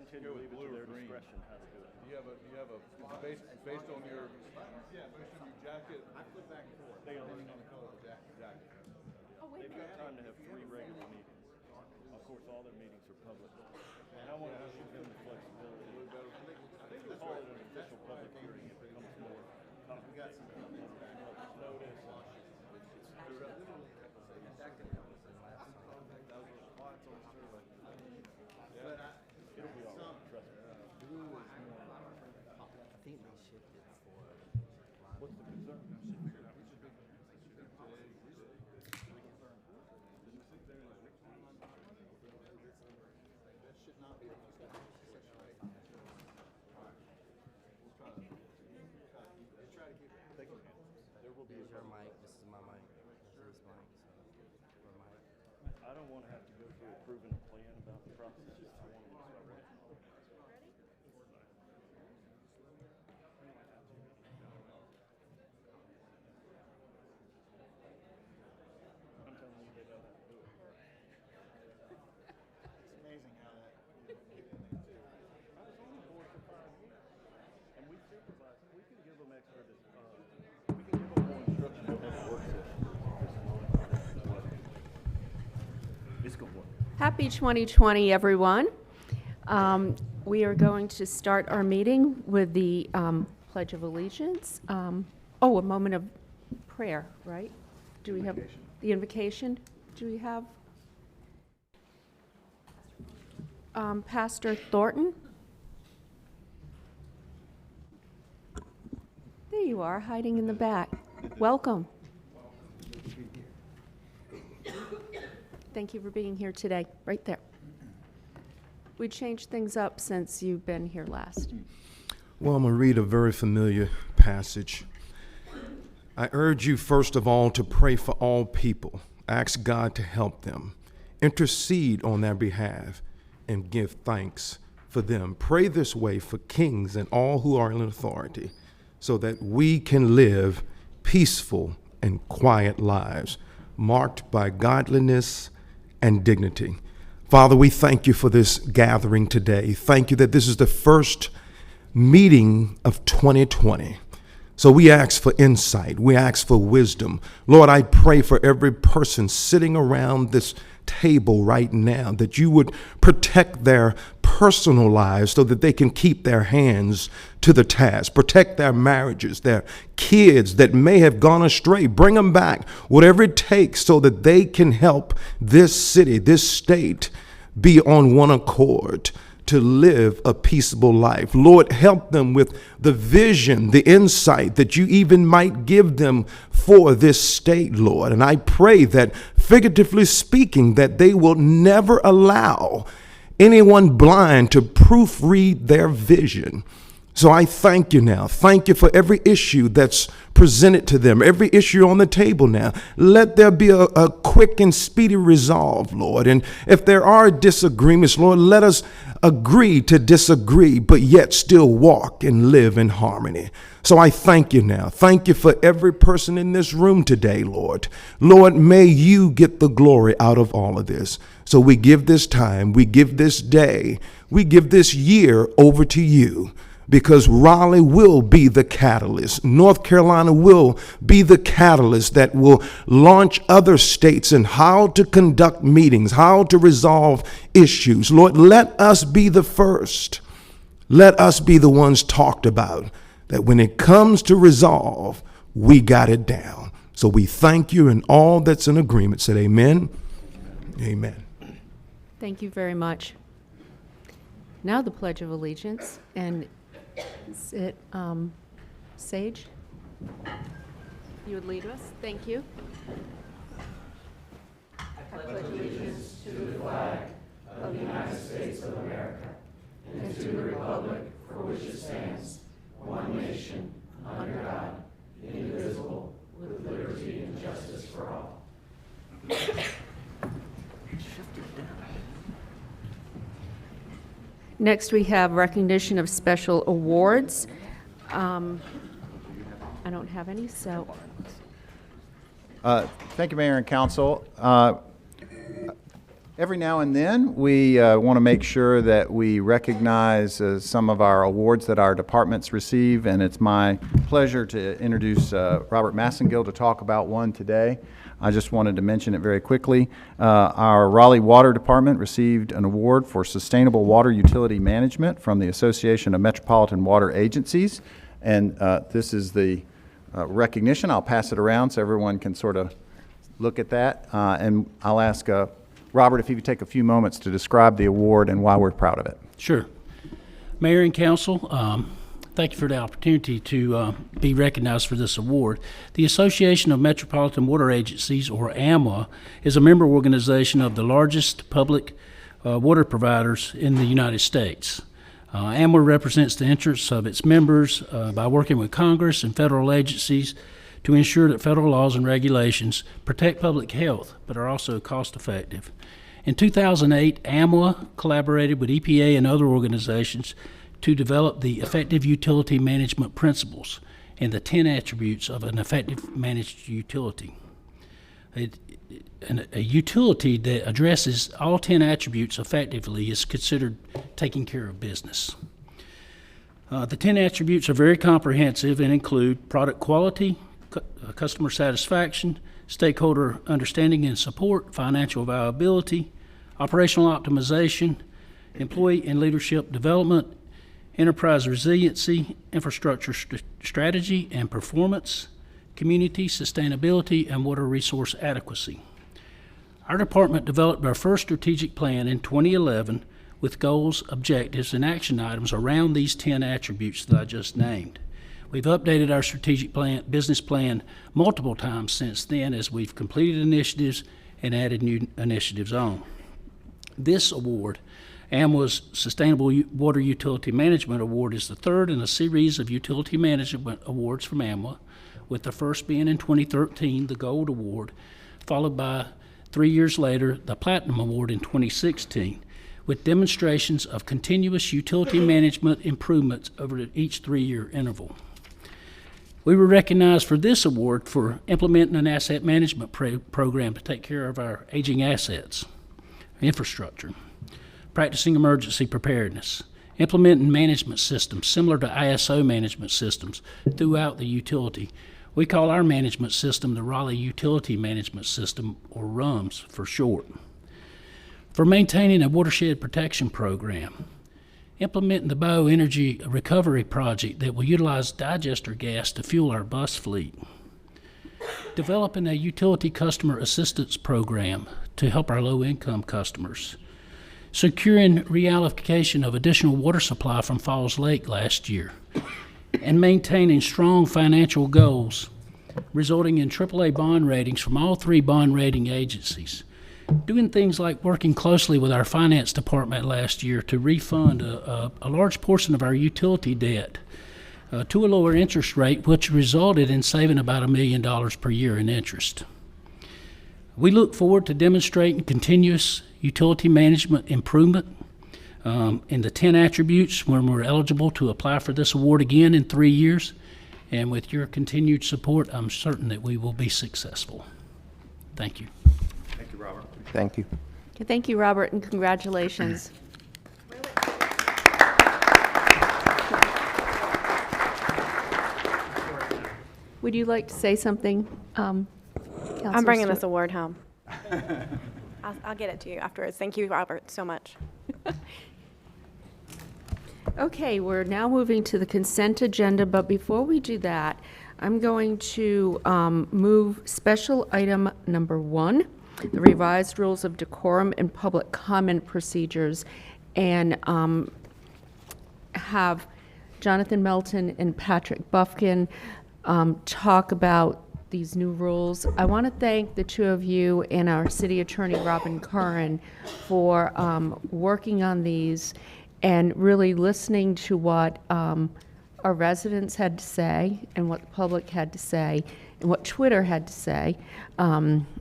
continue to leave it to their discretion how to do it. You have a based on your jacket. I flip back and forth depending on the color of the jacket. They've got time to have 3 regular meetings. Of course, all their meetings are public. And I want to give them the flexibility. I think it's call it an official public hearing. It becomes more complicated. Notice. It'll be all right, trust me. I think they shifted for. What's the concern? That should not be a discussion. We'll try to keep it. There will be Here's your mic. This is my mic. This is his mic. So, your mic. I don't want to have to go through approving a plan about the process. I want to start right. I'm telling you, they know how to do it. It's amazing how that. I was on the board for 5 years, and we supervise. We can give them extra. We can give them more instruction on how to work this. It's gonna work. Happy 2020, everyone. We are going to start our meeting with the Pledge of Allegiance. A moment of prayer, right? Do we have the invocation? Do we have Pastor Thornton? There you are, hiding in the back. Welcome. Thank you for being here today, right there. We changed things up since you've been here last. Well, I'm going to read a very familiar passage. I urge you, first of all, to pray for all people. Ask God to help them. Intercede on their behalf and give thanks for them. Pray this way for kings and all who are in authority, so that we can live peaceful and quiet lives, marked by godliness and dignity. Father, we thank you for this gathering today. Thank you that this is the first meeting of 2020. So we ask for insight. We ask for wisdom. Lord, I pray for every person sitting around this table right now, that you would protect their personal lives so that they can keep their hands to the task, protect their marriages, their kids that may have gone astray, bring them back, whatever it takes so that they can help this city, this state be on one accord to live a peaceable life. Lord, help them with the vision, the insight that you even might give them for this state, Lord. And I pray that, figuratively speaking, that they will never allow anyone blind to proofread their vision. So I thank you now. Thank you for every issue that's presented to them, every issue on the table now. Let there be a quick and speedy resolve, Lord. And if there are disagreements, Lord, let us agree to disagree, but yet still walk and live in harmony. So I thank you now. Thank you for every person in this room today, Lord. Lord, may you get the glory out of all of this. So we give this time, we give this day, we give this year over to you. Because Raleigh will be the catalyst. North Carolina will be the catalyst that will launch other states in how to conduct meetings, how to resolve issues. Lord, let us be the first. Let us be the ones talked about, that when it comes to resolve, we got it down. So we thank you, and all that's in agreement said amen. Amen. Thank you very much. Now the Pledge of Allegiance, and is it Sage? You would lead us. Thank you. I pledge allegiance to the flag of the United States of America and to the republic for which it stands, one nation, under God, indivisible, with liberty and justice for all. Next, we have recognition of special awards. I don't have any, so. Thank you, Mayor and Council. Every now and then, we want to make sure that we recognize some of our awards that our departments receive, and it's my pleasure to introduce Robert Massengill to talk about one today. I just wanted to mention it very quickly. Our Raleigh Water Department received an award for Sustainable Water Utility Management from the Association of Metropolitan Water Agencies, and this is the recognition. I'll pass it around so everyone can sort of look at that, and I'll ask Robert, if you could take a few moments to describe the award and why we're proud of it. Sure. Mayor and Council, thank you for the opportunity to be recognized for this award. The Association of Metropolitan Water Agencies, or AMWA, is a member organization of the largest public water providers in the United States. AMWA represents the interests of its members by working with Congress and federal agencies to ensure that federal laws and regulations protect public health, but are also cost-effective. In 2008, AMWA collaborated with EPA and other organizations to develop the Effective Utility Management Principles and the 10 attributes of an effective managed utility. A utility that addresses all 10 attributes effectively is considered taking care of business. The 10 attributes are very comprehensive and include product quality, customer satisfaction, stakeholder understanding and support, financial viability, operational optimization, employee and leadership development, enterprise resiliency, infrastructure strategy and performance, community sustainability, and water resource adequacy. Our department developed our first strategic plan in 2011 with goals, objectives, and action items around these 10 attributes that I just named. We've updated our strategic plan, business plan multiple times since then as we've completed initiatives and added new initiatives on. This award, AMWA's Sustainable Water Utility Management Award, is the third in a series of utility management awards from AMWA, with the first being in 2013, the Gold Award, followed by 3 years later, the Platinum Award in 2016, with demonstrations of continuous utility management improvements over each 3-year interval. We were recognized for this award for implementing an asset management program to take care of our aging assets, infrastructure, practicing emergency preparedness, implementing management systems similar to ISO management systems throughout the utility. We call our management system the Raleigh Utility Management System, or RUMS for short. For maintaining a watershed protection program, implementing the bioenergy recovery project that will utilize digester gas to fuel our bus fleet, developing a utility customer assistance program to help our low-income customers, securing reallocation of additional water supply from Falls Lake last year, and maintaining strong financial goals, resulting in AAA bond ratings from all 3 bond rating agencies. Doing things like working closely with our finance department last year to refund a large portion of our utility debt to a lower interest rate, which resulted in saving about $1 million per year in interest. We look forward to demonstrating continuous utility management improvement in the 10 attributes when we're eligible to apply for this award again in 3 years. And with your continued support, I'm certain that we will be successful. Thank you. Thank you, Robert. Thank you. Okay, thank you, Robert, and congratulations. Would you like to say something, I'm bringing this award home. I'll get it to you afterwards. Thank you, Robert, so much. Okay, we're now moving to the consent agenda, but before we do that, I'm going to move special item number 1, the revised rules of decorum and public comment procedures, and have Jonathan Melton and Patrick Buffkin talk about these new rules. I want to thank the two of you and our city attorney, Robin Curran, for working on these and really listening to what our residents had to say and what the public had to say and what Twitter had to say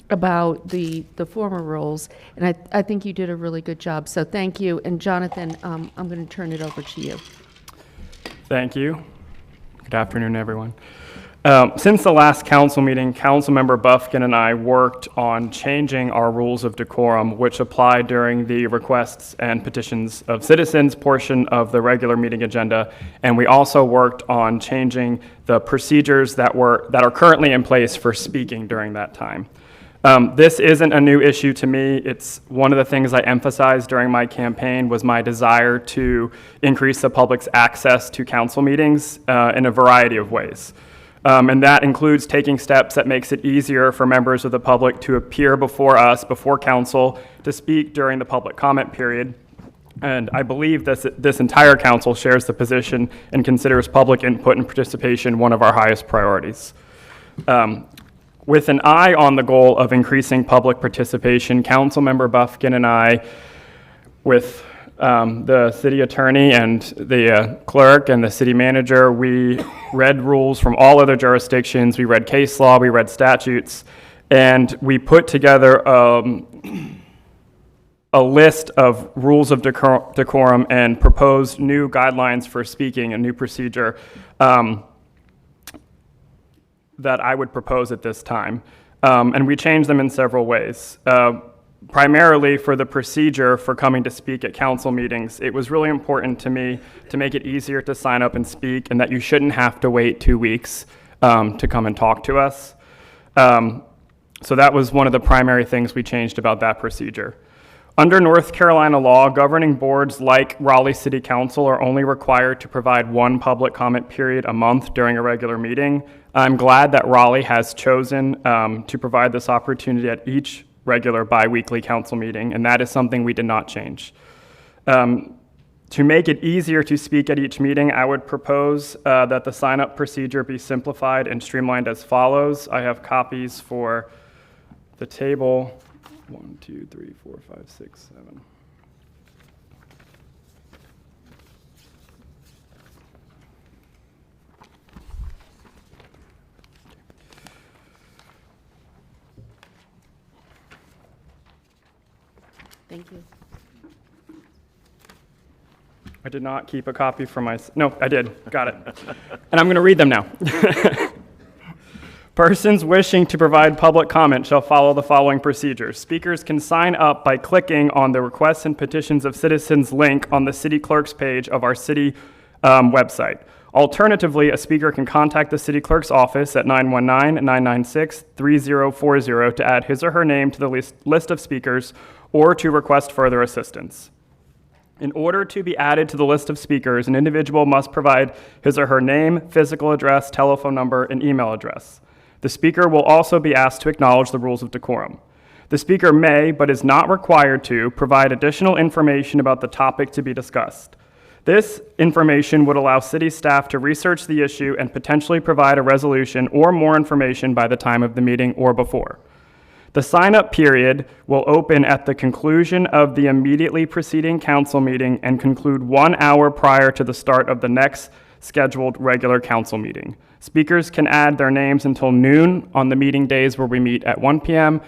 about the former rules. And I think you did a really good job. So thank you. And Jonathan, I'm going to turn it over to you. Thank you. Good afternoon, everyone. Since the last council meeting, Councilmember Buffkin and I worked on changing our rules of decorum, which apply during the requests and petitions of citizens portion of the regular meeting agenda. And we also worked on changing the procedures that are currently in place for speaking during that time. This isn't a new issue to me. It's one of the things I emphasized during my campaign was my desire to increase the public's access to council meetings in a variety of ways. And that includes taking steps that makes it easier for members of the public to appear before us, before council, to speak during the public comment period. And I believe this entire council shares the position and considers public input and participation one of our highest priorities. With an eye on the goal of increasing public participation, Councilmember Buffkin and I, with the city attorney and the clerk and the city manager, we read rules from all other jurisdictions, we read case law, we read statutes, and we put together a list of rules of decorum and proposed new guidelines for speaking, a new procedure that I would propose at this time. And we changed them in several ways. Primarily for the procedure for coming to speak at council meetings, it was really important to me to make it easier to sign up and speak, and that you shouldn't have to wait 2 weeks to come and talk to us. So that was one of the primary things we changed about that procedure. Under North Carolina law, governing boards like Raleigh City Council are only required to provide one public comment period a month during a regular meeting. I'm glad that Raleigh has chosen to provide this opportunity at each regular bi-weekly council meeting, and that is something we did not change. To make it easier to speak at each meeting, I would propose that the sign-up procedure be simplified and streamlined as follows. I have copies for the table. 1, 2, 3, 4, 5, 6, 7. Thank you. I did not keep a copy for no, I did. Got it. And I'm going to read them now. Persons wishing to provide public comment shall follow the following procedures. Speakers can sign up by clicking on the Requests and Petitions of Citizens link on the city clerk's page of our city website. Alternatively, a speaker can contact the city clerk's office at 919-996-3040 to add his or her name to the list of speakers or to request further assistance. In order to be added to the list of speakers, an individual must provide his or her name, physical address, telephone number, and email address. The speaker will also be asked to acknowledge the rules of decorum. The speaker may, but is not required to, provide additional information about the topic to be discussed. This information would allow city staff to research the issue and potentially provide a resolution or more information by the time of the meeting or before. The sign-up period will open at the conclusion of the immediately preceding council meeting and conclude 1 hour prior to the start of the next scheduled regular council meeting. Speakers can add their names until noon on the meeting days where we meet at 1 p.m.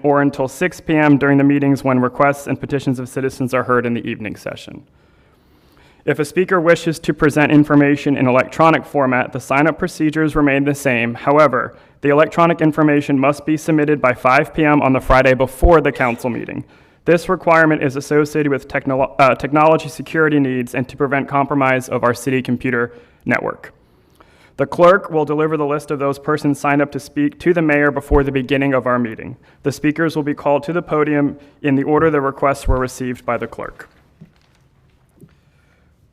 or until 6 p.m. during the meetings when requests and petitions of citizens are heard in the evening session. If a speaker wishes to present information in electronic format, the sign-up procedures remain the same. However, the electronic information must be submitted by 5 p.m. on the Friday before the council meeting. This requirement is associated with technology security needs and to prevent compromise of our city computer network. The clerk will deliver the list of those persons signed up to speak to the mayor before the beginning of our meeting. The speakers will be called to the podium in the order the requests were received by the clerk.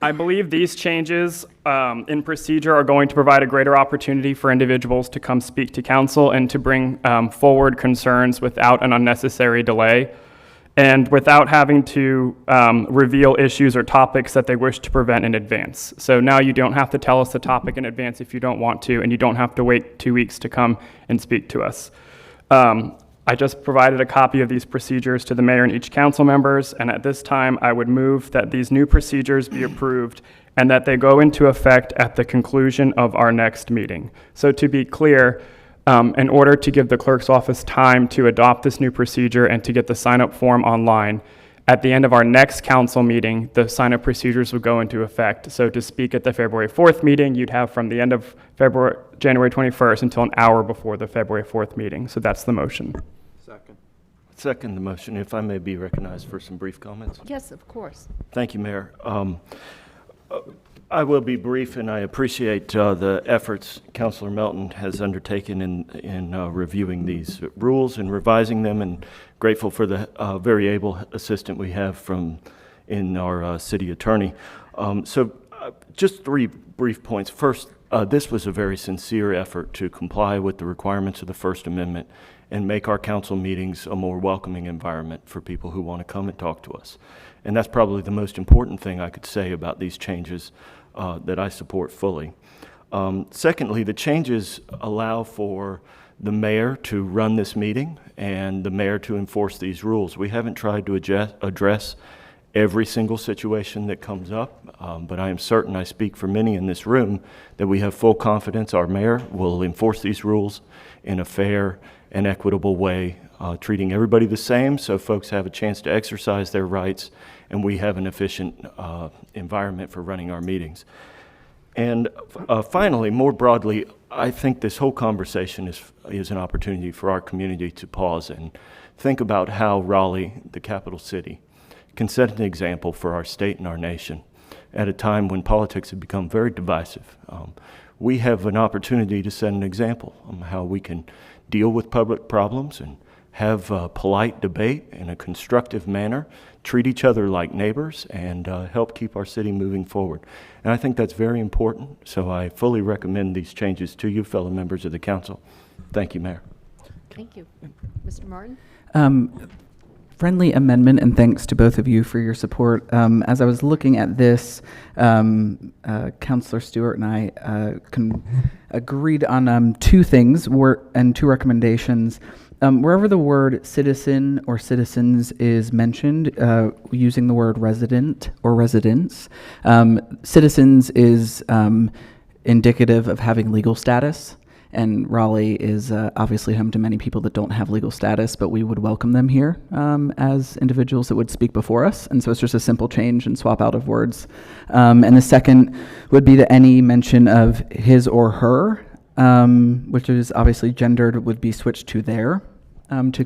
I believe these changes in procedure are going to provide a greater opportunity for individuals to come speak to council and to bring forward concerns without an unnecessary delay and without having to reveal issues or topics that they wish to prevent in advance. So now you don't have to tell us the topic in advance if you don't want to, and you don't have to wait 2 weeks to come and speak to us. I just provided a copy of these procedures to the mayor and each council members, and at this time I would move that these new procedures be approved and that they go into effect at the conclusion of our next meeting. So to be clear, in order to give the clerk's office time to adopt this new procedure and to get the sign-up form online, at the end of our next council meeting, the sign-up procedures would go into effect. So to speak at the February 4th meeting, you'd have from the end of February January 21st until an hour before the February 4th meeting. So that's the motion. Second the motion, if I may be recognized for some brief comments. Yes, of course. Thank you, Mayor. I will be brief, and I appreciate the efforts Councilor Melton has undertaken in reviewing these rules and revising them, and grateful for the very able assistant we have in our city attorney. Just 3 brief points. First, this was a very sincere effort to comply with the requirements of the First Amendment and make our council meetings a more welcoming environment for people who want to come and talk to us. And that's probably the most important thing I could say about these changes that I support fully. Secondly, the changes allow for the mayor to run this meeting and the mayor to enforce these rules. We haven't tried to address every single situation that comes up, but I am certain, I speak for many in this room, that we have full confidence our mayor will enforce these rules in a fair and equitable way, treating everybody the same so folks have a chance to exercise their rights and we have an efficient environment for running our meetings. And finally, more broadly, I think this whole conversation is an opportunity for our community to pause and think about how Raleigh, the capital city, can set an example for our state and our nation at a time when politics have become very divisive. We have an opportunity to set an example on how we can deal with public problems and have a polite debate in a constructive manner, treat each other like neighbors, and help keep our city moving forward. And I think that's very important, so I fully recommend these changes to you, fellow members of the council. Thank you, Mayor. Thank you. Mr. Martin? Friendly amendment, and thanks to both of you for your support. As I was looking at this, Councilor Stewart and I agreed on 2 things and 2 recommendations. Wherever the word citizen or citizens is mentioned, using the word resident or residents, citizens is indicative of having legal status. And Raleigh is obviously home to many people that don't have legal status, but we would welcome them here as individuals that would speak before us. And so it's just a simple change and swap out of words. And the second would be that any mention of his or her, which is obviously gendered, would be switched to their to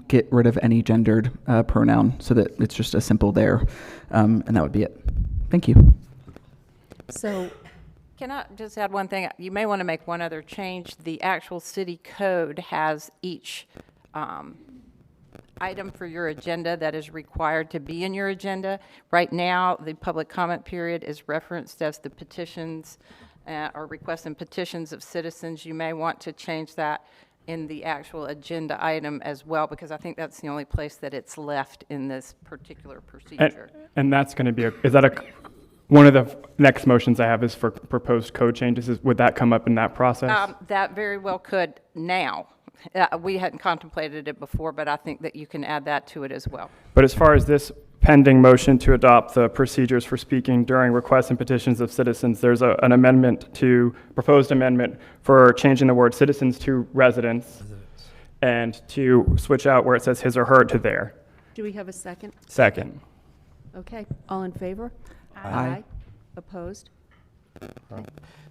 get rid of any gendered pronoun so that it's just a simple there. And that would be it. Thank you. So, Can I just add one thing? You may want to make one other change. The actual city code has each item for your agenda that is required to be in your agenda. Right now, the public comment period is referenced as the petitions or requests and petitions of citizens. You may want to change that in the actual agenda item as well, because I think that's the only place that it's left in this particular procedure. And that's going to be, one of the next motions I have is for proposed code changes. Would that come up in that process? That very well could now. We hadn't contemplated it before, but I think that you can add that to it as well. But as far as this pending motion to adopt the procedures for speaking during requests and petitions of citizens, there's an amendment proposed amendment for changing the word citizens to residents and to switch out where it says his or her to their. do we have a second? Second. Okay, all in favor? Aye. Opposed?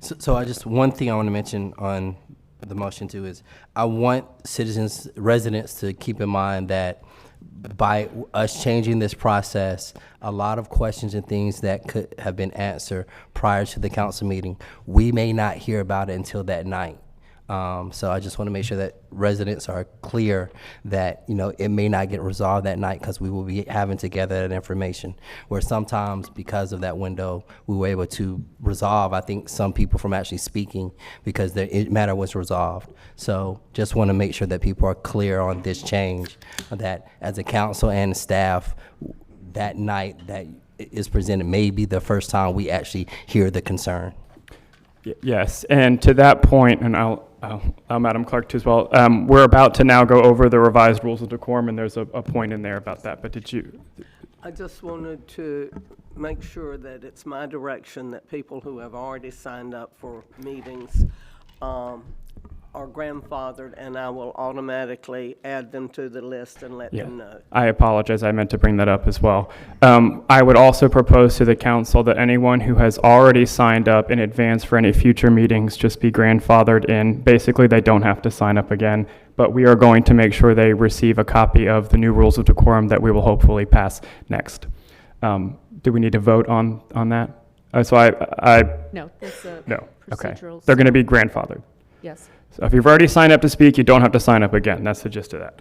So I just, one thing I want to mention on the motion too is I want residents to keep in mind that by us changing this process, a lot of questions and things that could have been answered prior to the council meeting, we may not hear about it until that night. So I just want to make sure that residents are clear that, it may not get resolved that night because we will be having to gather that information. Where sometimes because of that window, we were able to resolve, I think, some people from actually speaking because the matter was resolved. So just want to make sure that people are clear on this change, that as a council and staff, that night that is presented may be the first time we actually hear the concern. Yes, and to that point, and I'll Madam Clerk too as well, we're about to now go over the revised rules of decorum, and there's a point in there about that, but did you? I just wanted to make sure that it's my direction that people who have already signed up for meetings are grandfathered, and I will automatically add them to the list and let them know. I apologize. I meant to bring that up as well. I would also propose to the council that anyone who has already signed up in advance for any future meetings just be grandfathered in. Basically, they don't have to sign up again, but we are going to make sure they receive a copy of the new rules of decorum that we will hopefully pass next. Do we need to vote on that? No, that's a No. Okay. procedural. They're going to be grandfathered. Yes. So if you've already signed up to speak, you don't have to sign up again. That's the gist of that.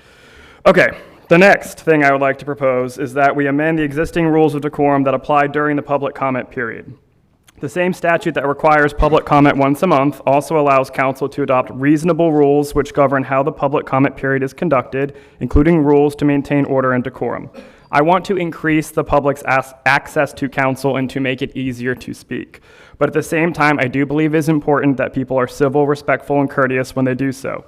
Okay, the next thing I would like to propose is that we amend the existing rules of decorum that apply during the public comment period. The same statute that requires public comment once a month also allows council to adopt reasonable rules which govern how the public comment period is conducted, including rules to maintain order and decorum. I want to increase the public's access to council and to make it easier to speak. But at the same time, I do believe it is important that people are civil, respectful, and courteous when they do so.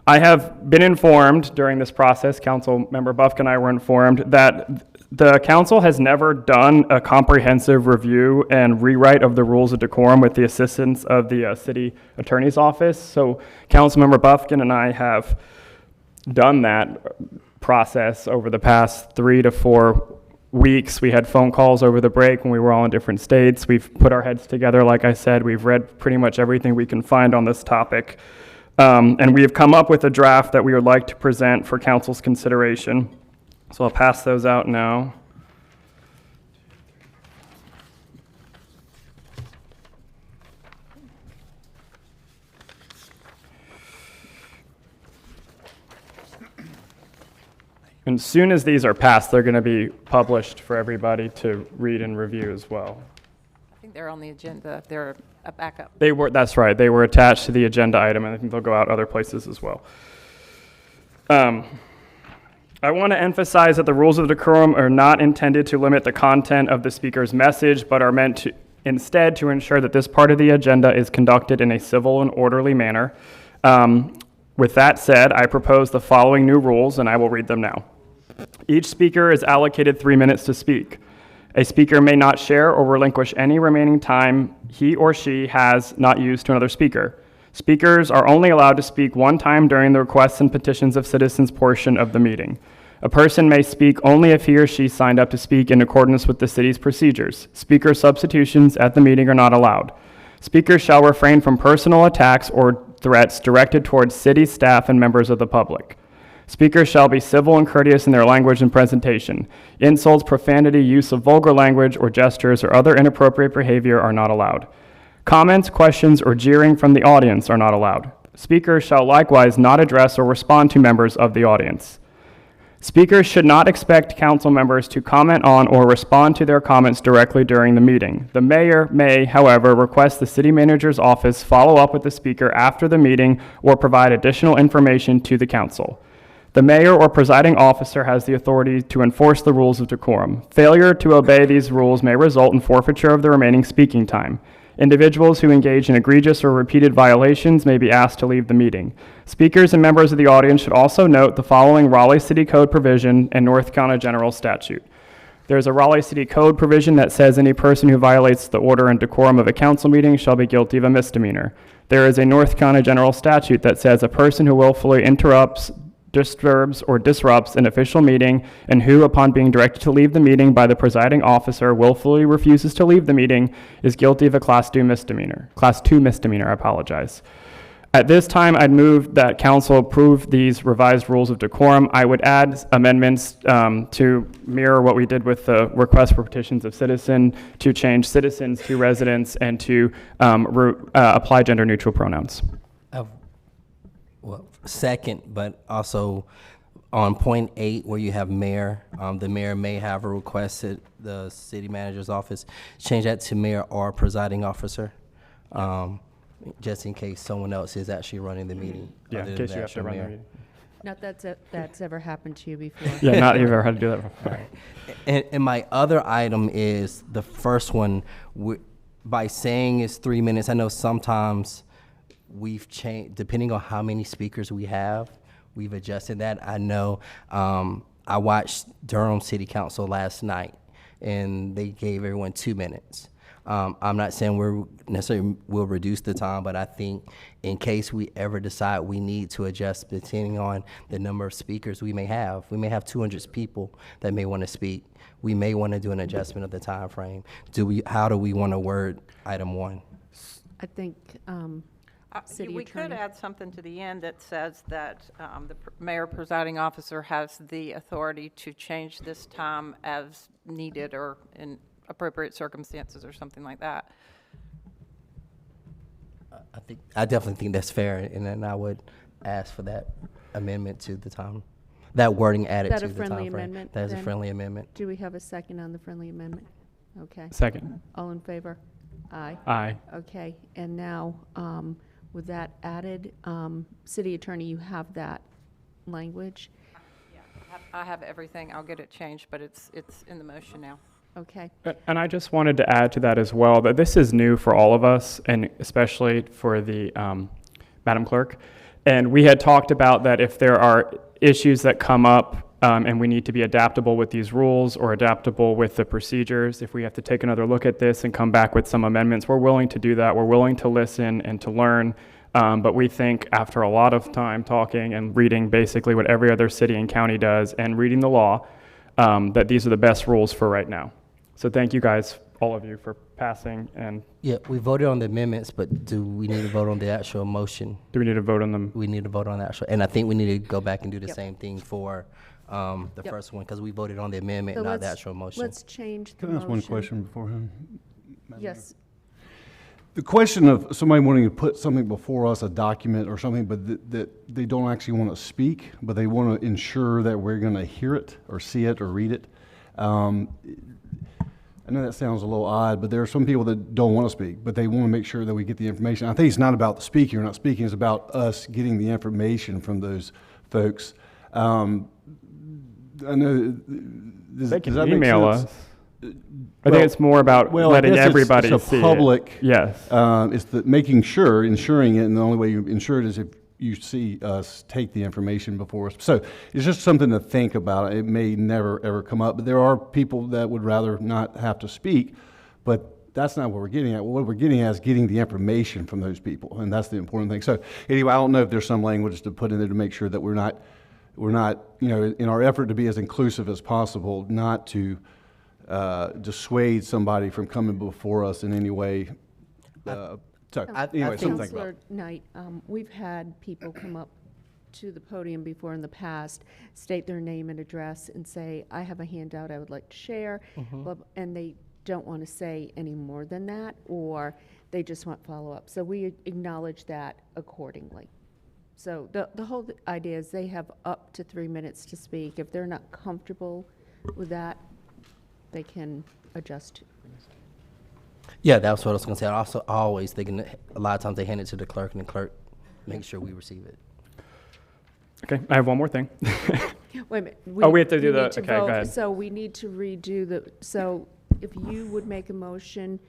I have been informed during this process, Council Member Buffk and I were informed, that the council has never done a comprehensive review and rewrite of the rules of decorum with the assistance of the city attorney's office. So Councilmember Buffkin and I have done that process over the past 3 to 4 weeks. We had phone calls over the break when we were all in different states. We've put our heads together, like I said. We've read pretty much everything we can find on this topic. And we have come up with a draft that we would like to present for council's consideration. So I'll pass those out now. And as soon as these are passed, they're going to be published for everybody to read and review as well. I think they're on the agenda. They're a backup. They were, that's right. They were attached to the agenda item, and I think they'll go out other places as well. I want to emphasize that the rules of decorum are not intended to limit the content of the speaker's message, but are meant to instead to ensure that this part of the agenda is conducted in a civil and orderly manner. With that said, I propose the following new rules, and I will read them now. Each speaker is allocated 3 minutes to speak. A speaker may not share or relinquish any remaining time he or she has not used to another speaker. Speakers are only allowed to speak one time during the requests and petitions of citizens portion of the meeting. A person may speak only if he or she signed up to speak in accordance with the city's procedures. Speaker substitutions at the meeting are not allowed. Speakers shall refrain from personal attacks or threats directed towards city staff and members of the public. Speakers shall be civil and courteous in their language and presentation. Insults, profanity, use of vulgar language or gestures or other inappropriate behavior are not allowed. Comments, questions, or jeering from the audience are not allowed. Speakers shall likewise not address or respond to members of the audience. Speakers should not expect council members to comment on or respond to their comments directly during the meeting. The mayor may, however, request the city manager's office follow up with the speaker after the meeting or provide additional information to the council. The mayor or presiding officer has the authority to enforce the rules of decorum. Failure to obey these rules may result in forfeiture of the remaining speaking time. Individuals who engage in egregious or repeated violations may be asked to leave the meeting. Speakers and members of the audience should also note the following Raleigh City Code provision and North Carolina General Statute. There's a Raleigh City Code provision that says any person who violates the order and decorum of a council meeting shall be guilty of a misdemeanor. There is a North Carolina General Statute that says a person who willfully interrupts, disturbs, or disrupts an official meeting and who, upon being directed to leave the meeting by the presiding officer, willfully refuses to leave the meeting is guilty of a Class 2 misdemeanor. I apologize. At this time, I'd move that council approve these revised rules of decorum. I would add amendments to mirror what we did with the request for petitions of citizen, to change citizens to residents, and to apply gender-neutral pronouns. Well, second, but also on point 8 where you have mayor, the mayor may have a request at the city manager's office. Change that to mayor or presiding officer, just in case someone else is actually running the meeting. Yeah, in case you have to run the meeting. Not that's ever happened to you before. Yeah, not you've ever had to do that before. And my other item is the first one. By saying it's 3 minutes, I know sometimes we've changed, depending on how many speakers we have, we've adjusted that. I know I watched Durham City Council last night, and they gave everyone 2 minutes. I'm not saying we're necessarily will reduce the time, but I think in case we ever decide we need to adjust depending on the number of speakers we may have 200 people that may want to speak. We may want to do an adjustment of the time frame. How do we want to word item 1? I think, City We Attorney. could add something to the end that says that the mayor presiding officer has the authority to change this time as needed or in appropriate circumstances or something like that. I definitely think that's fair, and then I would ask for that amendment to the time, that wording added Is to that a the time friendly frame. amendment? That is a then? friendly amendment. Do we have a second on the friendly amendment? Okay. Second. All in favor? Aye. Aye. Okay, and now, with that added, City Attorney, you have that language? I have everything. I'll get it changed, but it's in the motion now. Okay. And I just wanted to add to that as well, that this is new for all of us, and especially for the Madam Clerk. And we had talked about that if there are issues that come up and we need to be adaptable with these rules or adaptable with the procedures, if we have to take another look at this and come back with some amendments, we're willing to do that. We're willing to listen and to learn. But we think after a lot of time talking and reading basically what every other city and county does and reading the law, that these are the best rules for right now. So thank you guys, all of you, for passing. And Yeah, we voted on the amendments, but do we need to vote on the actual motion? do we need to vote on them? We need to vote on the actual, and I think we need to go back and do the Yep. same thing for the Yep. first one, because we voted on the amendment, So not the let's- actual motion. Let's change the Can I ask one motion. question beforehand? Yes, The question of somebody wanting to put something before us, a document or something, but that they don't actually want to speak, but they want to ensure that we're going to hear it or see it or read it. I know that sounds a little odd, but there are some people that don't want to speak, but they want to make sure that we get the information. I think it's not about the speaking or not speaking, it's about us getting the information from those folks. I know, They can does that make email sense? us. I think it's more about Well, I letting guess everybody it's a see public, it. Yes. It's the ensuring it, and the only way you ensure it is if you see us take the information before us. So it's just something to think about. It may never, ever come up, but there are people that would rather not have to speak, but that's not what we're getting at. What we're getting at is getting the information from those people, and that's the important thing. So anyway, I don't know if there's some language to put in there to make sure that we're not, in our effort to be as inclusive as possible, not to dissuade somebody from coming before us in any way. Anyway, something to think about. Counselor Knight, we've had people come up to the podium before in the past, state their name and address, and say, I have a handout I would like to share, and they don't want to say any more than that, or they just want follow-up. So we acknowledge that accordingly. So the whole idea is they have up to 3 minutes to speak. If they're not comfortable with that, they can adjust. Yeah, that's what I was going to say. I also always thinking that a lot of times they hand it to the clerk, and the clerk makes sure we receive it. Okay, I have one more thing. Wait a minute. We have to do you the, need to okay, go vote. ahead. So we need to redo so if you would make a motion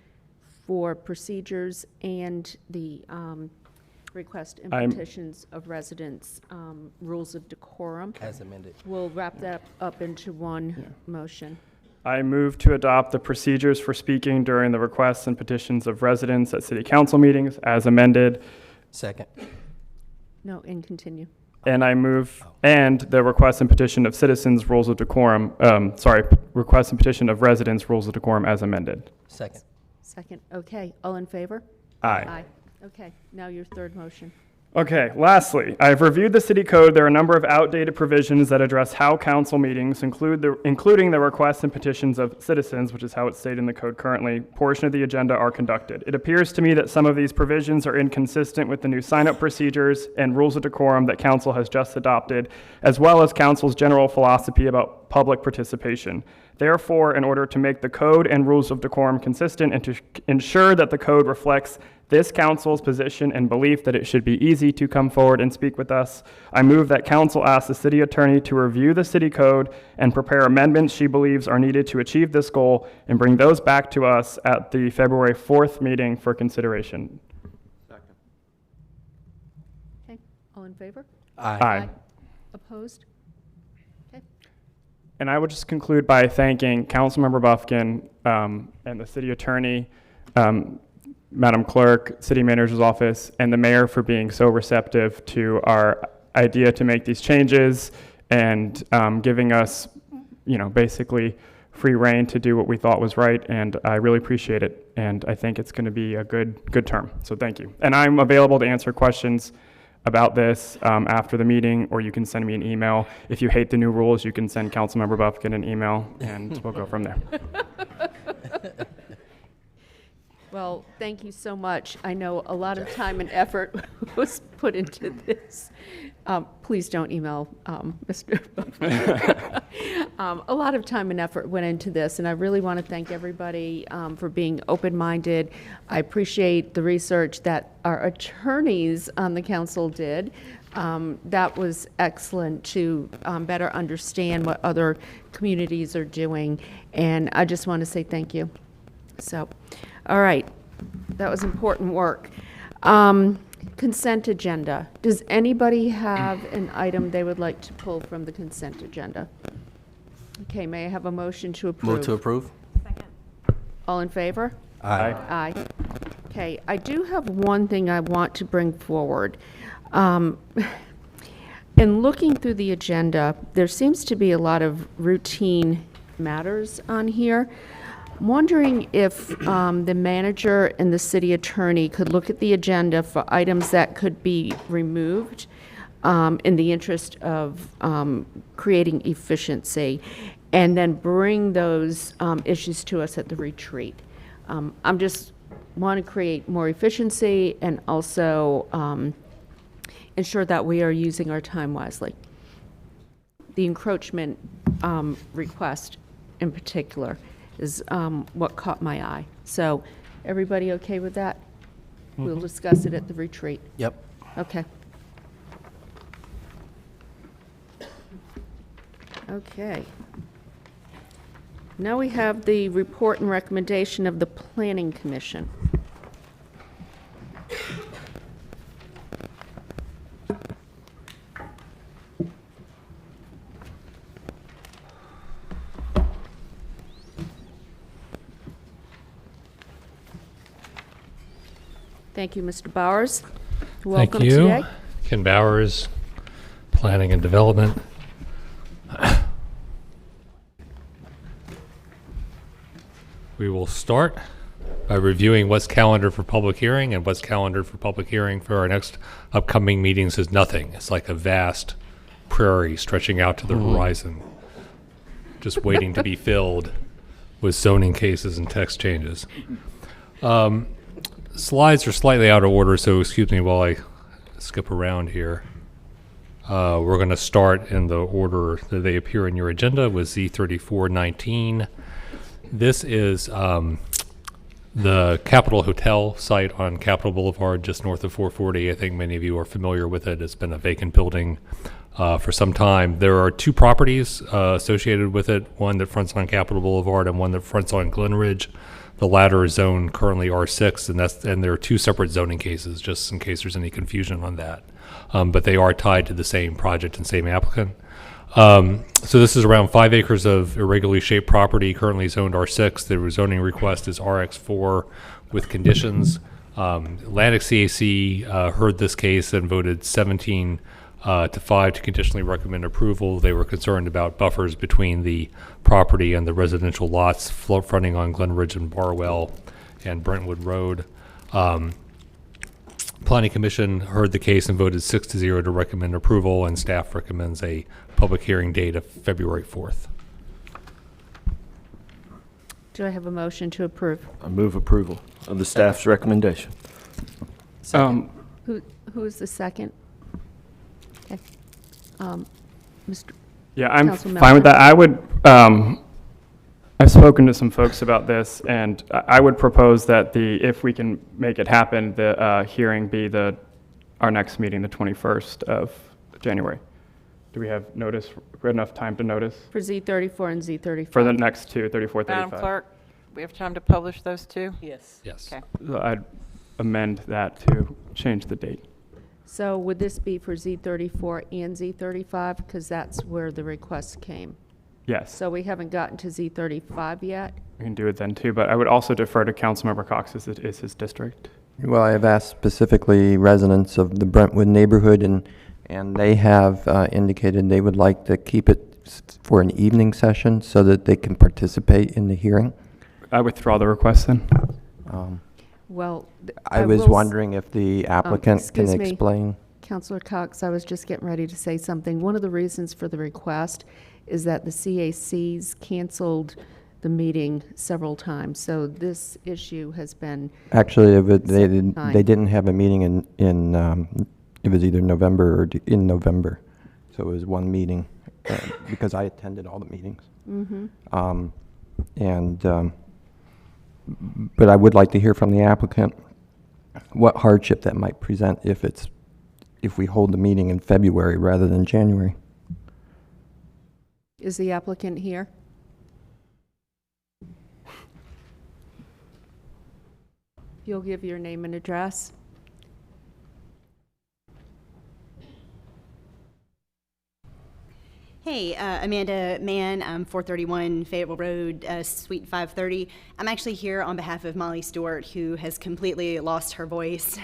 for procedures and the request and petitions of residents, rules of decorum. As amended. We'll wrap that up into one motion. I move to adopt the procedures for speaking during the requests and petitions of residents at city council meetings as amended. Second. No, and continue. And I move, and the request and petition of citizens rules of decorum, request and petition of residents rules of decorum as amended. Second. Second, okay. All in favor? Aye. Okay, now your third motion. Okay, lastly, I've reviewed the city code. There are a number of outdated provisions that address how council meetings, including the requests and petitions of citizens, which is how it's stated in the code currently, portion of the agenda are conducted. It appears to me that some of these provisions are inconsistent with the new sign-up procedures and rules of decorum that council has just adopted, as well as council's general philosophy about public participation. Therefore, in order to make the code and rules of decorum consistent and to ensure that the code reflects this council's position and belief that it should be easy to come forward and speak with us, I move that council ask the city attorney to review the city code and prepare amendments she believes are needed to achieve this goal and bring those back to us at the February 4th meeting for consideration. Second. Okay, all in favor? Aye. Opposed? Okay. And I would just conclude by thanking Councilmember Buffkin and the city attorney Madam Clerk, City Manager's Office, and the Mayor for being so receptive to our idea to make these changes and giving us, basically free reign to do what we thought was right, and I really appreciate it, and I think it's going to be a good term, so thank you. And I'm available to answer questions about this after the meeting, or you can send me an email. If you hate the new rules, you can send Councilmember Buffkin an email, and we'll go from there. Well, thank you so much. I know a lot of time and effort was put into this. Please don't email Mr. A lot of time and effort went into this, and I really want to thank everybody for being open-minded. I appreciate the research that our attorneys on the council did. That was excellent to better understand what other communities are doing, and I just want to say thank you. So, all right, that was important work. Consent agenda. Does anybody have an item they would like to pull from the consent agenda? Okay, may I have a motion to approve? Move to approve. All in favor? Aye. Aye. Okay, I do have one thing I want to bring forward. In looking through the agenda, there seems to be a lot of routine matters on here. I'm wondering if the manager and the city attorney could look at the agenda for items that could be removed in the interest of creating efficiency, and then bring those issues to us at the retreat. I'm just want to create more efficiency and also ensure that we are using our time wisely. The encroachment request in particular is what caught my eye. So everybody okay with that? We'll discuss it at the retreat. Yep. Okay. Okay. Now we have the report and recommendation of the Planning Commission. Thank you, Mr. Bowers. Welcome Thank you. today. Ken Bowers, Planning and Development. We will start by reviewing what's calendared for public hearing, and what's calendared for public hearing for our next upcoming meetings is nothing. It's like a vast prairie stretching out to the horizon, just waiting to be filled with zoning cases and text changes. Slides are slightly out of order, so excuse me while I skip around here. We're going to start in the order that they appear in your agenda with Z3419. This is the Capitol Hotel site on Capitol Boulevard, just north of 440. I think many of you are familiar with it. It's been a vacant building for some time. There are two properties associated with it, one that fronts on Capitol Boulevard and one that fronts on Glen Ridge. The latter is zoned currently R6, and there are two separate zoning cases, just in case there's any confusion on that. But they are tied to the same project and same applicant. So this is around 5 acres of irregularly shaped property, currently zoned R6. The zoning request is RX4 with conditions. Atlantic CAC heard this case and voted 17 to 5 to conditionally recommend approval. They were concerned about buffers between the property and the residential lots fronting on Glen Ridge and Barwell and Brentwood Road. Planning Commission heard the case and voted 6-0 to recommend approval, and staff recommends a public hearing date of February 4th. Do I have a motion to approve? I move approval of the staff's recommendation. Who is the second? Okay. Mr. Yeah, I'm Councilmember. fine with that. I would, I've spoken to some folks about this, and I would propose that if we can make it happen, the hearing be our next meeting, the 21st of January. Do we have notice, enough time to notice? For Z34 and Z35. For the next two, 34, 35. Madam Clerk, we have time to publish those two? Yes. Yes. Okay. So I'd amend that to change the date. So would this be for Z34 and Z35? Because that's where the request came. Yes. So we haven't gotten to Z35 yet? We can do it then too, but I would also defer to Councilmember Cox as it is his district. Well, I have asked specifically residents of the Brentwood neighborhood, and they have indicated they would like to keep it for an evening session so that they can participate in the hearing. I withdraw the request then. Well, I was wondering if the applicant can excuse me. explain. Councilor Cox, I was just getting ready to say something. One of the reasons for the request is that the CACs canceled the meeting several times, so this issue has been... Actually, Time. they didn't have a meeting in it was either November or in November, so it was one meeting because I attended all the meetings. But I would like to hear from the applicant what hardship that might present if we hold the meeting in February rather than January. Is the applicant here? You'll give your name and address? Hey, Amanda Mann, 431 Fayetteville Road, Suite 530. I'm actually here on behalf of Molly Stewart, who has completely lost her voice.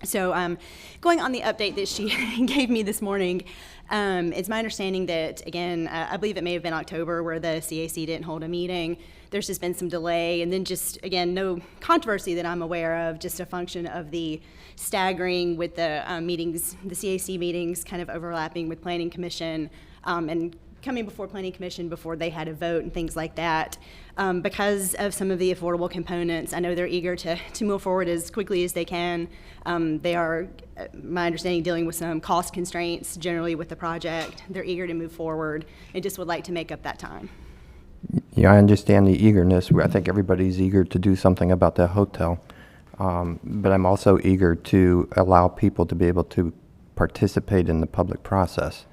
So going on the update that she gave me this morning, it's my understanding that, again, I believe it may have been October where the CAC didn't hold a meeting. There's just been some delay, and then just, again, no controversy that I'm aware of, just a function of the staggering with the meetings, the CAC meetings kind of overlapping with Planning Commission, and coming before Planning Commission before they had a vote and things like that. Because of some of the affordable components, I know they're eager to move forward as quickly as they can. They are, my understanding, dealing with some cost constraints generally with the project. They're eager to move forward and just would like to make up that time. Yeah, I understand the eagerness. I think everybody's eager to do something about the hotel. But I'm also eager to allow people to be able to participate in the public process.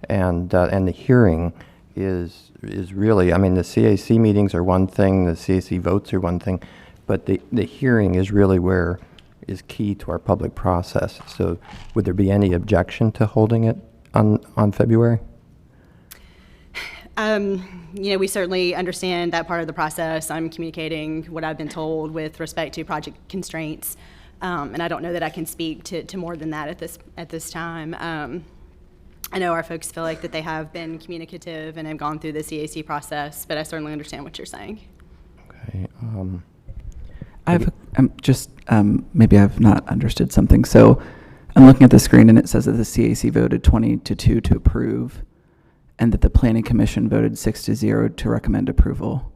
And the hearing is really, I mean, the CAC meetings are one thing, the CAC votes are one thing, but the hearing is really where is key to our public process. So would there be any objection to holding it on February? You know, we certainly understand that part of the process. I'm communicating what I've been told with respect to project constraints, and I don't know that I can speak to more than that at this time. I know our folks feel like that they have been communicative and have gone through the CAC process, but I certainly understand what you're saying. Okay. I have maybe I've not understood something. So I'm looking at the screen and it says that the CAC voted 20-2 to approve, and that the Planning Commission voted 6-0 to recommend approval.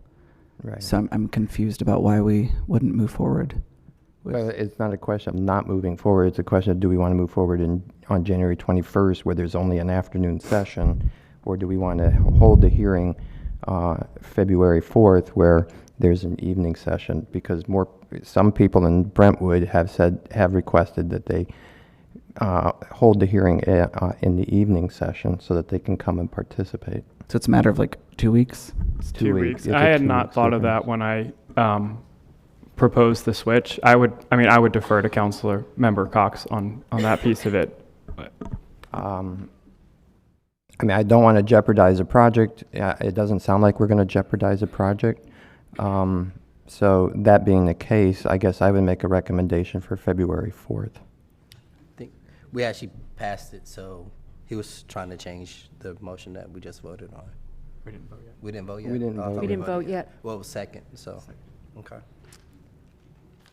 Right. So I'm confused about why we wouldn't move forward. Well, it's not a question of not moving forward. It's a question of do we want to move forward on January 21st where there's only an afternoon session, or do we want to hold the hearing February 4th where there's an evening session? Because some people in Brentwood have requested that they hold the hearing in the evening session so that they can come and participate. So it's a matter of like 2 weeks? It's 2 weeks. It's I a had 2 not week thought of that when I proposed the switch. I would defer to Councilor Member Cox on that piece of it. But. I mean, I don't want to jeopardize a project. It doesn't sound like we're going to jeopardize a project. So that being the case, I guess I would make a recommendation for February 4th. I think we actually passed it, so he was trying to change the motion that we just voted on. We didn't vote yet. We didn't vote yet? We didn't Oh, I vote thought We didn't voted vote yet. Well, it was second, so, okay.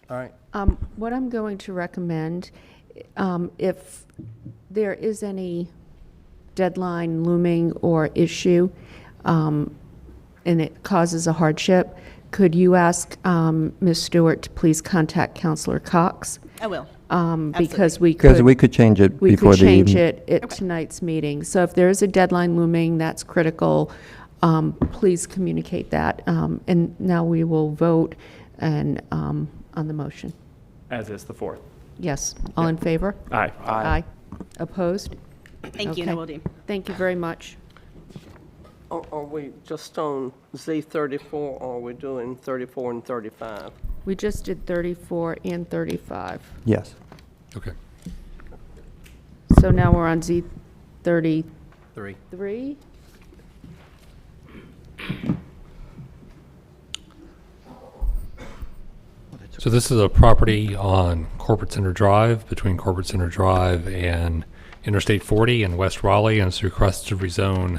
All right. What I'm going to recommend, if there is any deadline looming or issue, and it causes a hardship, could you ask Ms. Stewart to please contact Councilor Cox? I will. Because we Because we could change it we before could the change evening. it at tonight's meeting. So if there is a deadline looming, that's critical. Please communicate that. And now we will vote and on the motion. As is the 4th. Yes. All in favor? Aye. Aye. Opposed? Thank you, and I will do. Thank you very much. Are we just on Z34, or are we doing 34 and 35? We just did 34 and 35. Yes. Okay. So now we're on Z33. Three. So this is a property on Corporate Center Drive, between Corporate Center Drive and Interstate 40 in West Raleigh, and it's requested to rezone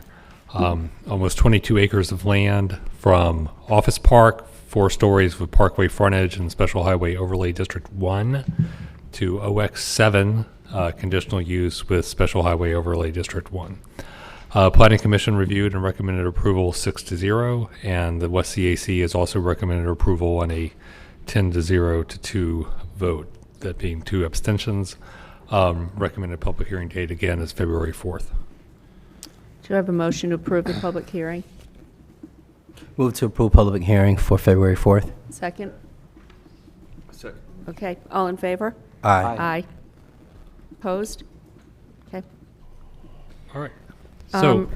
almost 22 acres of land from Office Park, 4 stories with parkway frontage and Special Highway Overlay District 1, to OX7, conditional use with Special Highway Overlay District 1. Planning Commission reviewed and recommended approval 6-0, and the West CAC has also recommended approval on a 10-0 to 2 vote, that being 2 abstentions. Recommended public hearing date again is February 4th. Do I have a motion to approve the public hearing? Move to approve public hearing for February 4th. Second? Second. Okay, all in favor? Aye. Aye. Opposed? Okay. All right. So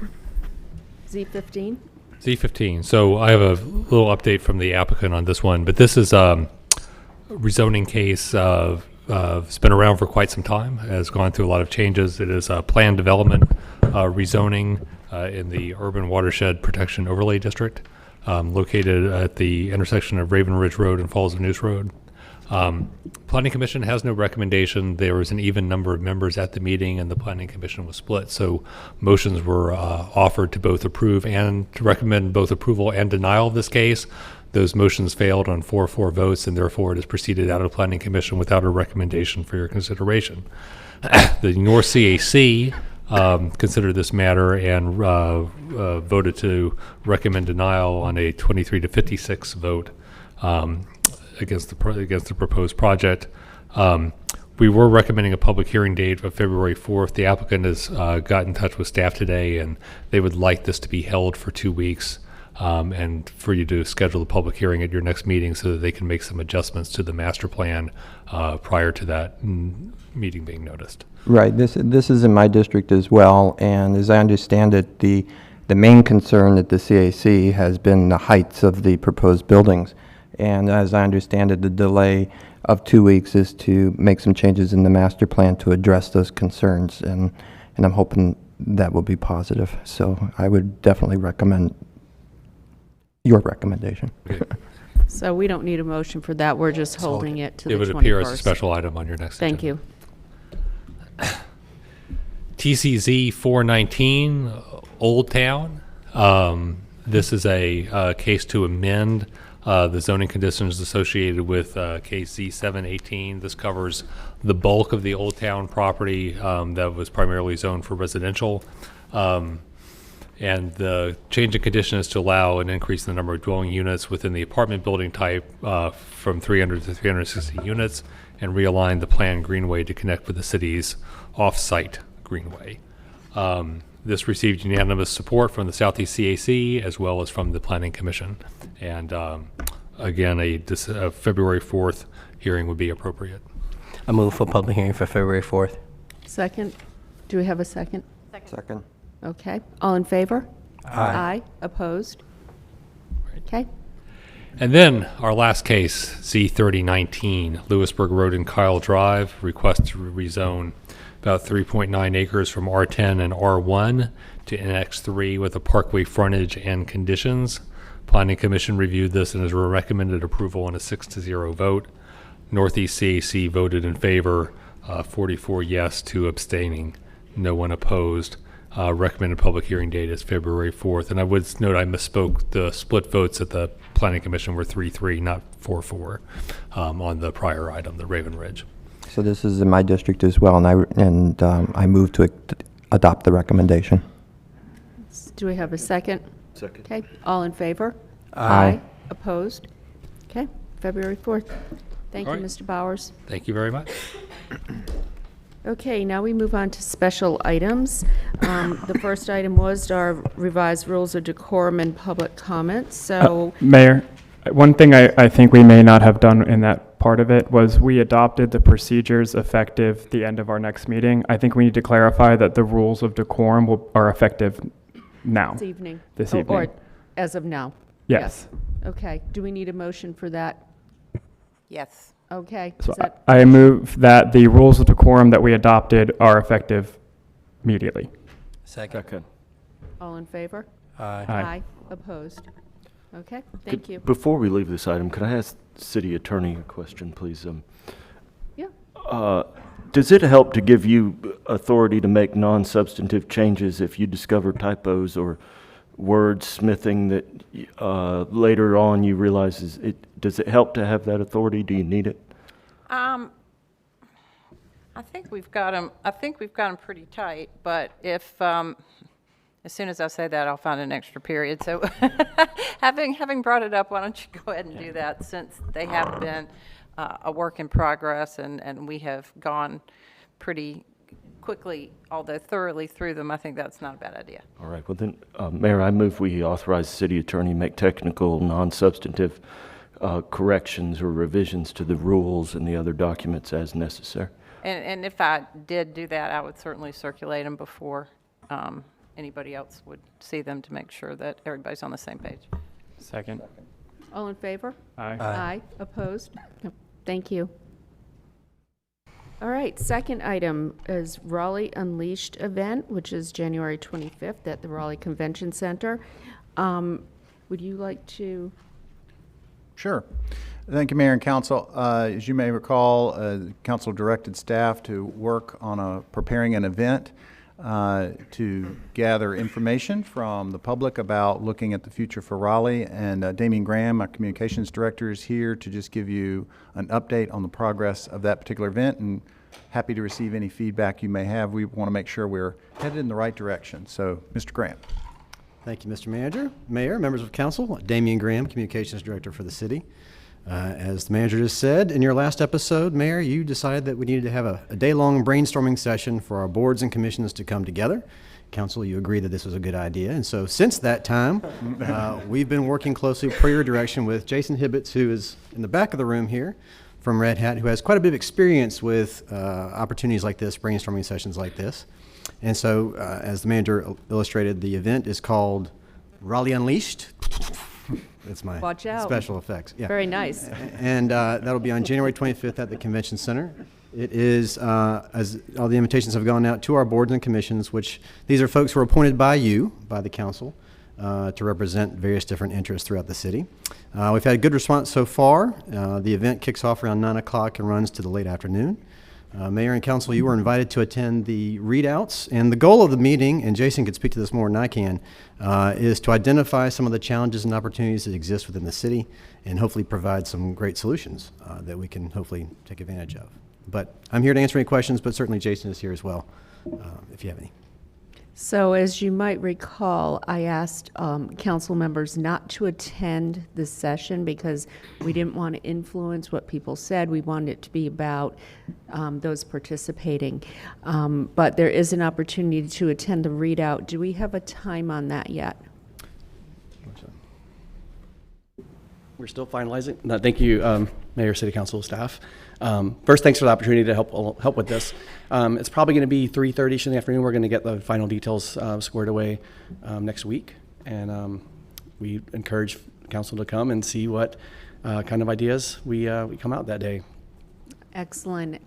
Z15? Z15. So I have a little update from the applicant on this one, but this is a rezoning case it's been around for quite some time, has gone through a lot of changes. It is a planned development rezoning in the Urban Watershed Protection Overlay District, located at the intersection of Raven Ridge Road and Falls of Neuse Road. Planning Commission has no recommendation. There was an even number of members at the meeting, and the Planning Commission was split. So motions were offered to both approve and to recommend both approval and denial of this case. Those motions failed on 4-4 votes, and therefore it is proceeded out of Planning Commission without a recommendation for your consideration. The North CAC considered this matter and voted to recommend denial on a 23-56 vote against the proposed project. We were recommending a public hearing date of February 4th. The applicant has got in touch with staff today, and they would like this to be held for 2 weeks. And for you to schedule the public hearing at your next meeting so that they can make some adjustments to the master plan prior to that meeting being noticed. Right. This is in my district as well, and as I understand it, the main concern at the CAC has been the heights of the proposed buildings. And as I understand it, the delay of 2 weeks is to make some changes in the master plan to address those concerns, and I'm hoping that will be positive. So I would definitely recommend your recommendation. Okay. So we don't need a motion for that. We're just holding it to the 21st. It would appear as a special item on your next Thank agenda. you. TCZ 419, Old Town. This is a case to amend the zoning conditions associated with case Z718. This covers the bulk of the Old Town property that was primarily zoned for residential. And the change in condition is to allow an increase in the number of dwelling units within the apartment building type from 300 to 360 units, and realign the planned greenway to connect with the city's off-site greenway. This received unanimous support from the Southeast CAC as well as from the Planning Commission. And again, a February 4th hearing would be appropriate. I move for public hearing for February 4th. Second? Do we have a second? Second. Okay. All in favor? Aye. Opposed? Okay. And then our last case, Z3019, Lewisburg Road and Kyle Drive, request to rezone about 3.9 acres from R10 and R1 to Annex 3 with a parkway frontage and conditions. Planning Commission reviewed this and has recommended approval on a 6-0 vote. Northeast CAC voted in favor, 44 yes, 2 abstaining, no one opposed. Recommended public hearing date is February 4th. And I would note I misspoke. The split votes at the Planning Commission were 3-3, not 4-4 on the prior item, the Raven Ridge. So this is in my district as well, and I move to adopt the recommendation. Do we have a second? Second. Okay. All in favor? Aye. Opposed? Okay. February 4th. Thank All you, right. Mr. Bowers. Thank you very much. Okay, now we move on to special items. The first item was our revised rules of decorum and public comments. So, Mayor, one thing I think we may not have done in that part of it was we adopted the procedures effective the end of our next meeting. I think we need to clarify that the rules of decorum are effective now. this evening. This Oh, evening. Or as of now. Yes. Okay. Do we need a motion for that? Yes. Okay. So Is that- I move that the rules of decorum that we adopted are effective immediately. Second. All in favor? Aye. Aye. Opposed? Okay, thank you. Before we leave this item, could I ask City Attorney a question, please? Yeah. Does it help to give you authority to make non-substantive changes if you discover typos or wordsmithing that later on you realize does it help to have that authority? Do you need it? I think we've got them. I think we've got them pretty tight. But if as soon as I say that, I'll find an extra period. So, having brought it up, why don't you go ahead and do that, since they have been a work in progress, and we have gone pretty quickly, although thoroughly, through them. I think that's not a bad idea. All right. Well then, Mayor, I move we authorize the City Attorney to make technical, non-substantive corrections or revisions to the rules and the other documents as necessary. And if I did do that, I would certainly circulate them before anybody else would see them, to make sure that everybody's on the same page. Second. All in favor? Aye. Aye. Opposed? No. Thank you. All right, second item is Raleigh Unleashed event, which is January 25th at the Raleigh Convention Center. Would you like to? Sure. Thank you, Mayor and Council. As you may recall, Council directed staff to work on preparing an event to gather information from the public about looking at the future for Raleigh. And Damian Graham, our communications director, is here to just give you an update on the progress of that particular event, and happy to receive any feedback you may have. We want to make sure we're headed in the right direction. So, Mr. Graham. Thank you, Mr. Manager, Mayor, members of Council. Damian Graham, Communications Director for the city. As the manager just said, in your last episode, Mayor, you decided that we needed to have a day-long brainstorming session for our boards and commissions to come together. Council, you agreed that this was a good idea. And so since that time, we've been working closely per your direction with Jason Hibbets, who is in the back of the room here from Red Hat, who has quite a bit of experience with opportunities like this, brainstorming sessions like this. And so, as the manager illustrated, the event is called Raleigh Unleashed. That's my Watch out. special effects. Yeah. Very nice. And that'll be on January 25th at the Convention Center. It is, as all the invitations have gone out to our boards and commissions, which these are folks who are appointed by you, by the council, to represent various different interests throughout the city. We've had a good response so far. The event kicks off around 9 o'clock and runs to the late afternoon. Mayor and council, you were invited to attend the readouts, and the goal of the meeting, and Jason could speak to this more than I can, is to identify some of the challenges and opportunities that exist within the city, and hopefully provide some great solutions that we can hopefully take advantage of. But I'm here to answer any questions, but certainly Jason is here as well, if you have any. So as you might recall, I asked council members not to attend this session because we didn't want to influence what people said. We wanted it to be about those participating. But there is an opportunity to attend the readout. Do we have a time on that yet? We're still finalizing. No, thank you, Mayor, City Council, staff. First, thanks for the opportunity to help with this. It's probably going to be 3:30 in the afternoon. We're going to get the final details squared away next week, and we encourage council to come and see what kind of ideas we come out that day. Excellent.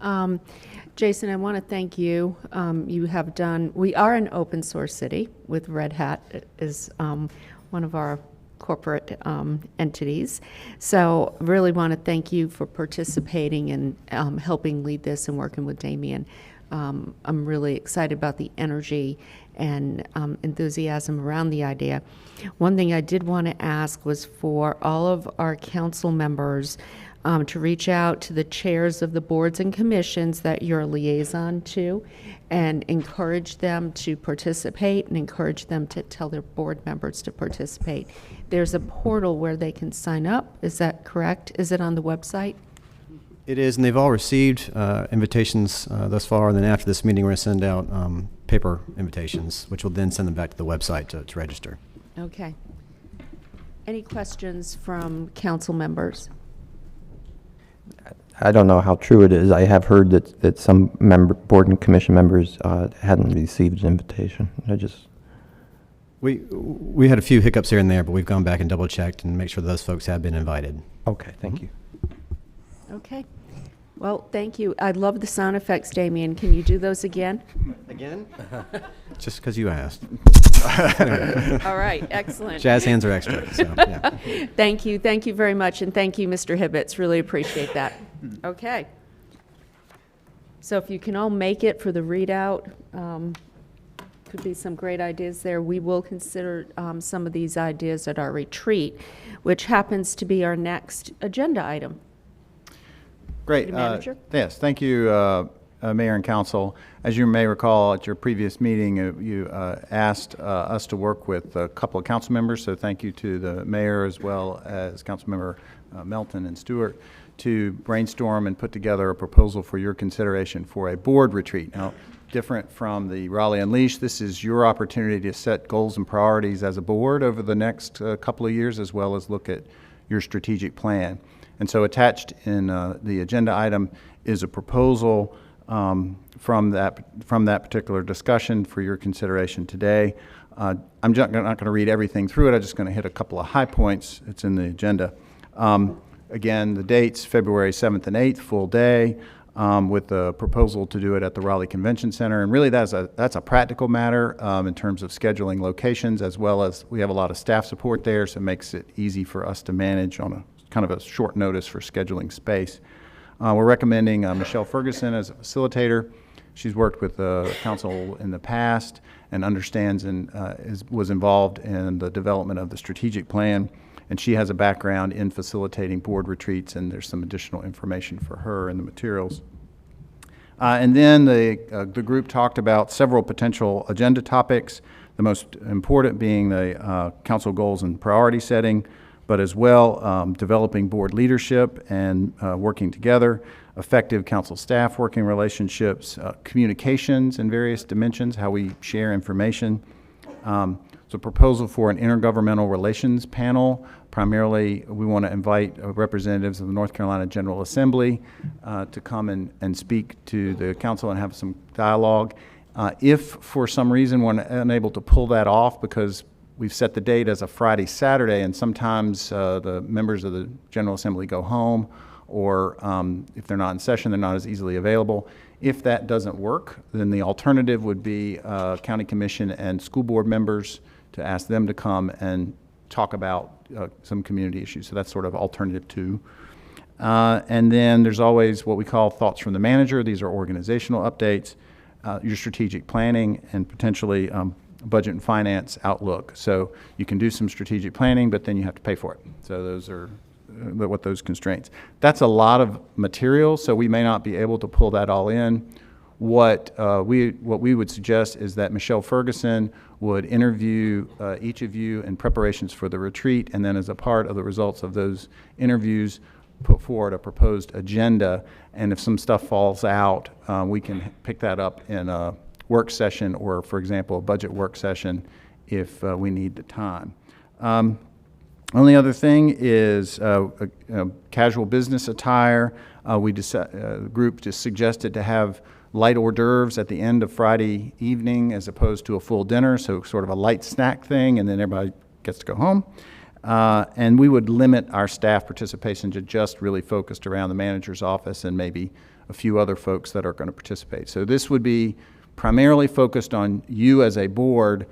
Jason, I want to thank you. We are an open source city with Red Hat is one of our corporate entities. So really want to thank you for participating and helping lead this and working with Damian. I'm really excited about the energy and enthusiasm around the idea. One thing I did want to ask was for all of our council members to reach out to the chairs of the boards and commissions that you're a liaison to and encourage them to participate and encourage them to tell their board members to participate. There's a portal where they can sign up. Is that correct? Is it on the website? It is, and they've all received invitations thus far, and then after this meeting, we're going to send out paper invitations, which will then send them back to the website to register. Okay. Any questions from council members? I don't know how true it is. I have heard that some board and commission members hadn't received an invitation. We had a few hiccups here and there, but we've gone back and double checked and make sure those folks have been invited. Okay, thank you. Okay. Well, thank you. I love the sound effects, Damien. Can you do those again? Again? Just because you asked. All right, excellent. Jazz hands are extra, so, yeah. Thank you very much, and thank you, Mr. Hibbets. Really appreciate that. Okay. So if you can all make it for the readout, could be some great ideas there. We will consider some of these ideas at our retreat, which happens to be our next agenda item. Great. City Manager? Yes, thank you, Mayor and Council. As you may recall, at your previous meeting, you asked us to work with a couple of council members, so thank you to the mayor as well as Councilmember Melton and Stewart to brainstorm and put together a proposal for your consideration for a board retreat. Now, different from the Raleigh Unleashed, this is your opportunity to set goals and priorities as a board over the next couple of years, as well as look at your strategic plan. And so attached in the agenda item is a proposal from that particular discussion for your consideration today. I'm not going to read everything through it. I'm just going to hit a couple of high points. It's in the agenda. Again, the dates, February 7th and 8th, full day, with the proposal to do it at the Raleigh Convention Center. And really that's a practical matter in terms of scheduling locations, as well as we have a lot of staff support there, so it makes it easy for us to manage on a kind of a short notice for scheduling space. We're recommending Michelle Ferguson as a facilitator. She's worked with the council in the past and understands and was involved in the development of the strategic plan. And she has a background in facilitating board retreats, and there's some additional information for her in the materials. And then the group talked about several potential agenda topics, the most important being the council goals and priority setting, but as well developing board leadership and working together, effective council staff working relationships, communications in various dimensions, how we share information. So proposal for an intergovernmental relations panel. Primarily, we want to invite representatives of the North Carolina General Assembly to come and speak to the council and have some dialogue. If for some reason we're unable to pull that off because we've set the date as a Friday, Saturday, and sometimes the members of the General Assembly go home, or if they're not in session, they're not as easily available. If that doesn't work, then the alternative would be County Commission and school board members to ask them to come and talk about some community issues. So that's sort of alternative two. And then there's always what we call thoughts from the manager. These are organizational updates, your strategic planning, and potentially budget and finance outlook. So you can do some strategic planning, but then you have to pay for it. So those are what those constraints. That's a lot of material, so we may not be able to pull that all in. What we would suggest is that Michelle Ferguson would interview each of you in preparations for the retreat, and then as a part of the results of those interviews, put forward a proposed agenda. And if some stuff falls out, we can pick that up in a work session, or, for example, a budget work session if we need the time. Only other thing is casual business attire. The group just suggested to have light hors d'oeuvres at the end of Friday evening as opposed to a full dinner, so sort of a light snack thing, and then everybody gets to go home. And we would limit our staff participation to just really focused around the manager's office and maybe a few other folks that are going to participate. So this would be primarily focused on you as a board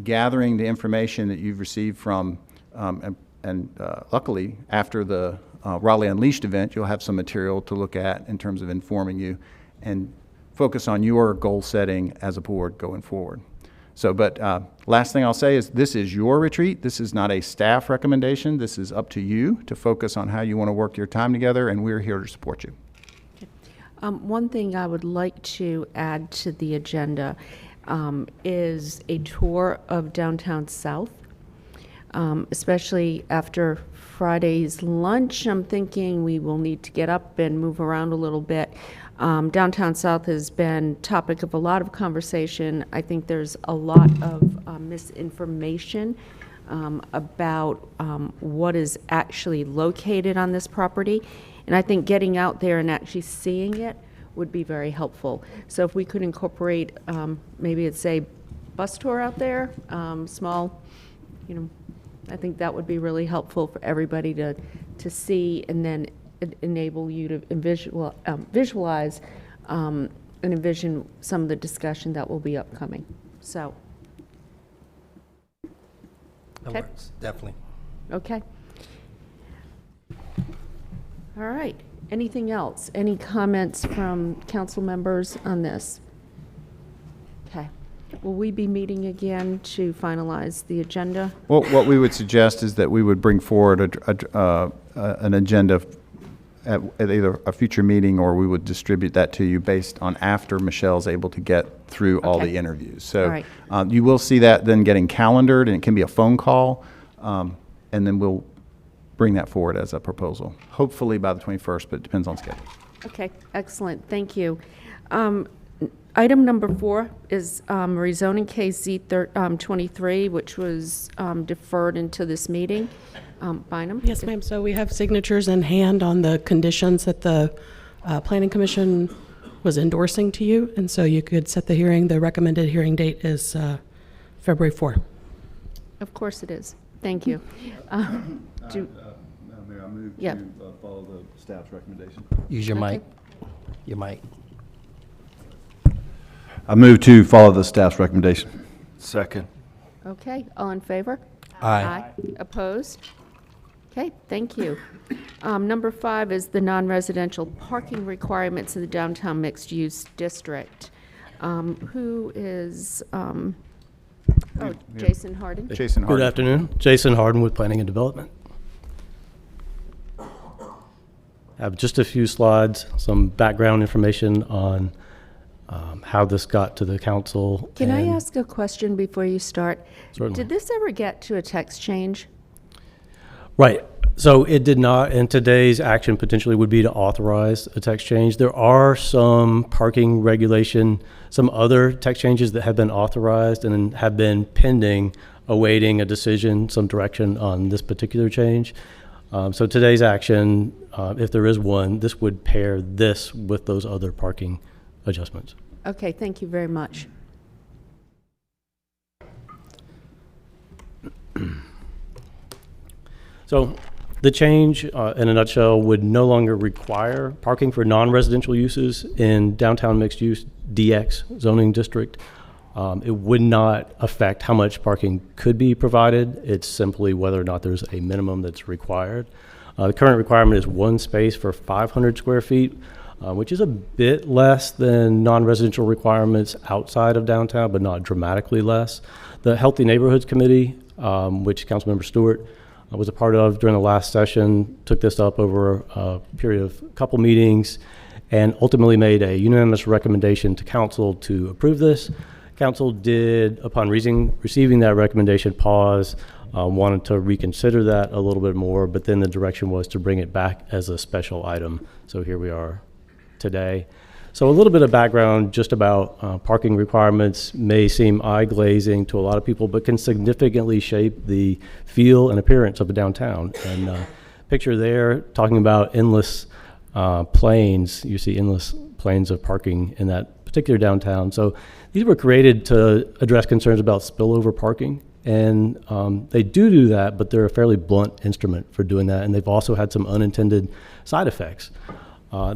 gathering the information that you've received from, luckily after the Raleigh Unleashed event, you'll have some material to look at in terms of informing you, and focus on your goal setting as a board going forward. So, but last thing I'll say is this is your retreat. This is not a staff recommendation. This is up to you to focus on how you want to work your time together, and we're here to support you. One thing I would like to add to the agenda is a tour of downtown South, especially after Friday's lunch. I'm thinking we will need to get up and move around a little bit. Downtown South has been topic of a lot of conversation. I think there's a lot of misinformation about what is actually located on this property. And I think getting out there and actually seeing it would be very helpful. So if we could incorporate, maybe it's a bus tour out there, small, I think that would be really helpful for everybody to see. And then enable you to visualize and envision some of the discussion that will be upcoming. So. That Okay. works, definitely. Okay. All right. Anything else? Any comments from council members on this? Okay. Will we be meeting again to finalize the agenda? Well, what we would suggest is that we would bring forward an agenda at either a future meeting, or we would distribute that to you based on after Michelle's able to get through all the interviews. So All right. You will see that then getting calendared, and it can be a phone call, and then we'll bring that forward as a proposal, hopefully by the 21st, but it depends on schedule. Okay, excellent. Thank you. Item number 4 is rezoning case Z23, which was deferred into this meeting. Bynum? Yes, ma'am. So we have signatures in hand on the conditions that the Planning Commission was endorsing to you, and so you could set the hearing. The recommended hearing date is February 4. Of course it is. Thank you. Mayor, I move Yeah. to follow the staff's recommendation. Use your Okay. mic. Your mic. I move to follow the staff's recommendation. Second. Okay, all in favor? Aye. Opposed? Okay, thank you. Number 5 is the non-residential parking requirements in the downtown mixed-use district. Who is, Jason Harden? Jason Harden. Good afternoon. Jason Harden with Planning and Development. I have just a few slides, some background information on how this got to the council. Can I ask a question before you start? Certainly. Did this ever get to a text change? Right. So it did not, and today's action potentially would be to authorize a text change. There are some parking regulation, some other text changes that have been authorized and have been pending, awaiting a decision, some direction on this particular change. So today's action, if there is one, this would pair this with those other parking adjustments. Okay, thank you very much. So the change, in a nutshell, would no longer require parking for non-residential uses in downtown mixed-use DX zoning district. It would not affect how much parking could be provided. It's simply whether or not there's a minimum that's required. The current requirement is 1 space for 500 square feet, which is a bit less than non-residential requirements outside of downtown, but not dramatically less. The Healthy Neighborhoods Committee, which Councilmember Stewart was a part of during the last session, took this up over a period of a couple meetings and ultimately made a unanimous recommendation to council to approve this. Council did, upon receiving that recommendation, pause, wanted to reconsider that a little bit more, but then the direction was to bring it back as a special item. So here we are today. So a little bit of background just about parking requirements may seem eye-glazing to a lot of people, but can significantly shape the feel and appearance of a downtown. And picture there, talking about endless planes. You see endless planes of parking in that particular downtown. So these were created to address concerns about spillover parking. And they do that, but they're a fairly blunt instrument for doing that. And they've also had some unintended side effects.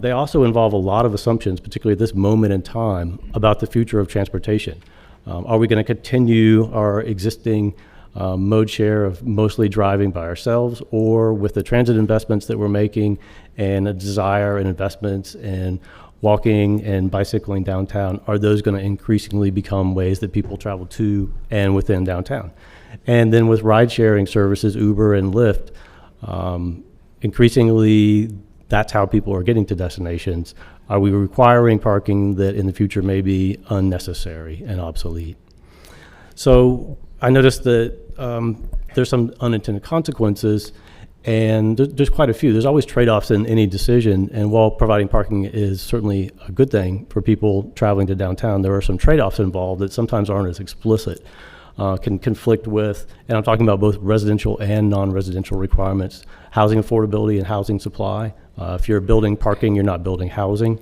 They also involve a lot of assumptions, particularly at this moment in time, about the future of transportation. Are we going to continue our existing mode share of mostly driving by ourselves, or with the transit investments that we're making and a desire and investments in walking and bicycling downtown, are those going to increasingly become ways that people travel to and within downtown? And then with ride-sharing services, Uber and Lyft, increasingly that's how people are getting to destinations. Are we requiring parking that in the future may be unnecessary and obsolete? So I noticed that there's some unintended consequences, and there's quite a few. There's always trade-offs in any decision, and while providing parking is certainly a good thing for people traveling to downtown, there are some trade-offs involved that sometimes aren't as explicit, can conflict with, and I'm talking about both residential and non-residential requirements, housing affordability and housing supply. If you're building parking, you're not building housing.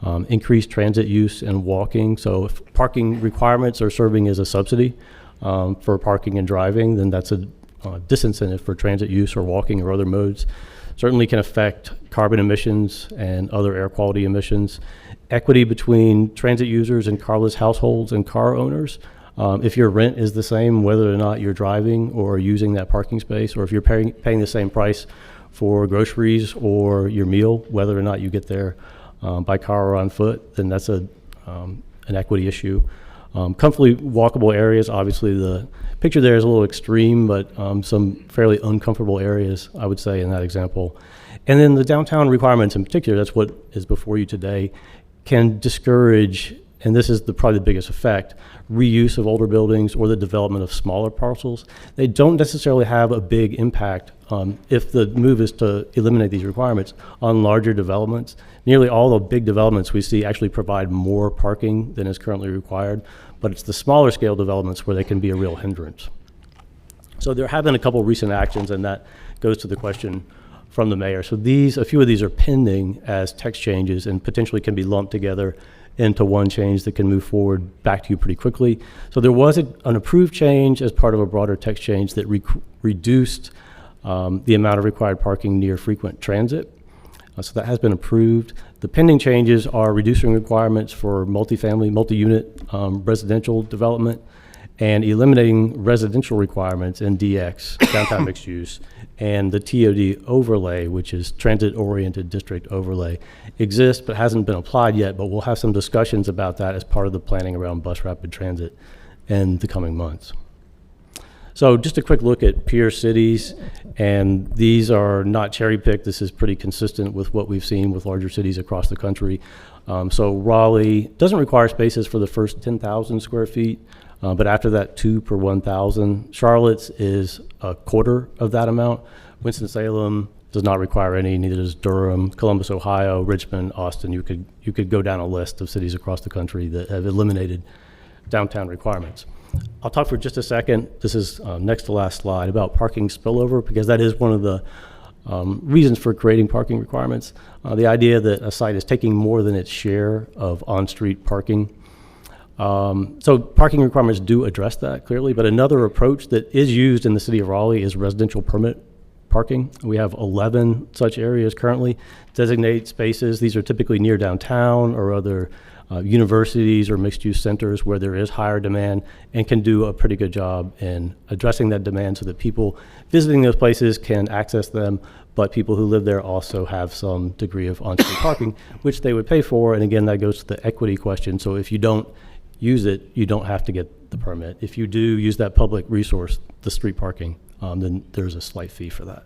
Increased transit use and walking. So if parking requirements are serving as a subsidy for parking and driving, then that's a disincentive for transit use or walking or other modes. Certainly can affect carbon emissions and other air quality emissions. Equity between transit users and carless households and car owners. If your rent is the same, whether or not you're driving or using that parking space, or if you're paying the same price for groceries or your meal, whether or not you get there by car or on foot, then that's an equity issue. Comfortably walkable areas, obviously the picture there is a little extreme, but some fairly uncomfortable areas, I would say, in that example. And then the downtown requirements in particular, that's what is before you today, can discourage, and this is probably the biggest effect, reuse of older buildings or the development of smaller parcels. They don't necessarily have a big impact if the move is to eliminate these requirements on larger developments. Nearly all the big developments we see actually provide more parking than is currently required, but it's the smaller scale developments where they can be a real hindrance. So there have been a couple recent actions, and that goes to the question from the mayor. So a few of these are pending as text changes and potentially can be lumped together into one change that can move forward back to you pretty quickly. So there was an approved change as part of a broader text change that reduced the amount of required parking near frequent transit. So that has been approved. The pending changes are reducing requirements for multifamily, multi-unit residential development, and eliminating residential requirements in DX, downtown mixed use, and the TOD overlay, which is transit-oriented district overlay, exists but hasn't been applied yet, but we'll have some discussions about that as part of the planning around bus rapid transit in the coming months. So just a quick look at peer cities, and these are not cherry-picked. This is pretty consistent with what we've seen with larger cities across the country. So Raleigh doesn't require spaces for the first 10,000 square feet, but after that, 2 per 1,000. Charlotte's is a quarter of that amount. Winston-Salem does not require any, neither does Durham, Columbus, Ohio, Richmond, Austin. You could go down a list of cities across the country that have eliminated downtown requirements. I'll talk for just a second, this is next to last slide, about parking spillover, because that is one of the reasons for creating parking requirements. The idea that a site is taking more than its share of on-street parking. So parking requirements do address that clearly, but another approach that is used in the city of Raleigh is residential permit parking. We have 11 such areas currently. Designate spaces, these are typically near downtown or other universities or mixed-use centers where there is higher demand, and can do a pretty good job in addressing that demand so that people visiting those places can access them, but people who live there also have some degree of on-street parking, which they would pay for. And again, that goes to the equity question. So if you don't use it, you don't have to get the permit. If you do use that public resource, the street parking, then there's a slight fee for that.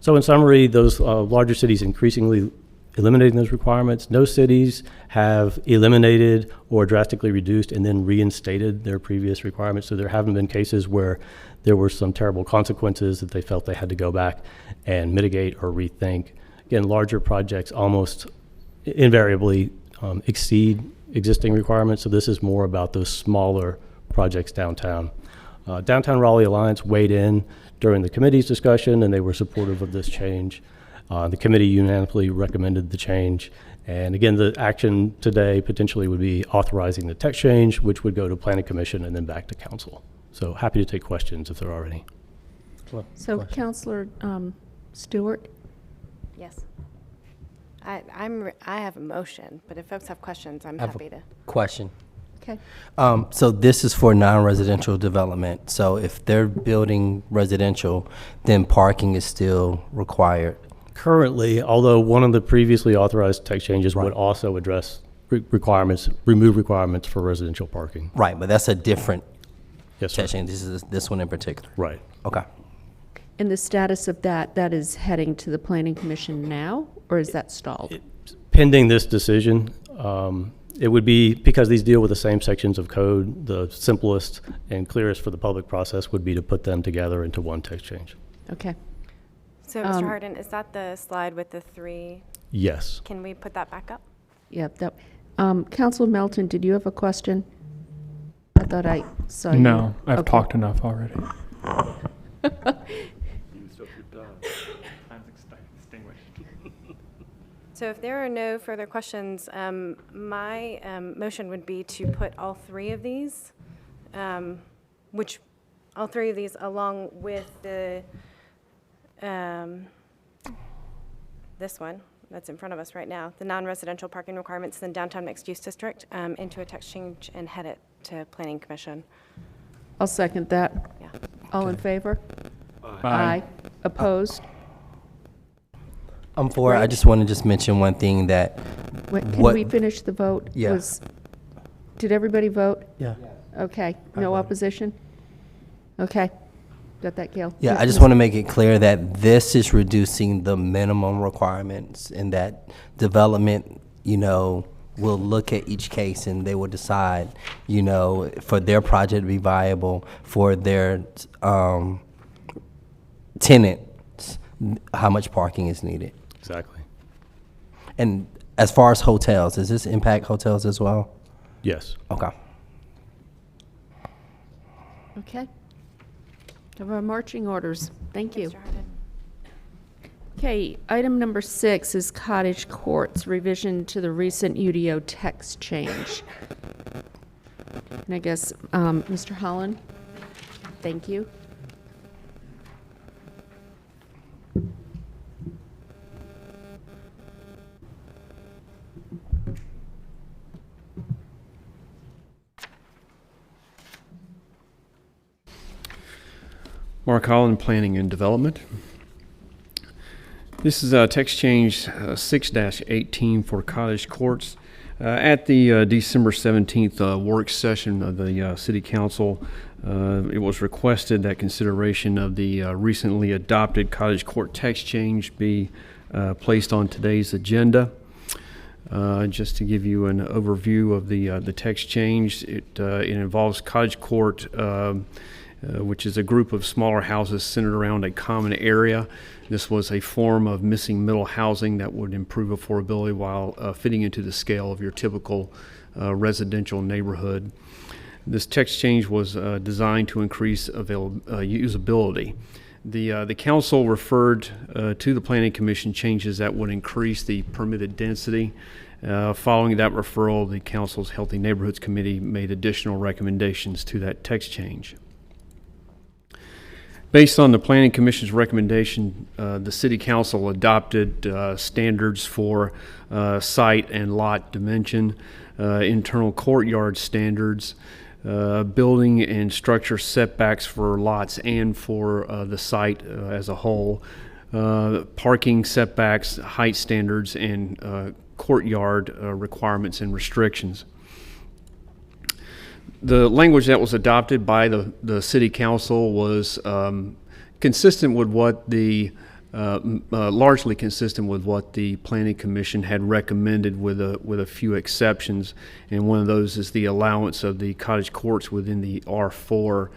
So in summary, those larger cities increasingly eliminating those requirements. No cities have eliminated or drastically reduced and then reinstated their previous requirements. So there haven't been cases where there were some terrible consequences that they felt they had to go back and mitigate or rethink. Again, larger projects almost invariably exceed existing requirements. So this is more about those smaller projects downtown. Downtown Raleigh Alliance weighed in during the committee's discussion, and they were supportive of this change. The committee unanimously recommended the change. And again, the action today potentially would be authorizing the text change, which would go to Planning Commission and then back to Council. So happy to take questions if there are any. So Councilor Stewart? Yes. I have a motion, but if folks have questions, I'm I have happy a to. question. Okay. So this is for non-residential development. So if they're building residential, then parking is still required. Currently, although one of the previously authorized text changes would also address remove requirements for residential parking. Right, but that's a different Yes, sir. text change. This one in particular. Right. Okay. And the status of that is heading to the Planning Commission now, or is that stalled? Pending this decision, it would be, because these deal with the same sections of code, the simplest and clearest for the public process would be to put them together into one text change. Okay. So, Mr. Harden, is that the slide with the three? Yes. Can we put that back up? Yep. Councilor Melton, did you have a question? I thought I saw you. No, I've Okay. talked enough already. So if there are no further questions, my motion would be to put all three of these, which all three of these along with the, this one that's in front of us right now, the non-residential parking requirements in downtown mixed-use district, into a text change and head it to Planning Commission. I'll second that. Yeah. All in favor? Aye. Opposed? I'm for it. I just want to just mention one thing that. Wait, can what- we finish the vote? Yeah. Did everybody vote? Yeah. Okay, no opposition? Okay, got that, Gail? Yeah, I just want to make it clear that this is reducing the minimum requirements and that development, will look at each case and they will decide, for their project to be viable, for their tenants, how much parking is needed. Exactly. And as far as hotels, does this impact hotels as well? Yes. Okay. Okay. Have our marching orders. Thank you. Mr. Harden. Okay, item number 6 is cottage courts, revision to the recent UDO text change. And I guess, Mr. Holland, thank you. Mark Holland, Planning and Development. This is text change 6-18 for cottage courts. At the December 17th work session of the City Council, it was requested that consideration of the recently adopted cottage court text change be placed on today's agenda. Just to give you an overview of the text change, it involves cottage court, which is a group of smaller houses centered around a common area. This was a form of missing middle housing that would improve affordability while fitting into the scale of your typical residential neighborhood. This text change was designed to increase usability. The council referred to the Planning Commission changes that would increase the permitted density. Following that referral, the council's Healthy Neighborhoods Committee made additional recommendations to that text change. Based on the Planning Commission's recommendation, the City Council adopted standards for site and lot dimension, internal courtyard standards, building and structure setbacks for lots and for the site as a whole, parking setbacks, height standards, and courtyard requirements and restrictions. The language that was adopted by the City Council was consistent with what largely consistent with what the Planning Commission had recommended, with a few exceptions, and one of those is the allowance of the cottage courts within the R4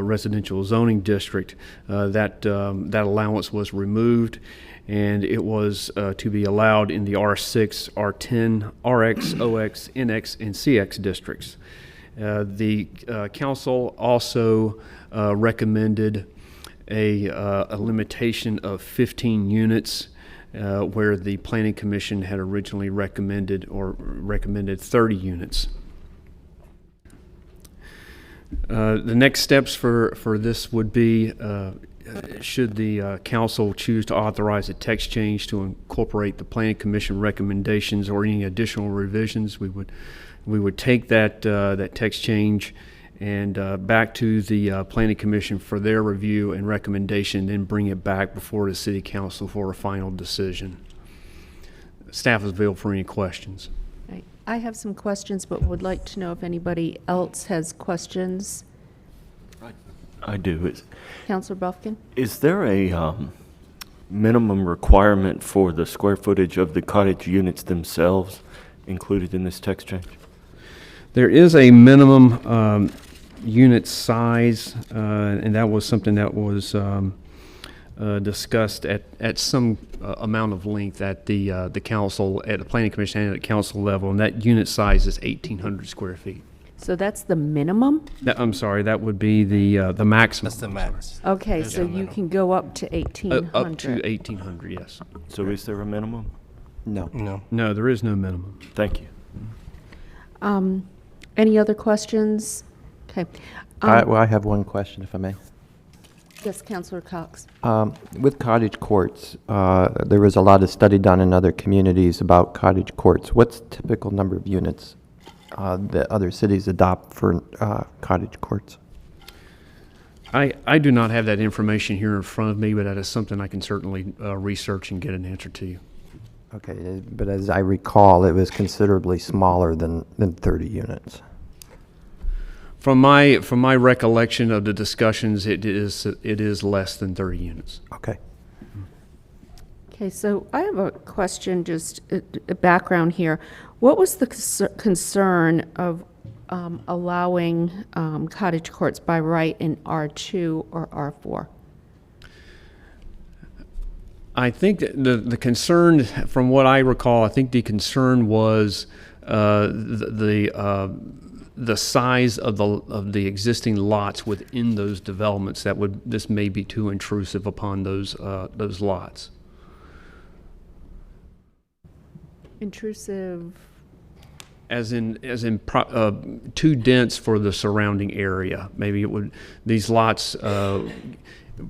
residential zoning district. That allowance was removed, and it was to be allowed in the R6, R10, RX, OX, NX, and CX districts. The council also recommended a limitation of 15 units, where the Planning Commission had originally recommended 30 units. The next steps for this would be, should the council choose to authorize a text change to incorporate the Planning Commission recommendations or any additional revisions, we would take that text change and back to the Planning Commission for their review and recommendation, then bring it back before the City Council for a final decision. Staff is available for any questions. Right. I have some questions, but would like to know if anybody else has questions. I do. Councilor Buffkin? Is there a minimum requirement for the square footage of the cottage units themselves included in this text change? There is a minimum unit size, and that was something that was discussed at some amount of length at the council, at the Planning Commission and at the council level, and that unit size is 1,800 square feet. So that's the minimum? I'm sorry, that would be the maximum. That's the max. Okay, so you can go up to 1,800. Up to 1,800, yes. So is there a minimum? No. No, there is no minimum. Thank you. Any other questions? Okay. I have one question, if I may. Yes, Councilor Cox. With cottage courts, there was a lot of study done in other communities about cottage courts. What's the typical number of units that other cities adopt for cottage courts? I do not have that information here in front of me, but that is something I can certainly research and get an answer to you. Okay, but as I recall, it was considerably smaller than 30 units. From my recollection of the discussions, it is less than 30 units. Okay. Okay, so I have a question, just a background here. What was the concern of allowing cottage courts by right in R2 or R4? I think that the concern, from what I recall, I think the concern was the size of the existing lots within those developments. This may be too intrusive upon those lots. Intrusive. As in too dense for the surrounding area. Maybe it would, these lots,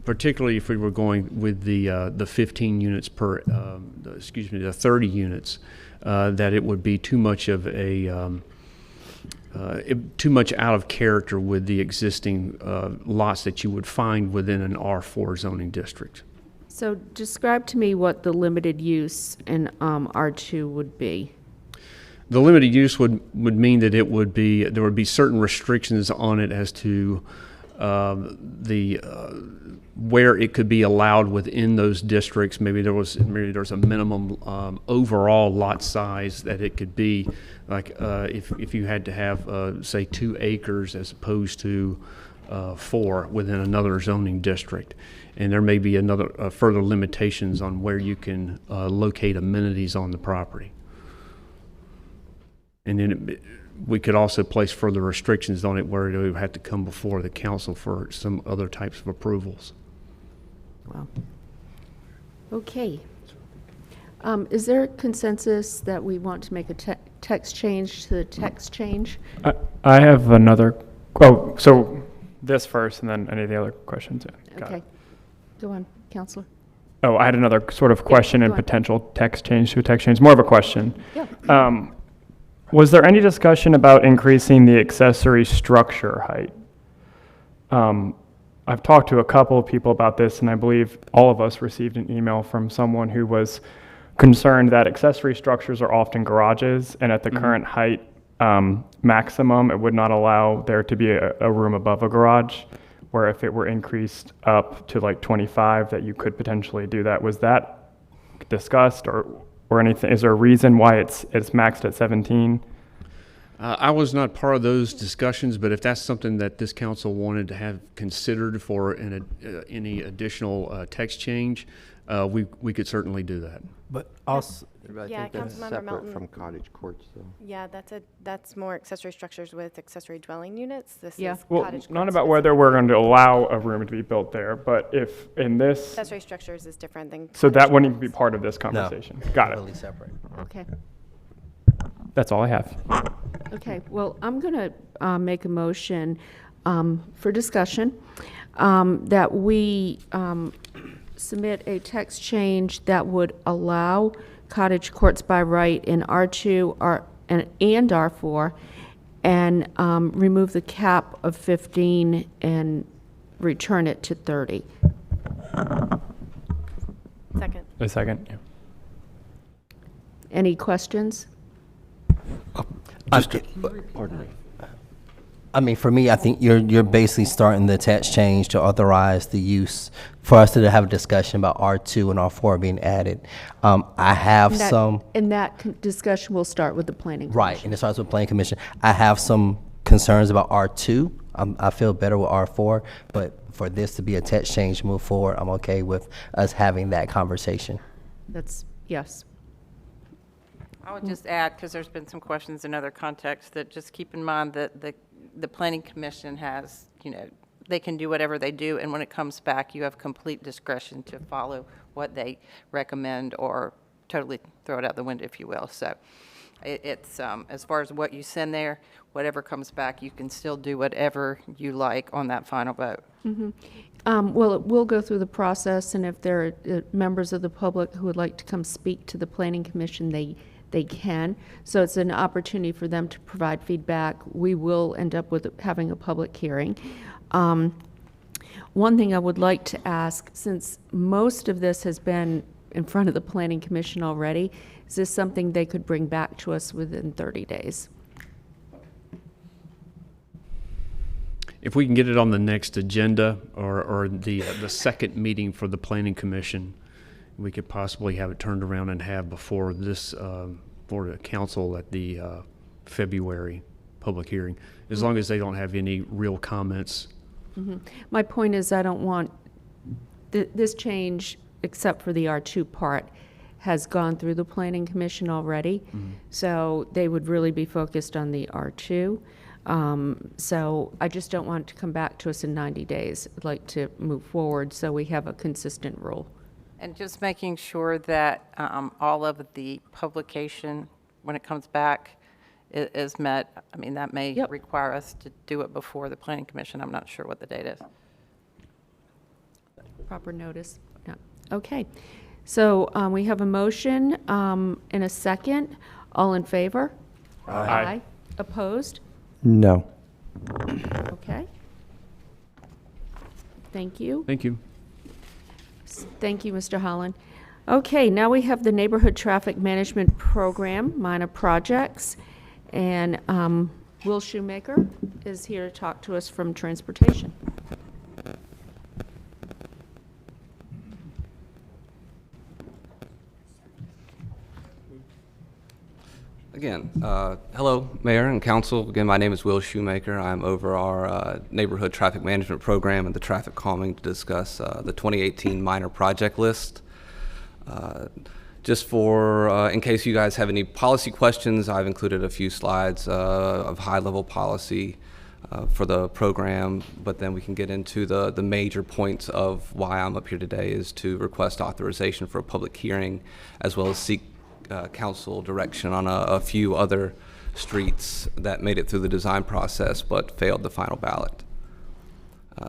particularly if we were going with the 15 units per, the 30 units, that it would be too much of a too much out of character with the existing lots that you would find within an R4 zoning district. So describe to me what the limited use in R2 would be. The limited use would mean that there would be certain restrictions on it as to where it could be allowed within those districts. Maybe there's a minimum overall lot size that it could be, like if you had to have say 2 acres as opposed to 4 within another zoning district, and there may be another further limitations on where you can locate amenities on the property. And then we could also place further restrictions on it where it would have to come before the council for some other types of approvals. Wow. Okay. Is there a consensus that we want to make a text change to the text change? I have another, so this first and then any of the other questions. Yeah, okay. Go on, Counselor. I had another sort of question and potential text change to a text change, more of a question. Yeah. Was there any discussion about increasing the accessory structure height? I've talked to a couple of people about this, and I believe all of us received an email from someone who was concerned that accessory structures are often garages, and at the current height maximum, it would not allow there to be a room above a garage, where if it were increased up to like 25, that you could potentially do that. Was that discussed or anything? Is there a reason why it's maxed at 17? I was not part of those discussions, but if that's something that this council wanted to have considered for any additional text change, we could certainly do that. But also, I Yeah, think that's Councilmember separate Melton. from cottage courts, though. Yeah, that's more accessory structures with accessory dwelling units. This Yeah. is Well, cottage not courts about whether specifically. we're going to allow a room to be built there, but if in this, Accessory structures is different than. so that cottage wouldn't even be dwellings. part of this conversation. Got it. totally separate. Okay. That's all I have. Okay, well, I'm going to make a motion for discussion that we submit a text change that would allow cottage courts by right in R2 and R4, and remove the cap of 15 and return it to 30. Second. A second. Yeah. Any questions? Pardon me. I mean, for me, I think you're basically starting the text change to authorize the use for us to have a discussion about R2 and R4 being added. I have And that discussion will start with the planning commission. Right, and it starts with planning commission. I have some concerns about R2. I feel better with R4, but for this to be a text change move forward, I'm okay with us having that conversation. That's, yes. I would just add, because there's been some questions in other contexts, that just keep in mind that the planning commission has, they can do whatever they do, and when it comes back, you have complete discretion to follow what they recommend or totally throw it out the window, if you will. So It's, as far as what you send there, whatever comes back, you can still do whatever you like on that final vote. Well, it will go through the process, and if there are members of the public who would like to come speak to the Planning Commission, they can. So it's an opportunity for them to provide feedback. We will end up with having a public hearing. One thing I would like to ask, since most of this has been in front of the Planning Commission already, is this something they could bring back to us within 30 days? If we can get it on the next agenda or the second meeting for the Planning Commission, we could possibly have it turned around and have before this, for the council at the February public hearing, as long as they don't have any real comments. My point is, I don't want this change, except for the R2 part, has gone through the Planning Commission already. So they would really be focused on the R2. So I just don't want it to come back to us in 90 days. I'd like to move forward so we have a consistent rule. And just making sure that all of the publication, when it comes back, is met. I mean, that may require us to do it before the Planning Commission. I'm not sure what the date is. Proper notice? No. Okay. So we have a motion and a second. All in favor? Aye. Opposed? No. Okay. Thank you. Thank you. Thank you, Mr. Holland. Okay, now we have the Neighborhood Traffic Management Program, minor projects, and Will Shoemaker is here to talk to us from Transportation. Again, hello, Mayor and Council. Again, my name is Will Shoemaker. I'm over our Neighborhood Traffic Management Program and the traffic calming to discuss the 2018 minor project list. Just for, in case you guys have any policy questions, I've included a few slides of high-level policy for the program, but then we can get into the major points of why I'm up here today is to request authorization for a public hearing, as well as seek council direction on a few other streets that made it through the design process but failed the final ballot.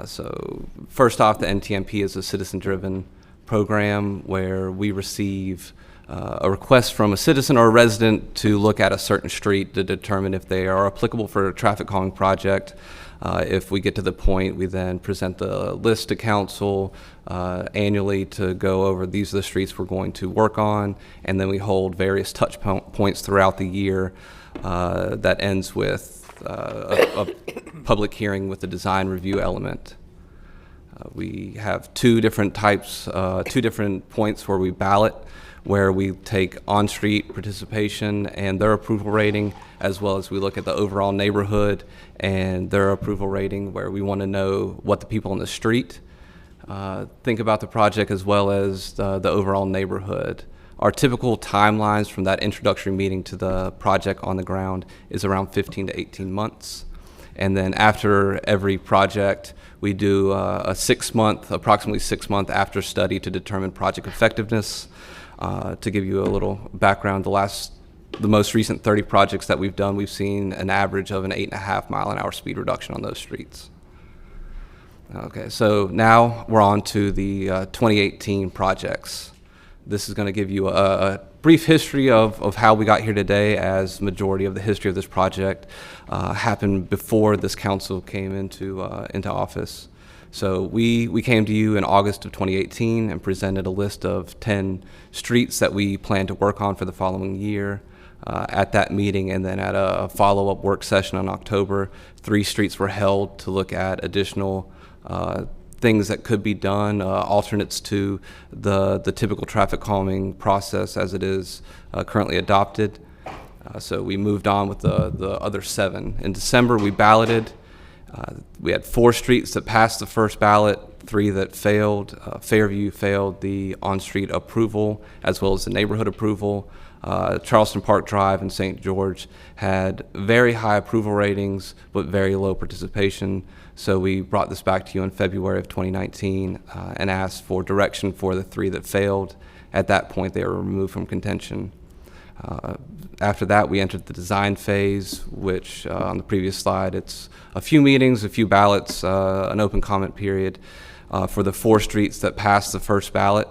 So first off, the NTMP is a citizen-driven program where we receive a request from a citizen or a resident to look at a certain street to determine if they are applicable for a traffic calming project. If we get to the point, we then present the list to council annually to go over these are the streets we're going to work on, and then we hold various touch points throughout the year that ends with a public hearing with the design review element. We have two different types, two different points where we ballot, where we take on-street participation and their approval rating, as well as we look at the overall neighborhood and their approval rating, where we want to know what the people in the street think about the project, as well as the overall neighborhood. Our typical timelines from that introductory meeting to the project on the ground is around 15 to 18 months. And then after every project, we do a approximately 6 month after study to determine project effectiveness. To give you a little background, the most recent 30 projects that we've done, we've seen an average of an 8.5 mile-an-hour speed reduction on those streets. Okay, so now we're on to the 2018 projects. This is going to give you a brief history of how we got here today, as majority of the history of this project happened before this council came into office. So we came to you in August of 2018 and presented a list of 10 streets that we plan to work on for the following year. At that meeting, and then at a follow-up work session in October, 3 streets were held to look at additional things that could be done, alternates to the typical traffic calming process as it is currently adopted. So we moved on with the other 7. In December, we balloted. We had 4 streets that passed the first ballot, 3 that failed. Fairview failed the on-street approval as well as the neighborhood approval. Charleston Park Drive and St. George had very high approval ratings but very low participation. So we brought this back to you in February of 2019 and asked for direction for the 3 that failed. At that point, they were removed from contention. After that, we entered the design phase, which on the previous slide, it's a few meetings, a few ballots, an open comment period for the 4 streets that passed the first ballot.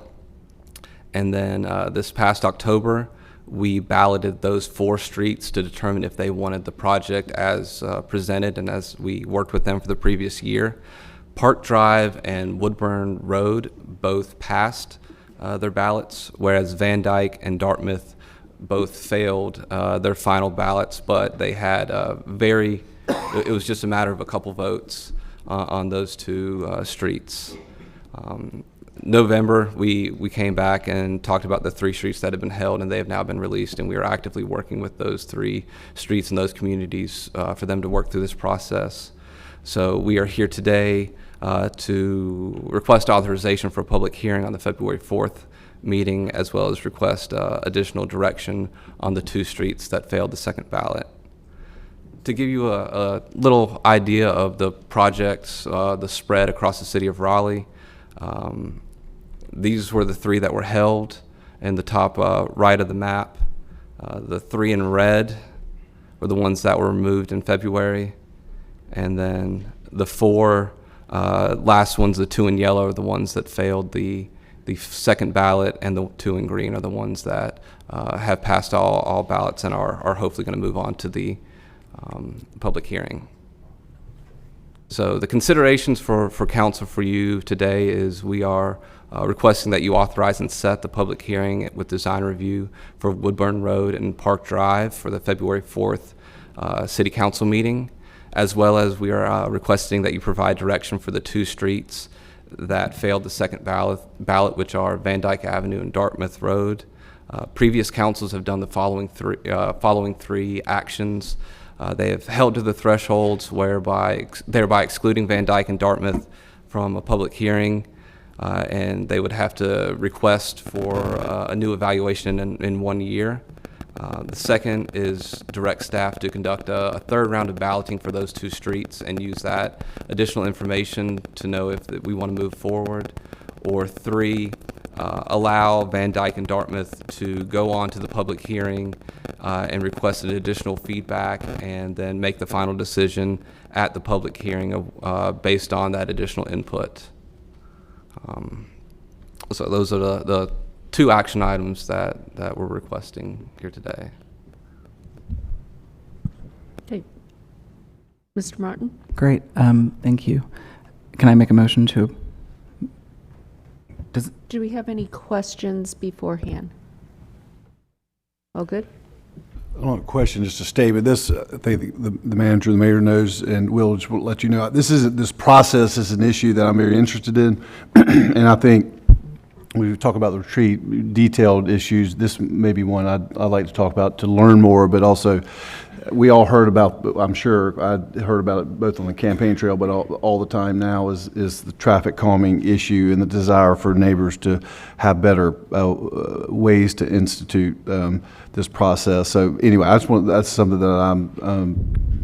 And then this past October, we balloted those 4 streets to determine if they wanted the project as presented and as we worked with them for the previous year. Park Drive and Woodburn Road both passed their ballots, whereas Van Dyke and Dartmouth both failed their final ballots, but they had it was just a matter of a couple votes on those 2 streets. November, we came back and talked about the 3 streets that have been held, and they have now been released, and we are actively working with those 3 streets and those communities for them to work through this process. So we are here today to request authorization for a public hearing on the February 4th meeting, as well as request additional direction on the 2 streets that failed the second ballot. To give you a little idea of the projects, the spread across the city of Raleigh, these were the 3 that were held in the top right of the map. The 3 in red were the ones that were removed in February. And then the 4 last ones, the 2 in yellow, are the ones that failed the second ballot, and the 2 in green are the ones that have passed all ballots and are hopefully going to move on to the public hearing. So the considerations for council for you today is we are requesting that you authorize and set the public hearing with design review for Woodburn Road and Park Drive for the February 4th City Council meeting, as well as we are requesting that you provide direction for the 2 streets that failed the second ballot, which are Van Dyke Avenue and Dartmouth Road. Previous councils have done the following 3 actions. They have held to the thresholds thereby excluding Van Dyke and Dartmouth from a public hearing, and they would have to request for a new evaluation in 1 year. The second is direct staff to conduct a 3rd round of balloting for those 2 streets and use that additional information to know if we want to move forward. Or 3, allow Van Dyke and Dartmouth to go on to the public hearing and request an additional feedback, and then make the final decision at the public hearing based on that additional input. So those are the 2 action items that we're requesting here today. Okay. Mr. Martin? Great, thank you. Can I make a motion to? Do we have any questions beforehand? All good? I don't have a question, just a statement. This, I think the manager, the mayor knows, and will just let you know, this process is an issue that I'm very interested in, and I think we talk about the retreat, detailed issues. This may be one I'd like to talk about to learn more, but also we all heard about, I'm sure I heard about it both on the campaign trail, but all the time now is the traffic calming issue and the desire for neighbors to have better ways to institute this process. So anyway, that's something that I'm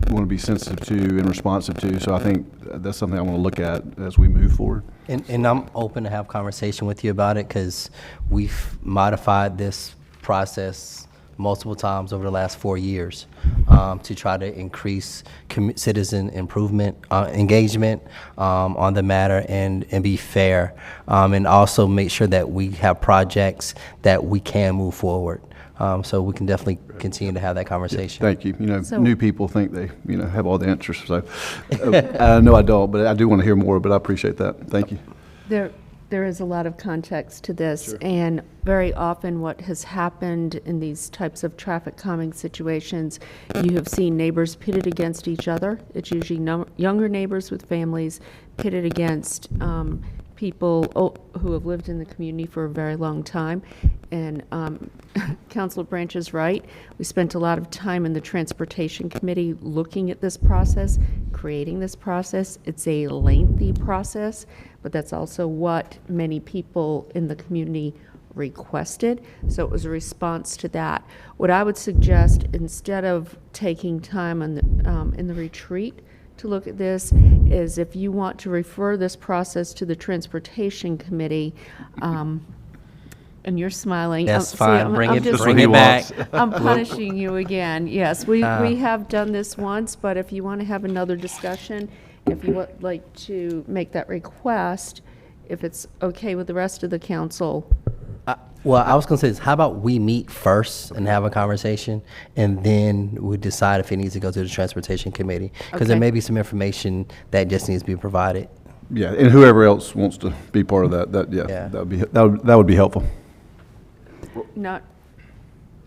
want to be sensitive to and responsive to. So I think that's something I want to look at as we move forward. And I'm open to have conversation with you about it, because we've modified this process multiple times over the last 4 years to try to increase citizen improvement, engagement on the matter, and be fair, and also make sure that we have projects that we can move forward. So we can definitely continue to have that conversation. Yeah, thank you. New people think they, have all the answers. So no, I don't, but I do want to hear more. But I appreciate that. Thank you. There is a lot of context to this, Sure. and very often what has happened in these types of traffic calming situations, you have seen neighbors pitted against each other. It's usually younger neighbors with families pitted against people who have lived in the community for a very long time. And Councilor Branch is right. We spent a lot of time in the Transportation Committee looking at this process, creating this process. It's a lengthy process, but that's also what many people in the community requested. So it was a response to that. What I would suggest, instead of taking time in the retreat to look at this, is if you want to refer this process to the Transportation Committee, And you're smiling. That's See, fine. Bring it just- back. I'm punishing you again. Yes, we have done this once, but if you want to have another discussion, if you would like to make that request, if it's okay with the rest of the council. Well, I was going to say, how about we meet first and have a conversation, and then we decide if it needs to go to the Transportation Committee? Because there Okay. may be some information that just needs to be provided. Yeah, and whoever else wants to be part of that, Yeah. that would be helpful. Not,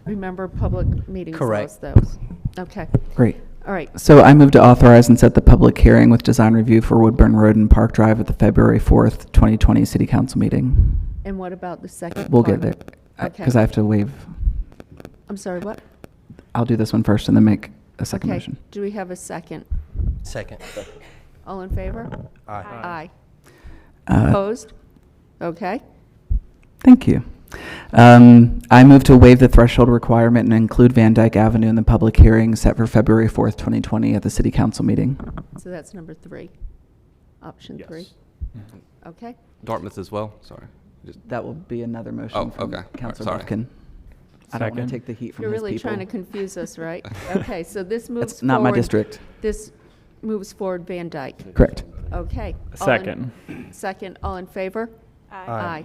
remember public meetings Correct. laws, those. Okay. Great. All right. So I move to authorize and set the public hearing with design review for Woodburn Road and Park Drive at the February 4th, 2020 City Council meeting. And what about the second We'll part? get there, Okay. because I have to waive. I'm sorry, what? I'll do this one first and then make a second Okay. motion. Do we have a second? Second. All in favor? Aye. Uh, Opposed? Okay. Thank you. I move to waive the threshold requirement and include Van Dyke Avenue in the public hearing set for February 4th, 2020 at the City Council meeting. So that's number 3. Option 3. Okay. Dartmouth as well, sorry. That will be another motion Oh, from okay. Councilor Sorry. Buffkin. I don't want Second. to take the heat from You're his really people. trying to confuse us, right? Okay, so this moves That's not my forward- district. This moves forward Van Dyke. Correct. Okay. Second. Second, all in favor? Aye.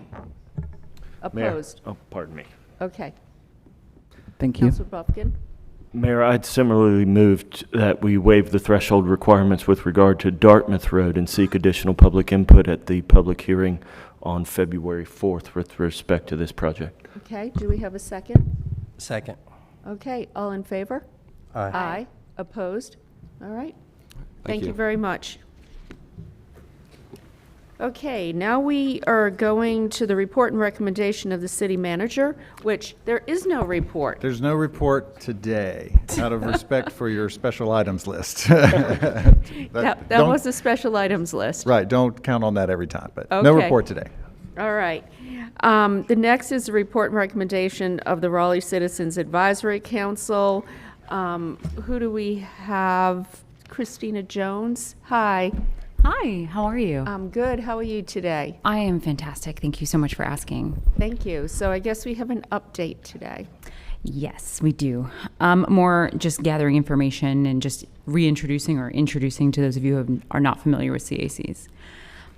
Mayor. Opposed? Oh, pardon me. Okay. Thank you. Councilor Buffkin? Mayor, I'd similarly moved that we waive the threshold requirements with regard to Dartmouth Road and seek additional public input at the public hearing on February 4th with respect to this project. Okay, do we have a second? Second. Okay, all in favor? Aye. Aye. Opposed? All right. Thank Thank you you. very much. Okay, now we are going to the report and recommendation of the city manager, which there is no report. There's no report today, out of respect for your special items list. That That was a special items list. Right, don't count on that every time, but no Okay. report today. All right. The next is the report and recommendation of the Raleigh Citizens Advisory Council. Who do we have? Christina Jones. Hi. Hi, how are you? I'm good. How are you today? I am fantastic. Thank you so much for asking. Thank you. So I guess we have an update today. Yes, we do. More just gathering information and just reintroducing or introducing to those of you who are not familiar with CACs.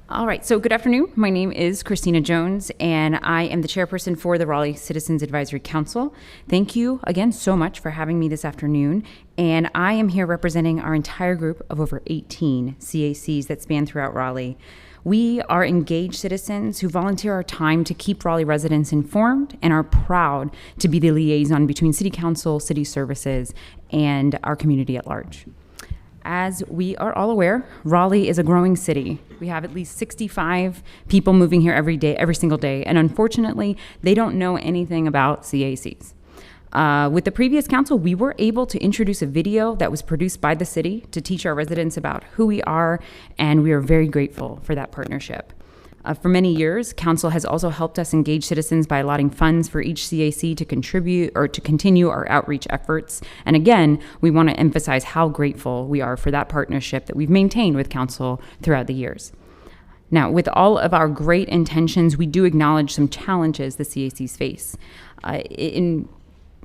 All right, so good afternoon. My name is Christina Jones, and I am the chairperson for the Raleigh Citizens Advisory Council. Thank you again so much for having me this afternoon. And I am here representing our entire group of over 18 CACs that span throughout Raleigh. We are engaged citizens who volunteer our time to keep Raleigh residents informed and are proud to be the liaison between City Council, city services, and our community at large. As we are all aware, Raleigh is a growing city. We have at least 65 people moving here every day, every single day, and unfortunately, they don't know anything about CACs. With the previous council, we were able to introduce a video that was produced by the city to teach our residents about who we are, and we are very grateful for that partnership. For many years, council has also helped us engage citizens by allotting funds for each CAC to contribute or to continue our outreach efforts. And again, we want to emphasize how grateful we are for that partnership that we've maintained with council throughout the years. Now, with all of our great intentions, we do acknowledge some challenges the CACs face. In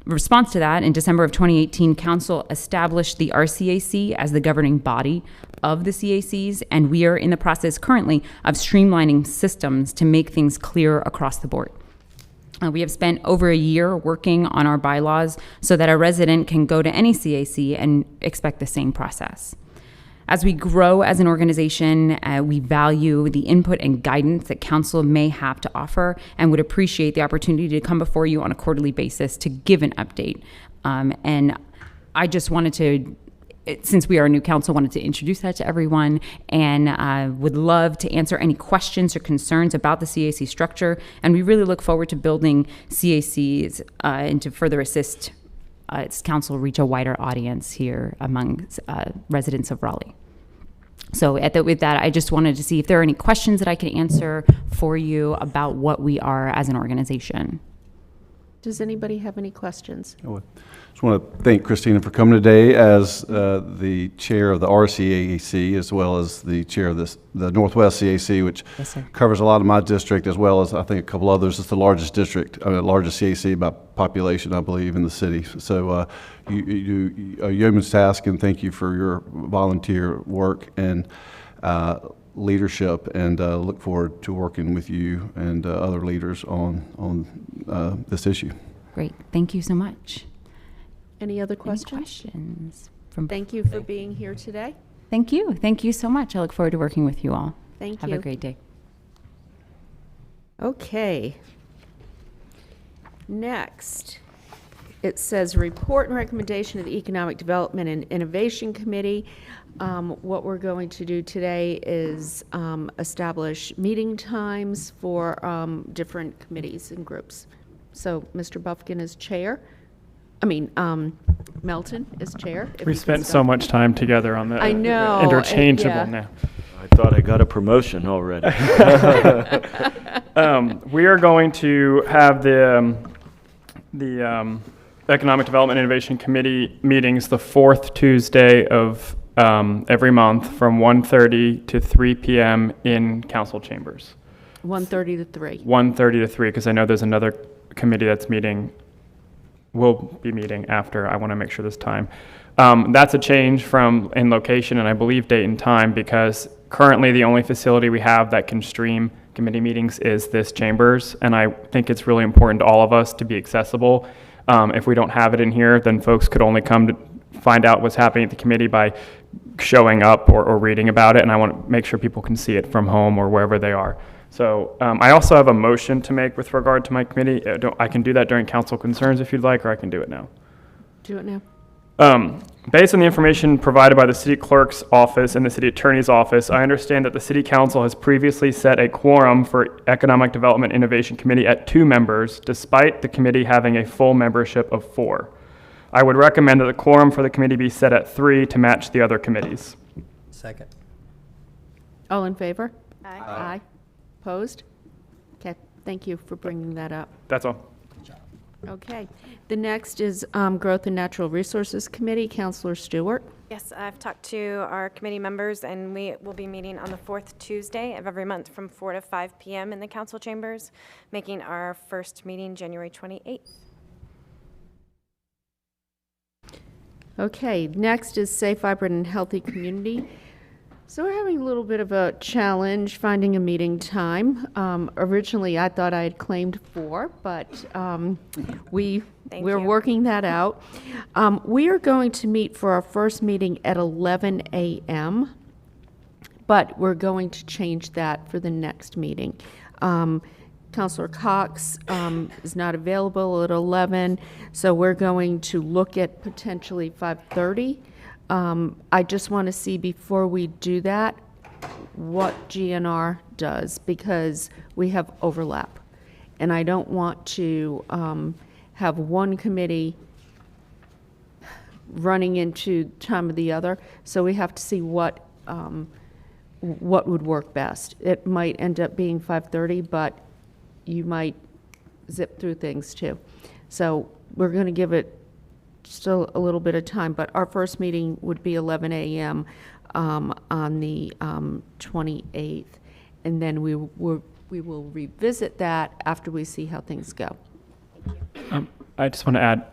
response to that, in December of 2018, council established the RCAC as the governing body of the CACs, and we are in the process currently of streamlining systems to make things clear across the board. We have spent over a year working on our bylaws so that a resident can go to any CAC and expect the same process. As we grow as an organization, we value the input and guidance that council may have to offer and would appreciate the opportunity to come before you on a quarterly basis to give an update. And I just wanted to, since we are a new council, wanted to introduce that to everyone, and would love to answer any questions or concerns about the CAC structure. And we really look forward to building CACs and to further assist its council reach a wider audience here among residents of Raleigh. So with that, I just wanted to see if there are any questions that I could answer for you about what we are as an organization. Does anybody have any questions? I just want to thank Christina for coming today as the chair of the RCAC, as well as the chair of the Northwest CAC, which Yes, sir. covers a lot of my district, as well as I think a couple others. It's the largest district, largest CAC by population, I believe, in the city. So you do a yeoman's task, and thank you for your volunteer work and leadership, and look forward to working with you and other leaders on this issue. Great. Thank you so much. Any other Any questions? questions from? Thank you for being here today. Thank you. Thank you so much. I look forward to working with you all. Thank Have you. a great day. Okay. Next, it says report and recommendation of the Economic Development and Innovation Committee. What we're going to do today is establish meeting times for different committees and groups. So Mr. Buffkin is chair. Melton is chair. if We he can spent so stop. much time together on the I know, interchangeable yeah. now. I thought I got a promotion already. We are going to have the Economic Development and Innovation Committee meetings the fourth Tuesday of every month from 1:30 to 3 p.m. in council chambers. 1:30 to 3. 1:30 to 3, because I know there's another committee that's meeting, will be meeting after. I want to make sure this time. That's a change from in location and I believe date and time, because currently the only facility we have that can stream committee meetings is this chambers, and I think it's really important to all of us to be accessible. If we don't have it in here, then folks could only come to find out what's happening at the committee by showing up or reading about it, and I want to make sure people can see it from home or wherever they are. So I also have a motion to make with regard to my committee. I can do that during council concerns if you'd like, or I can do it now. Do it now. Based on the information provided by the city clerk's office and the city attorney's office, I understand that the city council has previously set a quorum for Economic Development Innovation Committee at 2 members, despite the committee having a full membership of 4. I would recommend that the quorum for the committee be set at 3 to match the other committees. Second. All in favor? Aye. Aye. Opposed? Okay, thank you for bringing that up. That's all. Okay, the next is Growth and Natural Resources Committee, Counselor Stewart. Yes, I've talked to our committee members, and we will be meeting on the 4th Tuesday of every month from 4 to 5 p.m. in the council chambers, making our first meeting January 28th. Okay, next is Safe, Vibrant, and Healthy Community. So we're having a little bit of a challenge finding a meeting time. Originally, I thought I had claimed 4, but we're working that out. We are going to meet for our first meeting at 11 a.m., but we're going to change that for the next meeting. Councilor Cox is not available at 11, so we're going to look at potentially 5:30. I just want to see before we do that what GNR does, because we have overlap. And I don't want to have one committee running into time of the other. So we have to see what would work best. It might end up being 5:30, but you might zip through things too. So we're going to give it still a little bit of time, but our first meeting would be 11 a.m. On the 28th, and then we will revisit that after we see how things go. I just want to add,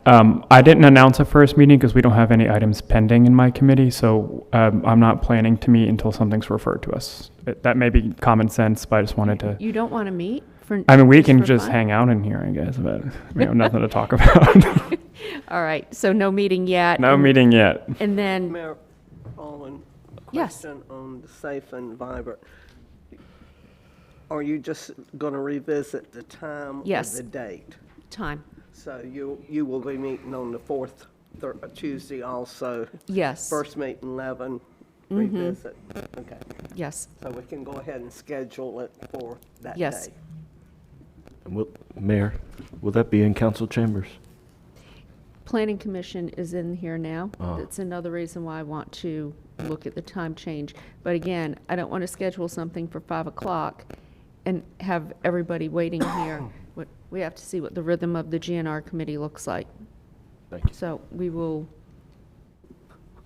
I didn't announce a first meeting because we don't have any items pending in my committee, so I'm not planning to meet until something's referred to us. That may be common sense, but I just wanted to. You don't want to meet? I mean, we can for just fun? hang out in here, I guess, but we have nothing to talk about. All right, so no meeting yet. No meeting yet. And then, Mayor Allen, yes. question on the Safe and Vibrant. Are you just going to revisit the time Yes. or the date? Time. So you will be meeting on the 4th Tuesday also? Yes. First meeting 11, Mhm. revisit? Okay. Yes. So we can go ahead and schedule it for that day? Yes. Mayor, will that be in council chambers? Planning Commission is in here now. Oh. That's another reason why I want to look at the time change. But again, I don't want to schedule something for 5 o'clock and have everybody waiting here. We have to see what the rhythm of the GNR committee looks like. Thank you. So we will,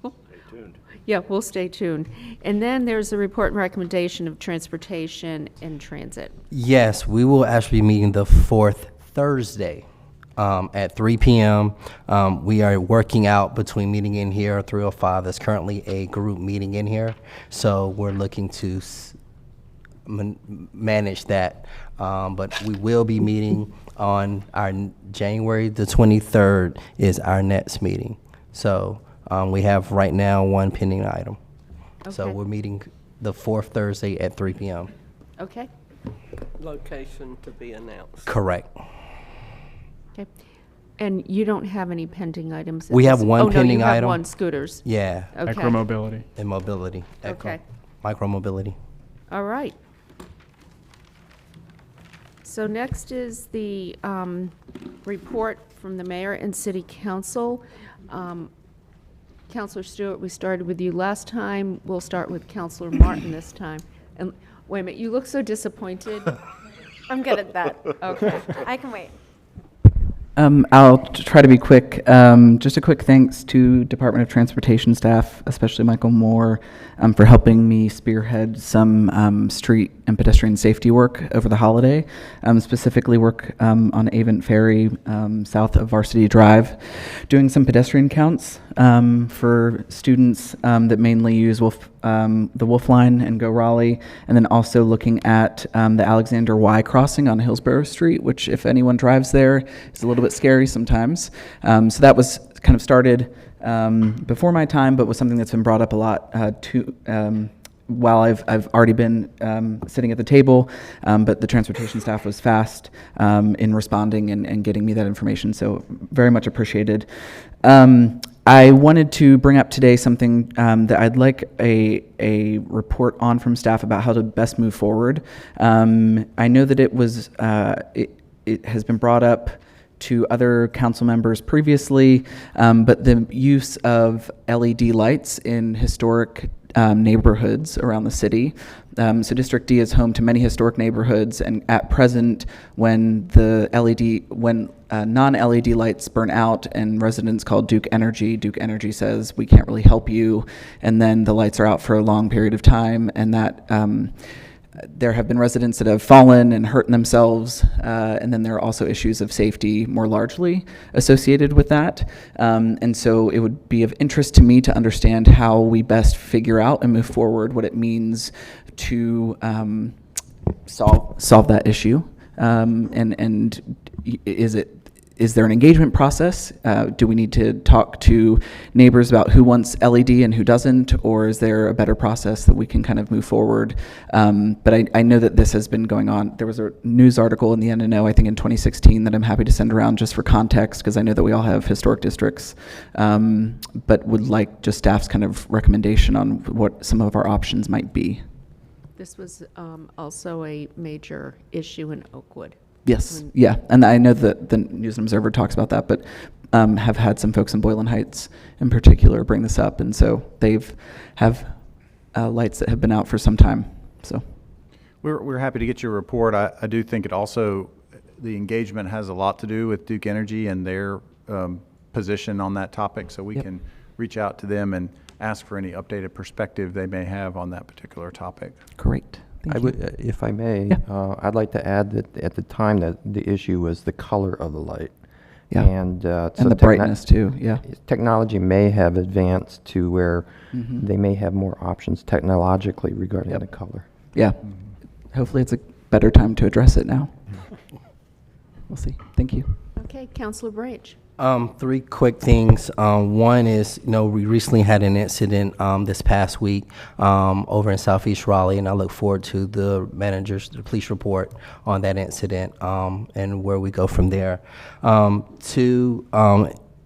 Stay tuned. yeah, we'll stay tuned. And then there's a report and recommendation of transportation and transit. Yes, we will actually be meeting the fourth Thursday at 3 p.m. We are working out between meeting in here, 305. There's currently a group meeting in here, so we're looking to manage that. But we will be meeting on our January the 23rd is our next meeting. So we have right now one pending item. So Okay. we're meeting the fourth Thursday at 3 p.m. Okay? Location to be announced. Correct. Okay. And you don't have any pending items? at We have this- one oh, no, pending you have item. one, scooters. Yeah. Okay. Micromobility. And mobility. Okay. Micromobility. All right. So next is the report from the mayor and city council. Counselor Stewart, we started with you last time. We'll start with Counselor Martin this time. And wait a minute, you look so disappointed. I'm good at that. Okay. I can wait. I'll try to be quick. Just a quick thanks to Department of Transportation staff, especially Michael Moore, for helping me spearhead some street and pedestrian safety work over the holiday, specifically work on Avent Ferry south of Varsity Drive, doing some pedestrian counts for students that mainly use the Wolf Line and go Raleigh, and then also looking at the Alexander Y crossing on Hillsborough Street, which if anyone drives there is a little bit scary sometimes. So that was kind of started before my time, but was something that's been brought up a lot while I've already been sitting at the table, but the transportation staff was fast in responding and getting me that information, so very much appreciated. I wanted to bring up today something that I'd like a report on from staff about how to best move forward. I know that it has been brought up to other council members previously, but the use of LED lights in historic neighborhoods around the city. So District D is home to many historic neighborhoods, and at present, when non-LED lights burn out and residents call Duke Energy says, we can't really help you, and then the lights are out for a long period of time, and that there have been residents that have fallen and hurt themselves, and then there are also issues of safety more largely associated with that. And so it would be of interest to me to understand how we best figure out and move forward what it means to solve that issue. And is there an engagement process? Do we need to talk to neighbors about who wants LED and who doesn't, or is there a better process that we can kind of move forward? But I know that this has been going on. There was a news article in the NNO, I think in 2016, that I'm happy to send around just for context, because I know that we all have historic districts, but would like just staff's kind of recommendation on what some of our options might be. This was also a major issue in Oakwood. Yes, yeah, and I know that the News and Observer talks about that, but have had some folks in Boylan Heights in particular bring this up, and so have lights that have been out for some time. So we're happy to get your report. I do think it also, the engagement has a lot to do with Duke Energy and their position on that topic, so we can reach out to them and ask for any updated perspective they may have on that particular topic. Great. I would, if I may, I'd like to add that at the time that the issue was the color of the light. Yeah. And the brightness too, yeah. Technology may have advanced to where they may have more options technologically regarding the color. Yeah. Hopefully it's a better time to address it now. We'll see. Thank you. Okay, Councilor Branch. Three quick things. One is, we recently had an incident this past week over in Southeast Raleigh, and I look forward to the police report on that incident and where we go from there. Two,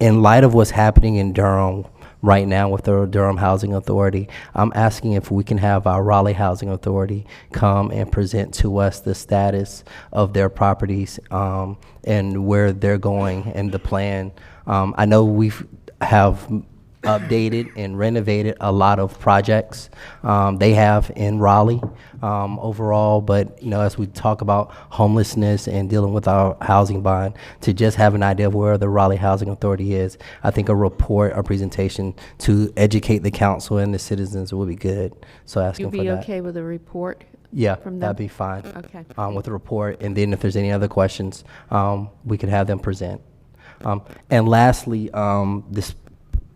in light of what's happening in Durham right now with the Durham Housing Authority, I'm asking if we can have our Raleigh Housing Authority come and present to us the status of their properties and where they're going and the plan. I know we have updated and renovated a lot of projects. They have in Raleigh overall, but as we talk about homelessness and dealing with our housing bond, to just have an idea of where the Raleigh Housing Authority is, I think a report, a presentation to educate the council and the citizens will be good. So asking You'll for be that. okay with a report? Yeah, from them? that'd be fine. Okay. With the report, and then if there's any other questions, we could have them present. And lastly, this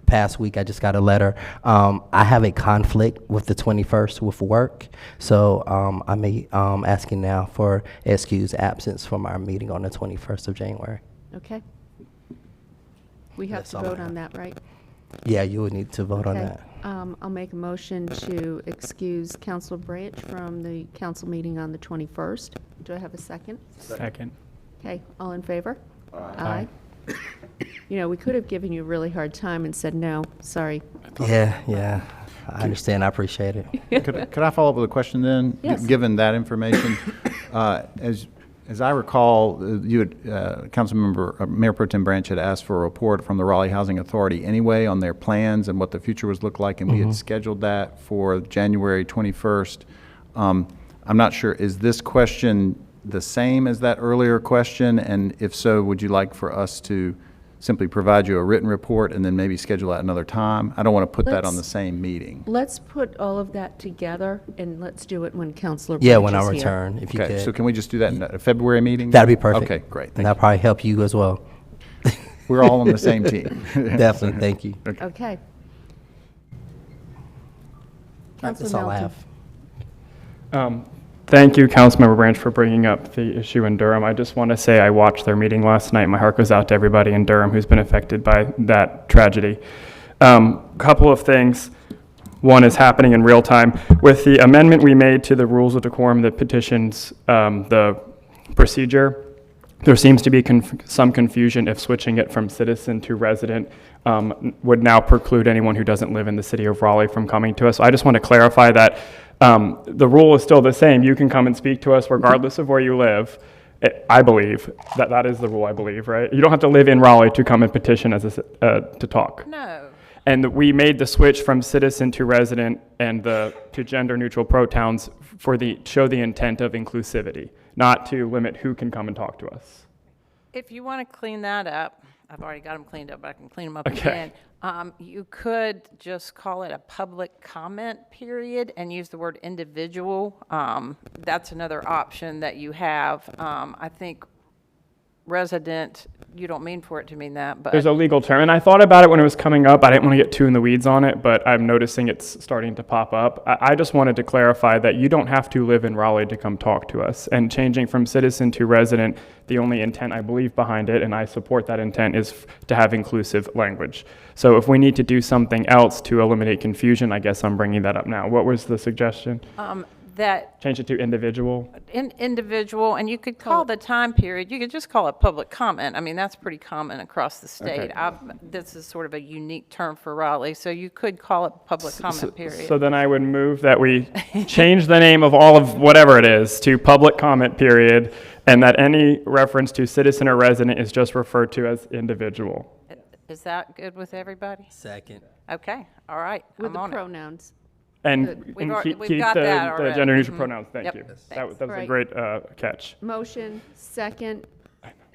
past week I just got a letter. I have a conflict with the 21st with work, so I may asking now for excused absence from our meeting on the 21st of January. Okay. We have That's to all I vote have. on that, right? Yeah, you would need to vote on Okay. that. I'll make a motion to excuse Councilor Branch from the council meeting on the 21st. Do I have a second? Second. Okay, all in favor? Aye. We could have given you a really hard time and said no, sorry. Yeah, I understand, I appreciate it. Could I follow up with a question then? Yes. Given that information, as I recall, you had, Councilmember, Mayor Pro Tem Branch had asked for a report from the Raleigh Housing Authority anyway on their plans and what the future was look like, and we had scheduled that for January 21st. I'm not sure, is this question the same as that earlier question? And if so, would you like for us to simply provide you a written report and then maybe schedule at another time? I don't want to put that on the same meeting. Let's put all of that together and let's do it when Councilor Branch Yeah, when I is here. return, if you Okay, could. so can we just do that in a February meeting? That'd be perfect. Okay, great. And that'll probably help you as well. We're all on the same team. Definitely, thank you. Okay. That's Councilor all I Melton. have. Thank you, Councilmember Branch, for bringing up the issue in Durham. I just want to say I watched their meeting last night. My heart goes out to everybody in Durham who's been affected by that tragedy. Couple of things. One is happening in real time. With the amendment we made to the rules of decorum that petitions the procedure, there seems to be some confusion if switching it from citizen to resident would now preclude anyone who doesn't live in the city of Raleigh from coming to us. So I just want to clarify that the rule is still the same. You can come and speak to us regardless of where you live. I believe that is the rule, I believe, right? You don't have to live in Raleigh to come and petition to talk. No. And we made the switch from citizen to resident and to gender neutral pronouns show the intent of inclusivity, not to limit who can come and talk to us. If you want to clean that up, I've already got them cleaned up, but I can clean them up Okay. again. You could just call it a public comment period and use the word individual. That's another option that you have. I think resident, you don't mean for it to mean that, but. There's a legal term, and I thought about it when it was coming up. I didn't want to get too in the weeds on it, but I'm noticing it's starting to pop up. I just wanted to clarify that you don't have to live in Raleigh to come talk to us. And changing from citizen to resident, the only intent I believe behind it, and I support that intent, is to have inclusive language. So if we need to do something else to eliminate confusion, I guess I'm bringing that up now. What was the suggestion? That Change it to individual? individual, and you could call the time period, you could just call it public comment. I mean, that's pretty common across the state. Okay. This is sort of a unique term for Raleigh, so you could call it public comment period. So then I would move that we change the name of all of whatever it is to public comment period, and that any reference to citizen or resident is just referred to as individual. Is that good with everybody? Second. Okay, all right, With I'm the on it. pronouns. And, Good. We've got that the already. gender neutral Mhm. pronouns, thank Yep. you. Thanks. That was a Right. great catch. Motion, second.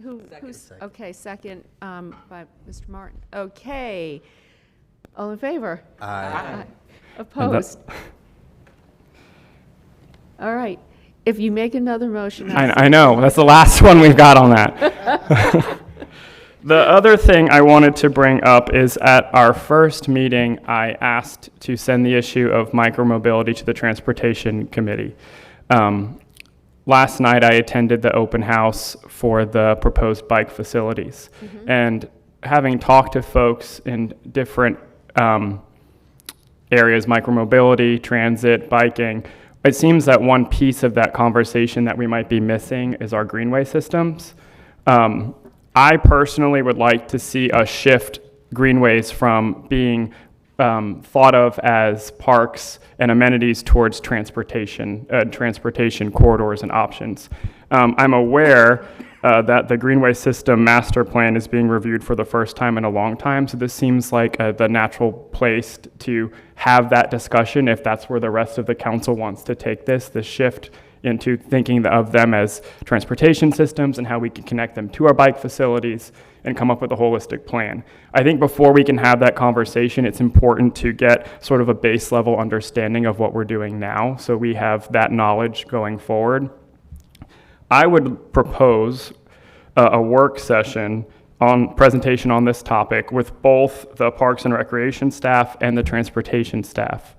Who's, okay, second by Mr. Martin. Okay. All in favor? Aye. Opposed? All right. If you make another motion. I know, that's the last one we've got on that. The other thing I wanted to bring up is at our first meeting, I asked to send the issue of micromobility to the Transportation Committee. Last night, I attended the open house for the proposed bike facilities. And having talked to folks in different areas, micromobility, transit, biking, it seems that one piece of that conversation that we might be missing is our greenway systems. I personally would like to see us shift greenways from being thought of as parks and amenities towards transportation corridors and options. I'm aware that the Greenway System Master Plan is being reviewed for the first time in a long time, so this seems like the natural place to have that discussion if that's where the rest of the council wants to take this shift into thinking of them as transportation systems and how we can connect them to our bike facilities and come up with a holistic plan. I think before we can have that conversation, it's important to get sort of a base level understanding of what we're doing now, so we have that knowledge going forward. I would propose a work session on presentation on this topic with both the Parks and Recreation staff and the transportation staff.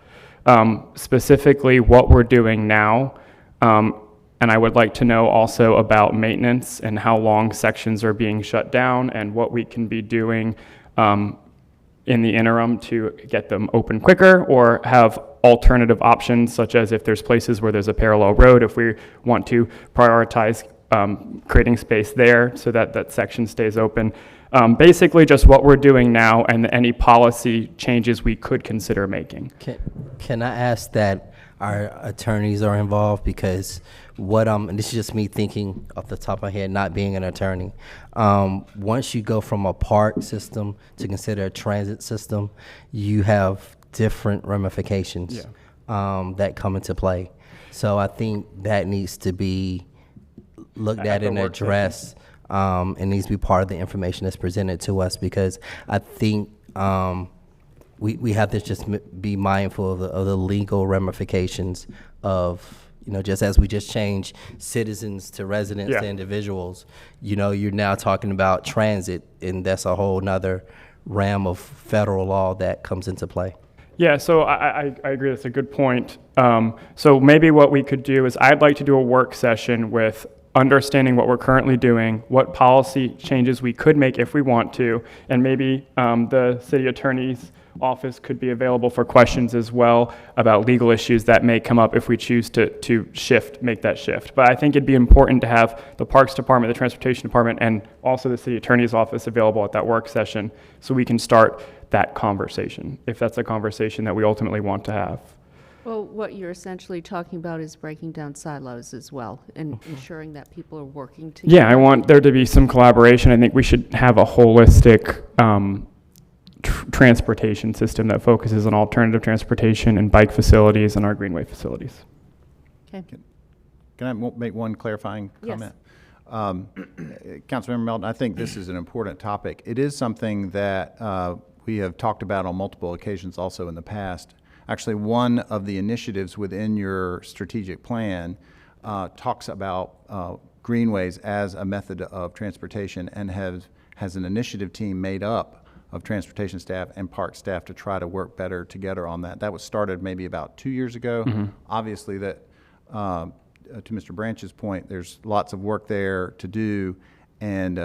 Specifically what we're doing now, and I would like to know also about maintenance and how long sections are being shut down and what we can be doing in the interim to get them open quicker or have alternative options, such as if there's places where there's a parallel road, if we want to prioritize creating space there so that that section stays open. Basically just what we're doing now and any policy changes we could consider making. Can I ask that our attorneys are involved? Because and this is just me thinking off the top of my head, not being an attorney. Once you go from a park system to consider a transit system, you have different ramifications that come into play. So I think that needs to be looked at and addressed. It needs to be part of the information that's presented to us, because I think we have to just be mindful of the legal ramifications of, just as we just changed citizens to residents to individuals, you're now talking about transit, and that's a whole nother realm of federal law that comes into play. Yeah, so I agree, that's a good point. So maybe what we could do is I'd like to do a work session with understanding what we're currently doing, what policy changes we could make if we want to, and maybe the city attorney's office could be available for questions as well about legal issues that may come up if we choose to make that shift. But I think it'd be important to have the Parks Department, the Transportation Department, and also the city attorney's office available at that work session so we can start that conversation, if that's a conversation that we ultimately want to have. Well, what you're essentially talking about is breaking down silos as well and ensuring that people are working together. Yeah, I want there to be some collaboration. I think we should have a holistic transportation system that focuses on alternative transportation and bike facilities and our greenway facilities. Okay. Can I make one clarifying comment? Councilmember Melton, I think this is an important topic. It is something that we have talked about on multiple occasions also in the past. Actually, one of the initiatives within your strategic plan talks about greenways as a method of transportation and has an initiative team made up of transportation staff and park staff to try to work better together on that. That was started maybe about 2 years ago. Obviously, that to Mr. Branch's point, there's lots of work there to do, and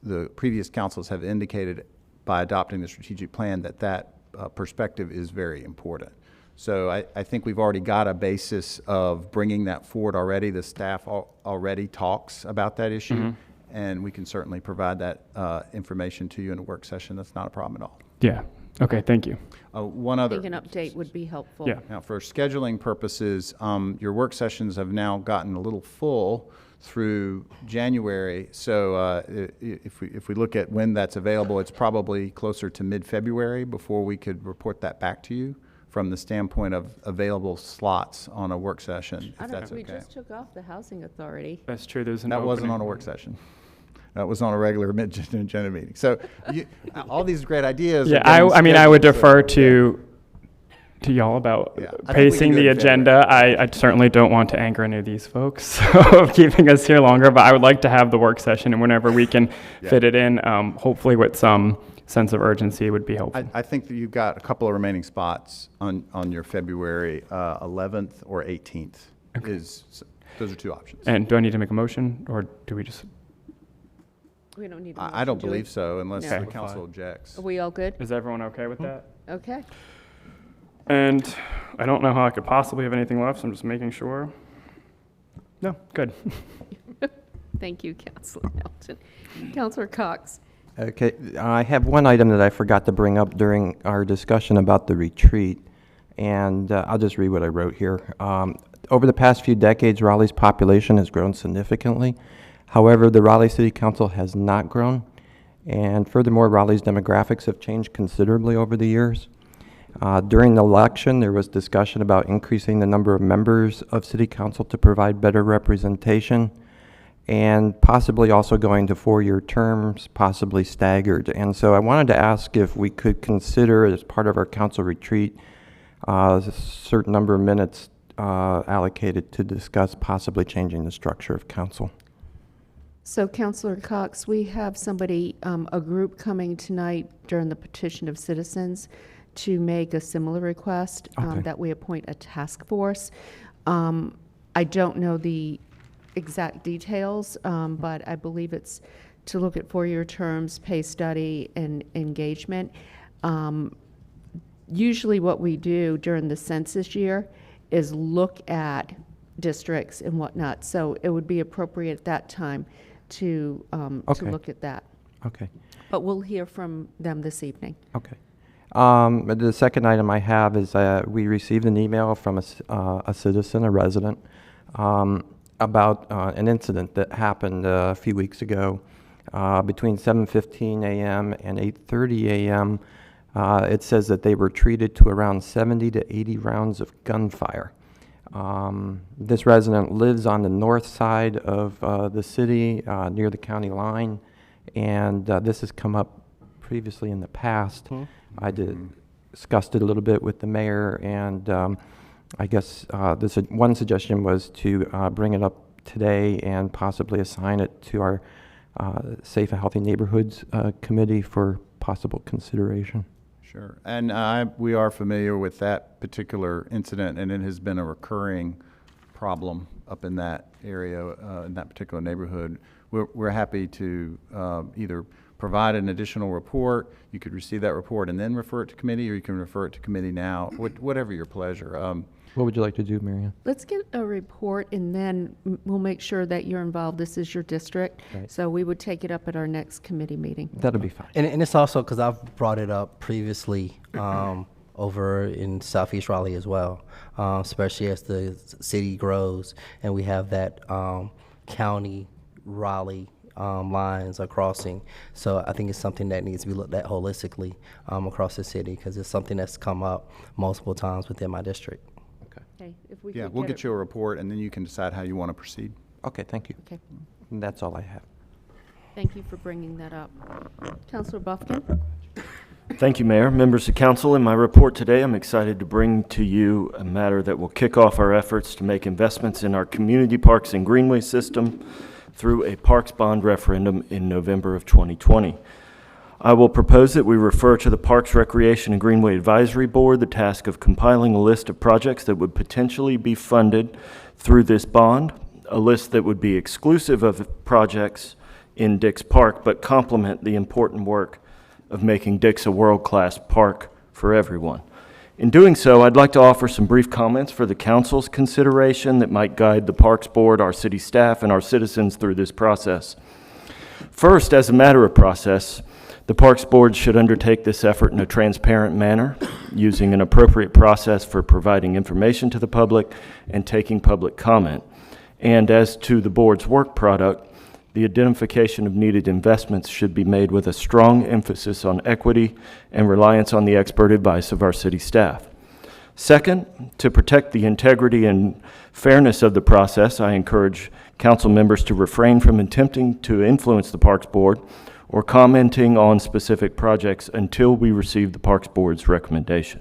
the previous councils have indicated by adopting the strategic plan that perspective is very important. So I think we've already got a basis of bringing that forward already. The staff already talks about that issue, and we can certainly provide that information to you in a work session. That's not a problem at all. Yeah. Okay, thank you. One other. I think an update would be helpful. Yeah. Now, for scheduling purposes, your work sessions have now gotten a little full through January. So if we look at when that's available, it's probably closer to mid-February before we could report that back to you from the standpoint of available slots on a work session, if that's okay. We just took off the housing authority. That's true. There's an That wasn't opening. on a work session. That was on a regular mid-agenda meeting. So all these great ideas. Yeah, I mean, I would defer to y'all about pacing the agenda. I certainly don't want to anger any of these folks of keeping us here longer, but I would like to have the work session, and whenever we can fit it in, hopefully with some sense of urgency would be helpful. I think that you've got a couple of remaining spots on your February 11th or 18th. Okay. Those are two options. And do I need to make a motion, or do we just? We don't need. I don't believe so, unless the council objects. Are we all good? Is everyone okay with that? Okay. And I don't know how I could possibly have anything left, so I'm just making sure. No, good. Thank you, Councilor Melton. Councilor Cox. Okay, I have one item that I forgot to bring up during our discussion about the retreat, and I'll just read what I wrote here. over the past few decades, Raleigh's population has grown significantly. However, the Raleigh City Council has not grown. And furthermore, Raleigh's demographics have changed considerably over the years. During the election, there was discussion about increasing the number of members of City Council to provide better representation, and possibly also going to 4-year terms, possibly staggered. And so I wanted to ask if we could consider, as part of our council retreat, a certain number of minutes allocated to discuss possibly changing the structure of council. So, Councilor Cox, we have somebody, a group coming tonight during the petition of citizens to make a similar request, Okay. that we appoint a task force. I don't know the exact details, but I believe it's to look at 4-year terms, pay study, and engagement. Usually what we do during the census year is look at districts and whatnot. So it would be appropriate at that time to Okay. look at that. Okay. But we'll hear from them this evening. Okay. The second item I have is we received an email from a citizen, a resident, about an incident that happened a few weeks ago between 7:15 a.m. and 8:30 a.m. It says that they were treated to around 70 to 80 rounds of gunfire. This resident lives on the north side of the city, near the county line, and this has come up previously in the past. I discussed it a little bit with the mayor, and I guess one suggestion was to bring it up today and possibly assign it to our Safe and Healthy Neighborhoods Committee for possible consideration. Sure. And we are familiar with that particular incident, and it has been a recurring problem up in that area, in that particular neighborhood. We're happy to either provide an additional report. You could receive that report and then refer it to committee, or you can refer it to committee now, whatever your pleasure. What would you like to do, Marianne? Let's get a report, and then we'll make sure that you're involved. This is your district. Right. So we would take it up at our next committee meeting. That'll be fine. And it's also because I've brought it up previously over in Southeast Raleigh as well, especially as the city grows and we have that county Raleigh lines are crossing. So I think it's something that needs to be looked at holistically across the city, because it's something that's come up multiple times within my district. Okay. If we Yeah, could we'll get get you a report, and then you can decide how you want to proceed. Okay, thank you. Okay. And that's all I have. Thank you for bringing that up. Councilor Buffkin? Thank you, Mayor. Members of council, in my report today, I'm excited to bring to you a matter that will kick off our efforts to make investments in our community parks and greenway system through a parks bond referendum in November of 2020. I will propose that we refer to the Parks, Recreation, and Greenway Advisory Board the task of compiling a list of projects that would potentially be funded through this bond, a list that would be exclusive of projects in Dix Park, but complement the important work of making Dix a world-class park for everyone. In doing so, I'd like to offer some brief comments for the council's consideration that might guide the Parks Board, our city staff, and our citizens through this process. First, as a matter of process, the Parks Board should undertake this effort in a transparent manner, using an appropriate process for providing information to the public and taking public comment. And as to the board's work product, the identification of needed investments should be made with a strong emphasis on equity and reliance on the expert advice of our city staff. Second, to protect the integrity and fairness of the process, I encourage council members to refrain from attempting to influence the Parks Board or commenting on specific projects until we receive the Parks Board's recommendation.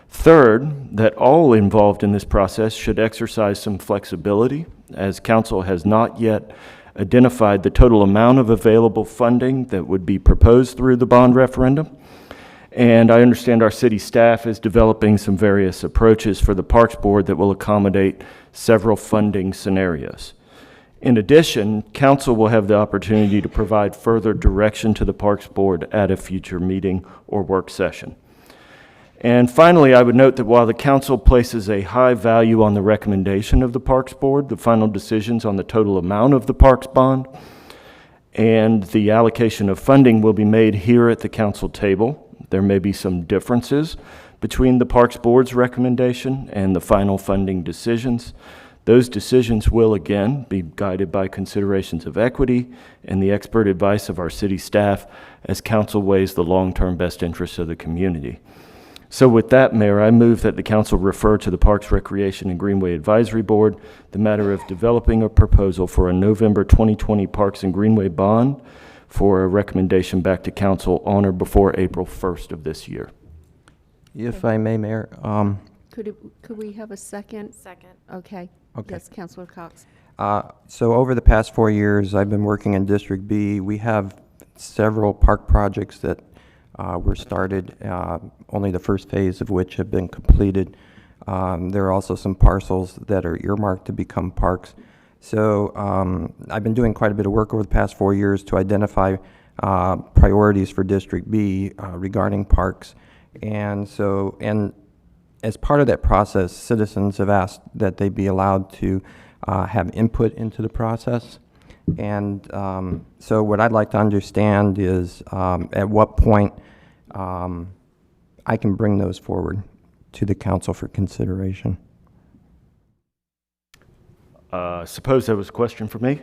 Third, that all involved in this process should exercise some flexibility, as council has not yet identified the total amount of available funding that would be proposed through the bond referendum. And I understand our city staff is developing some various approaches for the Parks Board that will accommodate several funding scenarios. In addition, council will have the opportunity to provide further direction to the Parks Board at a future meeting or work session. And finally, I would note that while the council places a high value on the recommendation of the Parks Board, the final decisions on the total amount of the Parks bond and the allocation of funding will be made here at the council table. There may be some differences Between the Parks Board's recommendation and the final funding decisions, those decisions will again be guided by considerations of equity and the expert advice of our city staff as council weighs the long-term best interests of the community. So with that, Mayor, I move that the council refer to the Parks, Recreation, and Greenway Advisory Board the matter of developing a proposal for a November 2020 Parks and Greenway bond for a recommendation back to council on or before April 1st of this year. If I may, Mayor, Could we have a second? Second. Okay. Okay. Yes, Councilor Cox. so over the past 4 years, I've been working in District B. We have several park projects that were started, only the first phase of which have been completed. There are also some parcels that are earmarked to become parks. So I've been doing quite a bit of work over the past 4 years to identify priorities for District B regarding parks. And as part of that process, citizens have asked that they be allowed to have input into the process. And so what I'd like to understand is at what point I can bring those forward to the council for consideration. Suppose that was a question for me?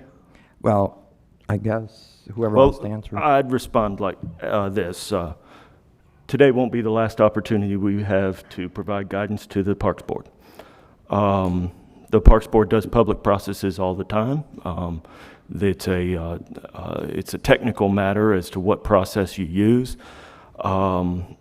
Well, I guess whoever wants to answer. I'd respond like this. Today won't be the last opportunity we have to provide guidance to the Parks Board. The Parks Board does public processes all the time. It's a technical matter as to what process you use. And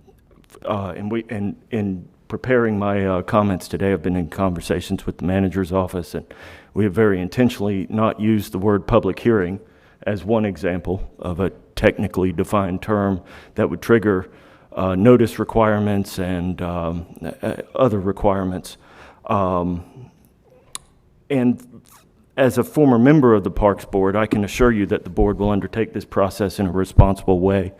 in preparing my comments today, I've been in conversations with the manager's office, and we have very intentionally not used the word public hearing as one example of a technically defined term that would trigger notice requirements and other requirements. And as a former member of the Parks Board, I can assure you that the board will undertake this process in a responsible way.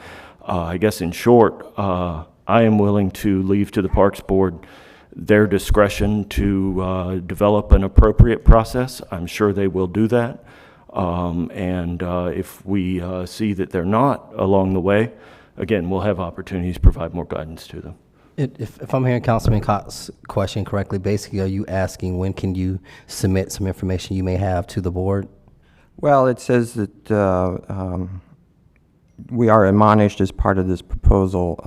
I guess in short, I am willing to leave to the Parks Board their discretion to develop an appropriate process. I'm sure they will do that. And if we see that they're not along the way, again, we'll have opportunities to provide more guidance to them. If I'm hearing Councilman Cox's question correctly, basically, are you asking when can you submit some information you may have to the board? Well, it says that we are admonished as part of this proposal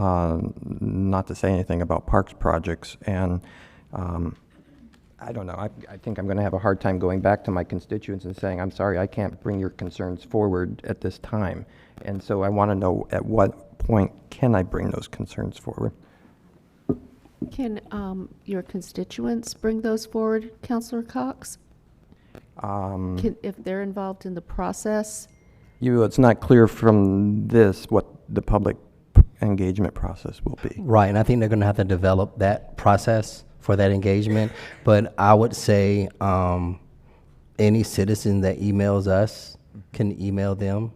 not to say anything about parks projects. And I don't know. I think I'm going to have a hard time going back to my constituents and saying, I'm sorry, I can't bring your concerns forward at this time. And so I want to know at what point can I bring those concerns forward. Can your constituents bring those forward, Councilor Cox? If they're involved in the process? It's not clear from this what the public engagement process will be. Right, and I think they're going to have to develop that process for that engagement. But I would say any citizen that emails us can email them,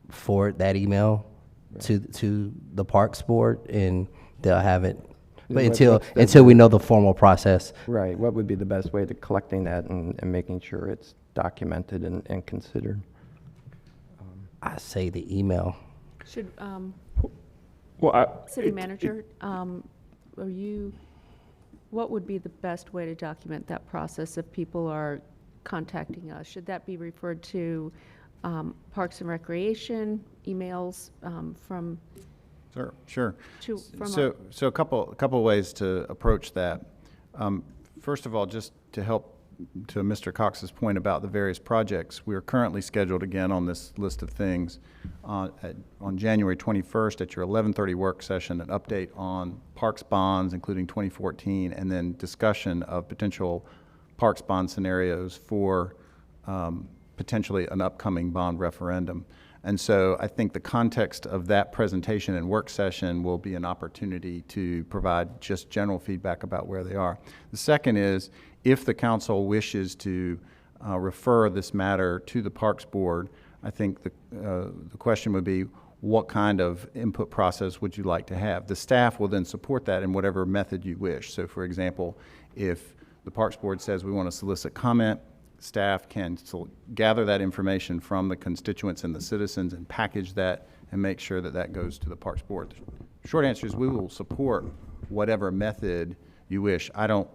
forward that email to the Parks Board, and they'll have it. But until we know the formal process. Right. What would be the best way to collecting that and making sure it's documented and considered? I say the email. Should Well, City Manager, what would be the best way to document that process if people are contacting us? Should that be referred to Parks and Recreation, emails from? Sure. So a couple ways to approach that. First of all, just to help to Mr. Cox's point about the various projects, we are currently scheduled again on this list of things on January 21st at your 11:30 work session, an update on parks bonds, including 2014, and then discussion of potential parks bond scenarios for potentially an upcoming bond referendum. And so I think the context of that presentation and work session will be an opportunity to provide just general feedback about where they are. The second is, if the council wishes to refer this matter to the Parks Board, I think the question would be, what kind of input process would you like to have? The staff will then support that in whatever method you wish. So for example, if the Parks Board says we want to solicit comment, staff can gather that information from the constituents and the citizens and package that and make sure that that goes to the Parks Board. The short answer is we will support whatever method you wish. I don't,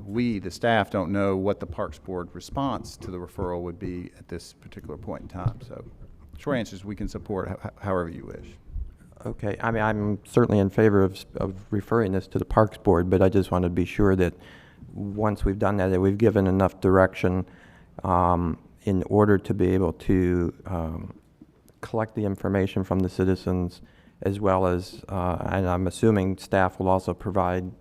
we, the staff, don't know what the Parks Board response to the referral would be at this particular point in time. So short answer is we can support however you wish. Okay, I mean, I'm certainly in favor of referring this to the Parks Board, but I just want to be sure that once we've done that we've given enough direction in order to be able to collect the information from the citizens, as well as, and I'm assuming staff will also provide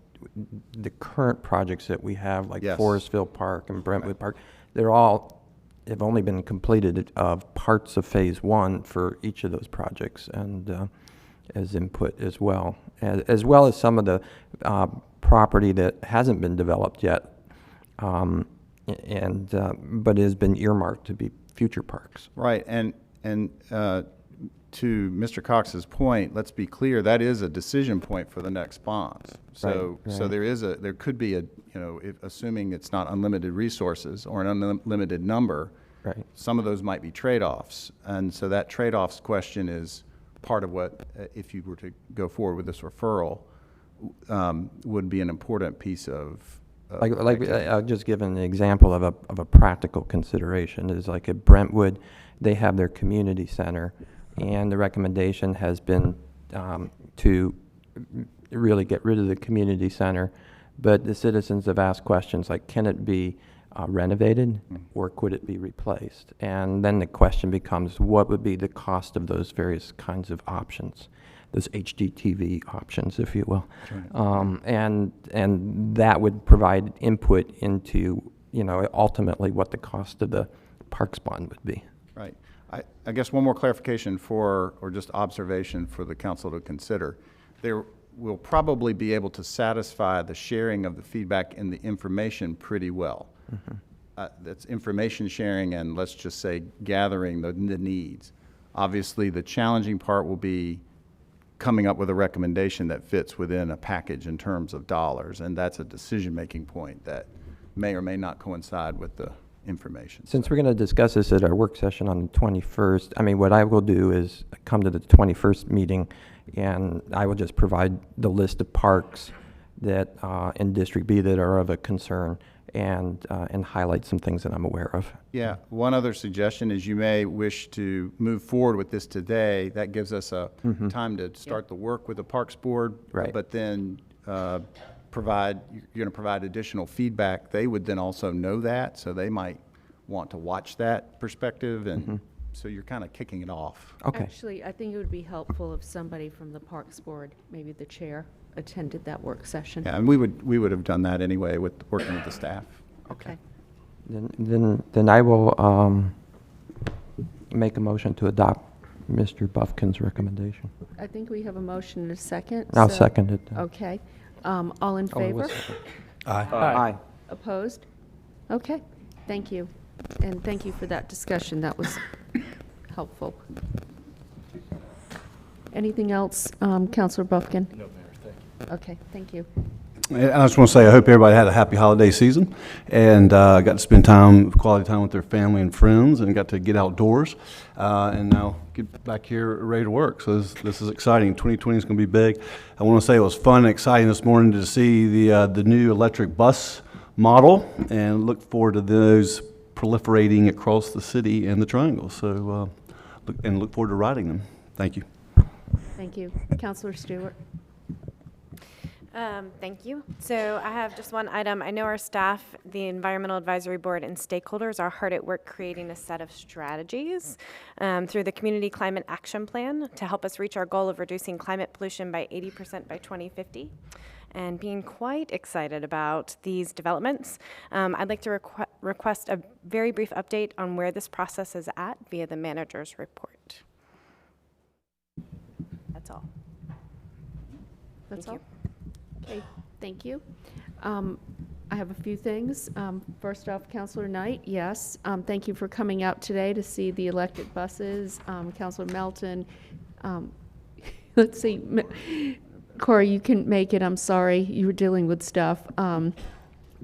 the current projects that we have, like Yes. Forestville Park and Brentwood Park. They're all have only been completed of parts of phase 1 for each of those projects, and as input as well as some of the property that hasn't been developed yet, but has been earmarked to be future parks. Right, and to Mr. Cox's point, let's be clear, that is a decision point for the next bonds. So, Right, so right. there could be assuming it's not unlimited resources or an unlimited number, right. Some of those might be trade-offs. And so that trade-offs question is part of what, if you were to go forward with this referral, would be an important piece of I'll just give an example of a practical consideration is like at Brentwood, they have their community center, and the recommendation has been to really get rid of the community center, but the citizens have asked questions like, can it be renovated or could it be replaced? And then the question becomes, what would be the cost of those various kinds of options? Those HGTV options, if you will. Right. And that would provide input into, ultimately what the cost of the parks bond would be. Right. I guess one more clarification or just observation for the council to consider. There will probably be able to satisfy the sharing of the feedback and the information pretty well. Mm-hmm. That's information sharing and, let's just say, gathering the needs. Obviously, the challenging part will be coming up with a recommendation that fits within a package in terms of dollars, and that's a decision-making point that may or may not coincide with the information. Since we're going to discuss this at our work session on the 21st, what I will do is come to the 21st meeting, and I will just provide the list of parks that in District B that are of a concern, and highlight some things that I'm aware of. Yeah, one other suggestion is you may wish to move forward with this today. That gives us a time to start the work with the Parks Board. Right. But then you're going to provide additional feedback. They would then also know that, so they might want to watch that perspective, and so you're kind of kicking it off. Okay. Actually, I think it would be helpful if somebody from the Parks Board, maybe the chair, attended that work session. Yeah, and we would have done that anyway with working with the staff. Okay. Then I will make a motion to adopt Mr. Buffkin's recommendation. I think we have a motion and a second. I'll second it. Okay. All in favor? Aye. Aye. Opposed? Okay. Thank you. And thank you for that discussion. That was helpful. Anything else, Councilor Buffkin? No, Mayor, thank you. Okay, thank you. And I just want to say I hope everybody had a happy holiday season and got to spend quality time with their family and friends, and got to get outdoors, and now get back here ready to work. So this is exciting. 2020 is going to be big. I want to say it was fun and exciting this morning to see the new electric bus model, and look forward to those proliferating across the city and the Triangle. So look forward to riding them. Thank you. Thank you. Councilor Stewart? Thank you. So I have just one item. I know our staff, the Environmental Advisory Board, and stakeholders are hard at work creating a set of strategies through the Community Climate Action Plan to help us reach our goal of reducing climate pollution by 80% by 2050. And being quite excited about these developments. I'd like to request a very brief update on where this process is at via the manager's report. That's all. That's Thank all? Okay, thank you. I have a few things. First off, Councilor Knight, yes. Thank you for coming out today to see the elected buses. Councilor Melton, let's see. Corey, you couldn't make it. I'm sorry. You were dealing with stuff.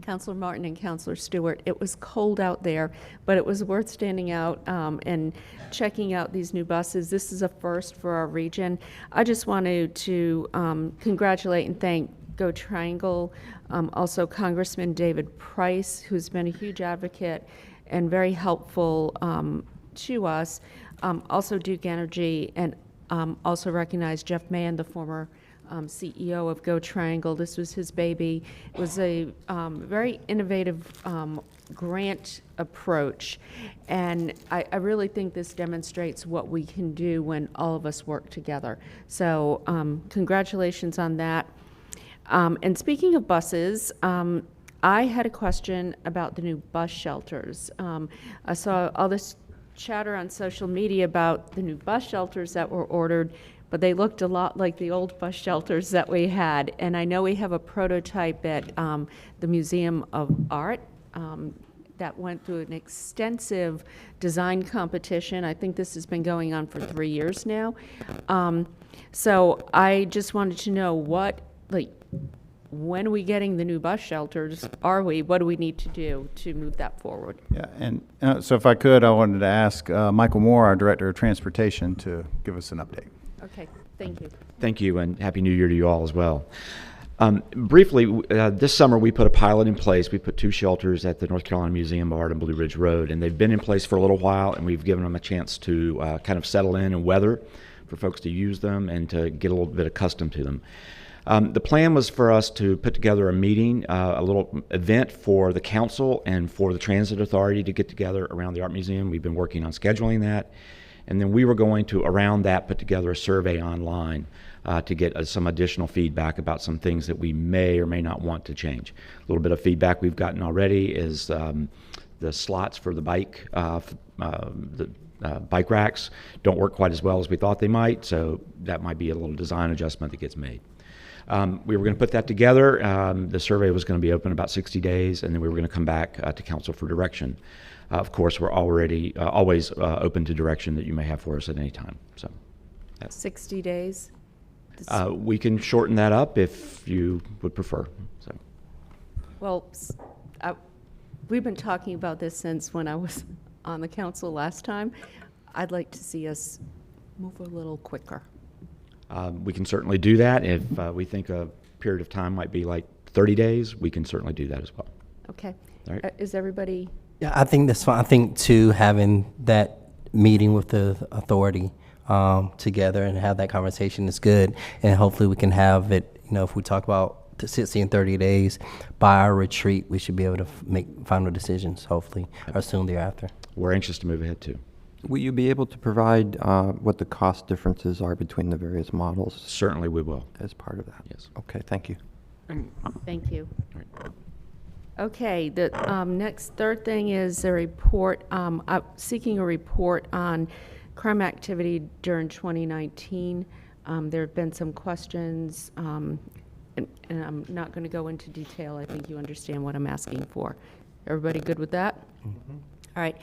Counselor Martin and Counselor Stewart. It was cold out there, but it was worth standing out and checking out these new buses. This is a first for our region. I just wanted to congratulate and thank Go Triangle, also Congressman David Price, who's been a huge advocate and very helpful to us. Also Duke Energy, and also recognize Jeff Mann, the former CEO of Go Triangle. This was his baby. It was a very innovative grant approach, and I really think this demonstrates what we can do when all of us work together. So congratulations on that. And speaking of buses, I had a question about the new bus shelters. I saw all this chatter on social media about the new bus shelters that were ordered, but they looked a lot like the old bus shelters that we had. And I know we have a prototype at the Museum of Art that went through an extensive design competition. I think this has been going on for 3 years now. So I just wanted to know when are we getting the new bus shelters? What do we need to do to move that forward? Yeah, and so if I could, I wanted to ask Michael Moore, our Director of Transportation, to give us an update. Okay, thank you. Thank you, and Happy New Year to you all as well. Briefly, this summer we put a pilot in place. We put 2 shelters at the North Carolina Museum of Art on Blue Ridge Road, and they've been in place for a little while, and we've given them a chance to kind of settle in and weather for folks to use them and to get a little bit accustomed to them. The plan was for us to put together a meeting, a little event for the council and for the transit authority to get together around the art museum. We've been working on scheduling that. And then we were going to, around that, put together a survey online to get some additional feedback about some things that we may or may not want to change. A little bit of feedback we've gotten already is the slots for the bike, bike racks don't work quite as well as we thought they might, so that might be a little design adjustment that gets made. We were going to put that together. The survey was going to be open about 60 days, and then we were going to come back to council for direction. Of course, we're already always open to direction that you may have for us at any time. So, 60 days? We can shorten that up if you would prefer. So, well, we've been talking about this since when I was on the council last time. I'd like to see us move a little quicker. We can certainly do that. If we think a period of time might be like 30 days, we can certainly do that as well. Okay. All right. Is everybody? Yeah, I think that's fine. I think too, having that meeting with the authority together and have that conversation is good. And hopefully we can have it, if we talk about to 60 and 30 days, by our retreat, we should be able to make final decisions, hopefully, or soon thereafter. We're anxious to move ahead too. Will you be able to provide what the cost differences are between the various models? Certainly we will. As part of that? Yes. Okay, thank you. Thank you. Okay, the next third thing is a report, seeking a report on crime activity during 2019. There have been some questions, and I'm not going to go into detail. I think you understand what I'm asking for. Everybody good with that? Mm-hmm. All right.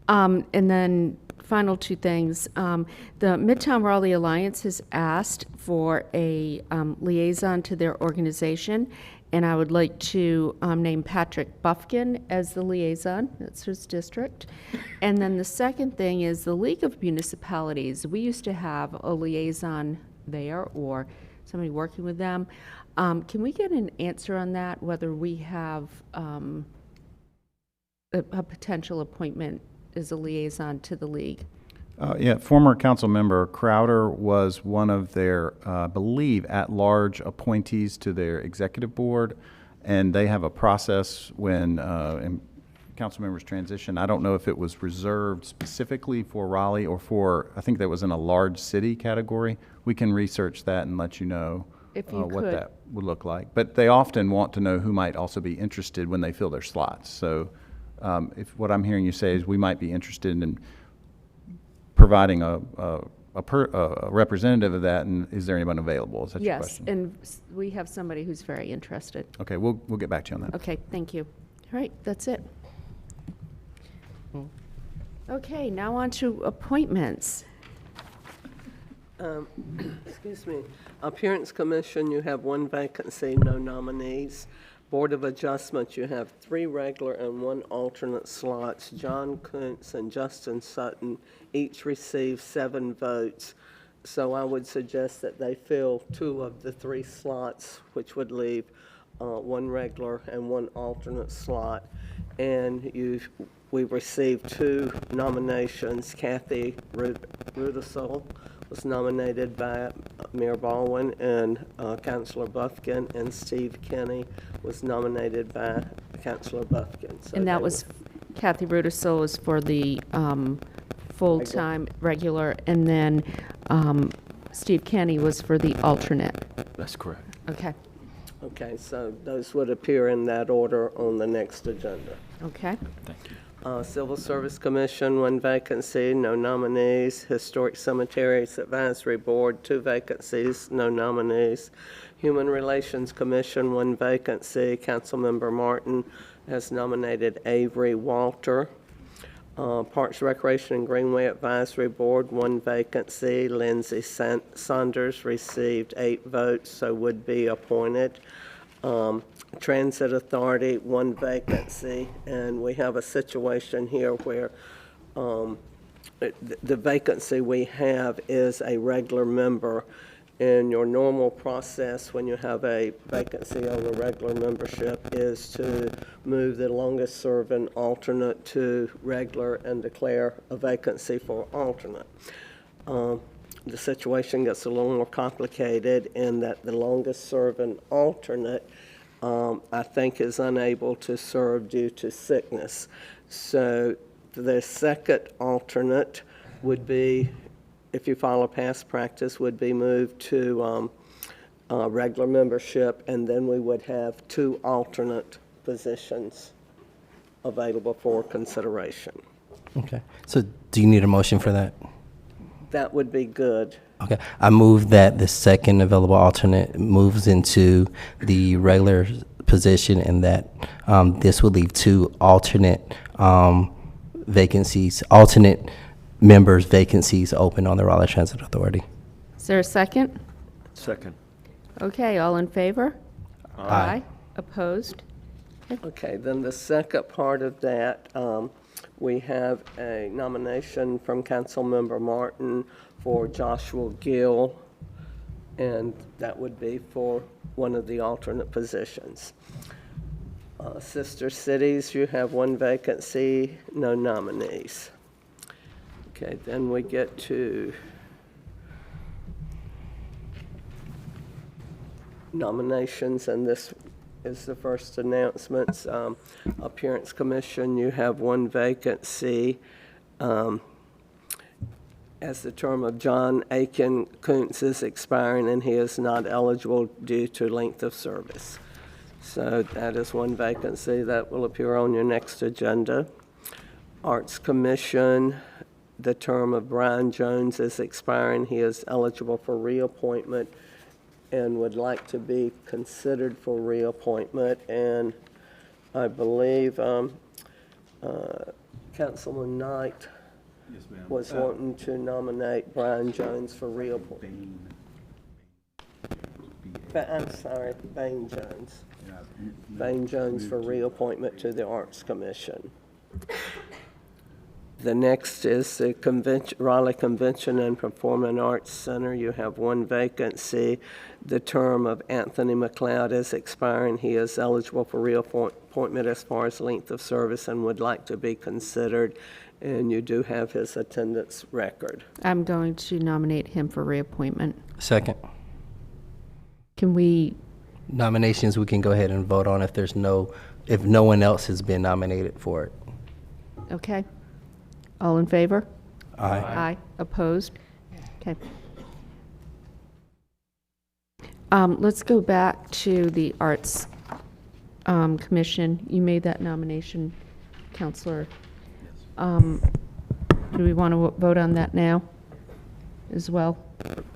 And then final 2 things. The Midtown Raleigh Alliance has asked for a liaison to their organization, and I would like to name Patrick Buffkin as the liaison. That's his district. And then the second thing is the League of Municipalities. We used to have a liaison there or somebody working with them. Can we get an answer on that, whether we have a potential appointment as a liaison to the league? Yeah, former council member Crowder was one of their, I believe, at-large appointees to their executive board, and they have a process when council members transition. I don't know if it was reserved specifically for Raleigh or for, I think that was in a large city category. We can research that and let you know what that would look like. But they often want to know who might also be interested when they fill their slots. So if what I'm hearing you say is we might be interested in providing a representative of that, and is there anyone available? Is that your question? Yes, and we have somebody who's very interested. Okay, we'll get back to you on that. Okay, thank you. All right, that's it. Okay, now on to appointments. Excuse me. Appearance Commission, you have 1 vacancy, no nominees. Board of Adjustment, you have 3 regular and 1 alternate slots. John Kuntz and Justin Sutton each received 7 votes. So I would suggest that they fill 2 of the 3 slots, which would leave 1 regular and 1 alternate slot. And we received 2 nominations. Kathy Rudisill was nominated by Mayor Baldwin and Councilor Buffkin, and Steve Kenny was nominated by Councilor Buffkin. So And that was, Kathy Rudisill is for the full-time regular, and then Steve Kenny was for the alternate. That's correct. Okay, Okay, so those would appear in that order on the next agenda. okay. Thank you. Civil Service Commission, 1 vacancy, no nominees. Historic Cemeteries Advisory Board, 2 vacancies, no nominees. Human Relations Commission, 1 vacancy. Councilmember Martin has nominated Avery Walter. Parks, Recreation, and Greenway Advisory Board, 1 vacancy. Lindsay Saunders received 8 votes, so would be appointed. Transit Authority, 1 vacancy, and we have a situation here where the vacancy we have is a regular member. In your normal process, when you have a vacancy on a regular membership, is to move the longest serving alternate to regular and declare a vacancy for alternate. The situation gets a little more complicated in that the longest serving alternate I think is unable to serve due to sickness. So the second alternate would be, if you follow past practice, would be moved to regular membership, and then we would have 2 alternate positions available for consideration. Okay. So do you need a motion for that? That would be good. Okay. I move that the second available alternate moves into the regular position, and that this will leave 2 alternate vacancies, alternate members' vacancies open on the Raleigh Transit Authority. Is there a second? Second. Okay, all in favor? Aye. Opposed? Okay, then the second part of that, we have a nomination from Councilmember Martin for Joshua Gill, and that would be for one of the alternate positions. Sister Cities, you have 1 vacancy, no nominees. Okay, then we get to nominations, and this is the first announcements. Appearance Commission, you have 1 vacancy. As the term of John Aiken Kuntz is expiring, and he is not eligible due to length of service. So that is 1 vacancy that will appear on your next agenda. Arts Commission, the term of Brian Jones is expiring. He is eligible for reappointment and would like to be considered for reappointment. And I believe Councilman Knight was wanting to nominate Brian Jones for reappointment. I'm sorry, Bain Jones. Bain Jones for reappointment to the Arts Commission. The next is the Raleigh Convention and Performing Arts Center. You have 1 vacancy. The term of Anthony McLeod is expiring. He is eligible for reappointment as far as length of service and would like to be considered. And you do have his attendance record. I'm going to nominate him for reappointment. Second. Can we, Nominations, we can go ahead and vote on if no one else has been nominated for it. okay? All in favor? Aye. Aye. Opposed? Okay. Let's go back to the Arts Commission. You made that nomination, Counselor. Do we want to vote on that now as well?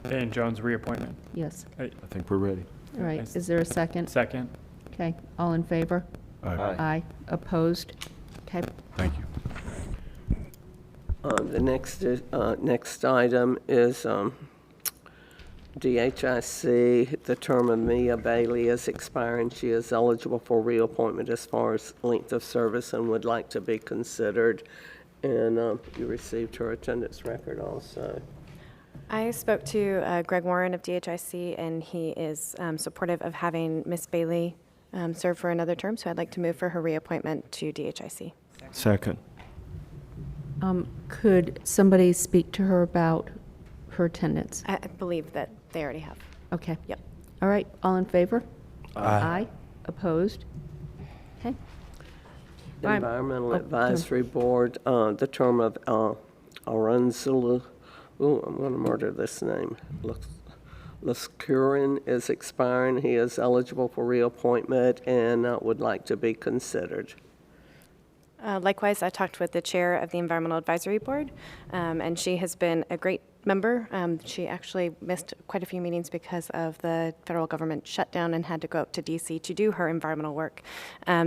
And Jones reappointment. Yes. I think we're ready. All right. Is there a second? Second. Okay. All in favor? Aye. Aye. Opposed? Okay. Thank you. The next item is DHIC, the term of Mia Bailey is expiring. She is eligible for reappointment as far as length of service and would like to be considered. And you received her attendance record also. I spoke to Greg Warren of DHIC, and he is supportive of having Miss Bailey serve for another term, so I'd like to move for her reappointment to DHIC. Second. Could somebody speak to her about her attendance? I believe that they already have. Okay. Yep. All right, all in favor? Aye. Opposed? Okay. Environmental Advisory Board, the term of Aranzula, I'm going to murder this name, Lascurin is expiring. He is eligible for reappointment and would like to be considered. Likewise, I talked with the chair of the Environmental Advisory Board, and she has been a great member. She actually missed quite a few meetings because of the federal government shutdown and had to go up to DC to do her environmental work.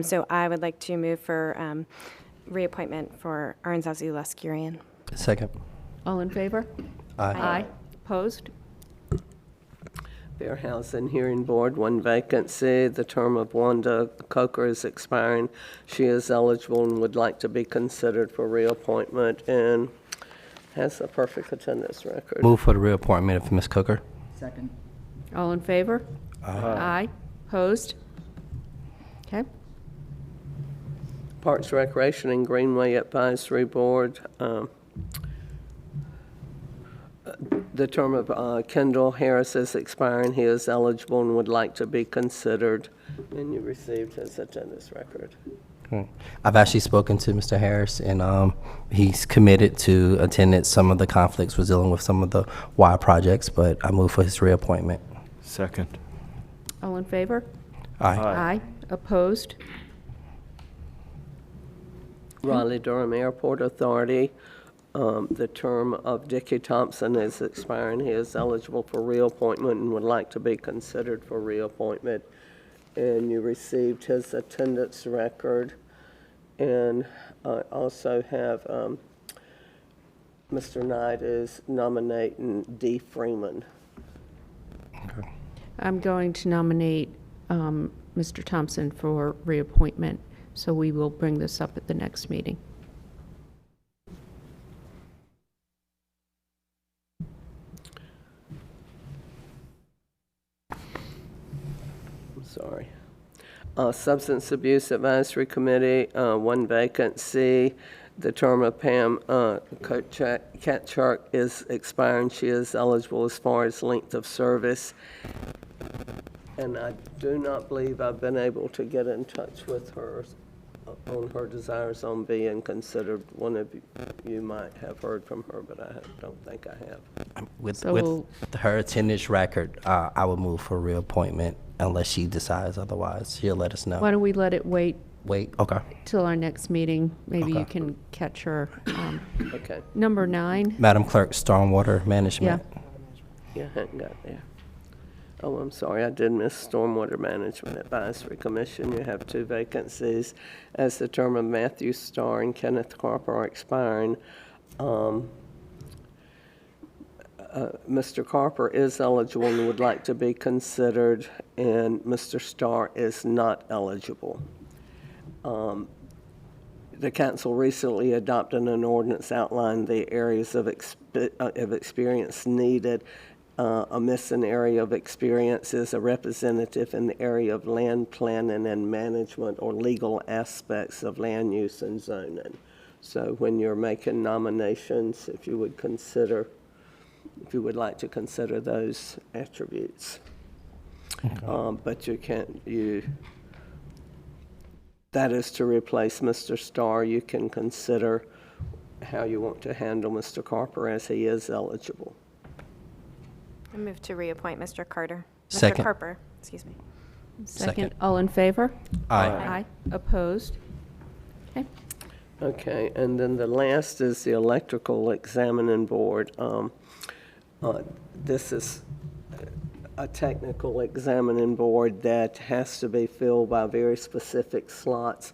So I would like to move for reappointment for Aranzazu Laskurian. Second. All in favor? Aye. Opposed? Fair Housing Hearing Board, one vacancy. The term of Wanda Coker is expiring. She is eligible and would like to be considered for reappointment and has a perfect attendance record. Move for the reappointment of Ms. Cooker. Second. All in favor? Aye. Opposed? Okay. Parks, Recreation, and Greenway Advisory Board. The term of Kendall Harris is expiring. He is eligible and would like to be considered. And you received his attendance record. I've actually spoken to Mr. Harris, and he's committed to attendance. Some of the conflicts was dealing with some of the Y projects, but I move for his reappointment. Second. All in favor? Aye. Aye. Opposed? Raleigh-Durham Airport Authority. The term of Dickie Thompson is expiring. He is eligible for reappointment and would like to be considered for reappointment. And you received his attendance record. And I also have Mr. Knight is nominating D. Freeman. Okay. I'm going to nominate Mr. Thompson for reappointment, so we will bring this up at the next meeting. Sorry. Substance Abuse Advisory Committee, one vacancy. The term of Pam Katchak is expiring. She is eligible as far as length of service. And I do not believe I've been able to get in touch with her on her desires on being considered. One of you might have heard from her, but I don't think I have. With her attendance record, I would move for reappointment unless she decides otherwise. She'll let us know. Why don't we let it wait Okay. till our next meeting? Maybe you Okay. can catch her. Okay. Number 9. Madam Clerk, Stormwater Management. Yeah, I hadn't got there. Oh, I'm sorry, I did miss Stormwater Management Advisory Commission. You have 2 vacancies. As the term of Matthew Starr and Kenneth Carper are expiring, Mr. Carper is eligible and would like to be considered, and Mr. Starr is not eligible. The council recently adopted an ordinance outlining the areas of experience needed. A missing area of experience is a representative in the area of land planning and management or legal aspects of land use and zoning. So when you're making nominations, if you would like to consider those attributes. Okay. But that is to replace Mr. Starr. You can consider how you want to handle Mr. Carper as he is eligible. I move to reappoint Mr. Carter. Second. Mr. Carper, excuse me. Second. All in favor? Aye. Aye. Opposed? Okay. Okay, and then the last is the Electrical Examining Board. This is a technical examining board that has to be filled by very specific slots,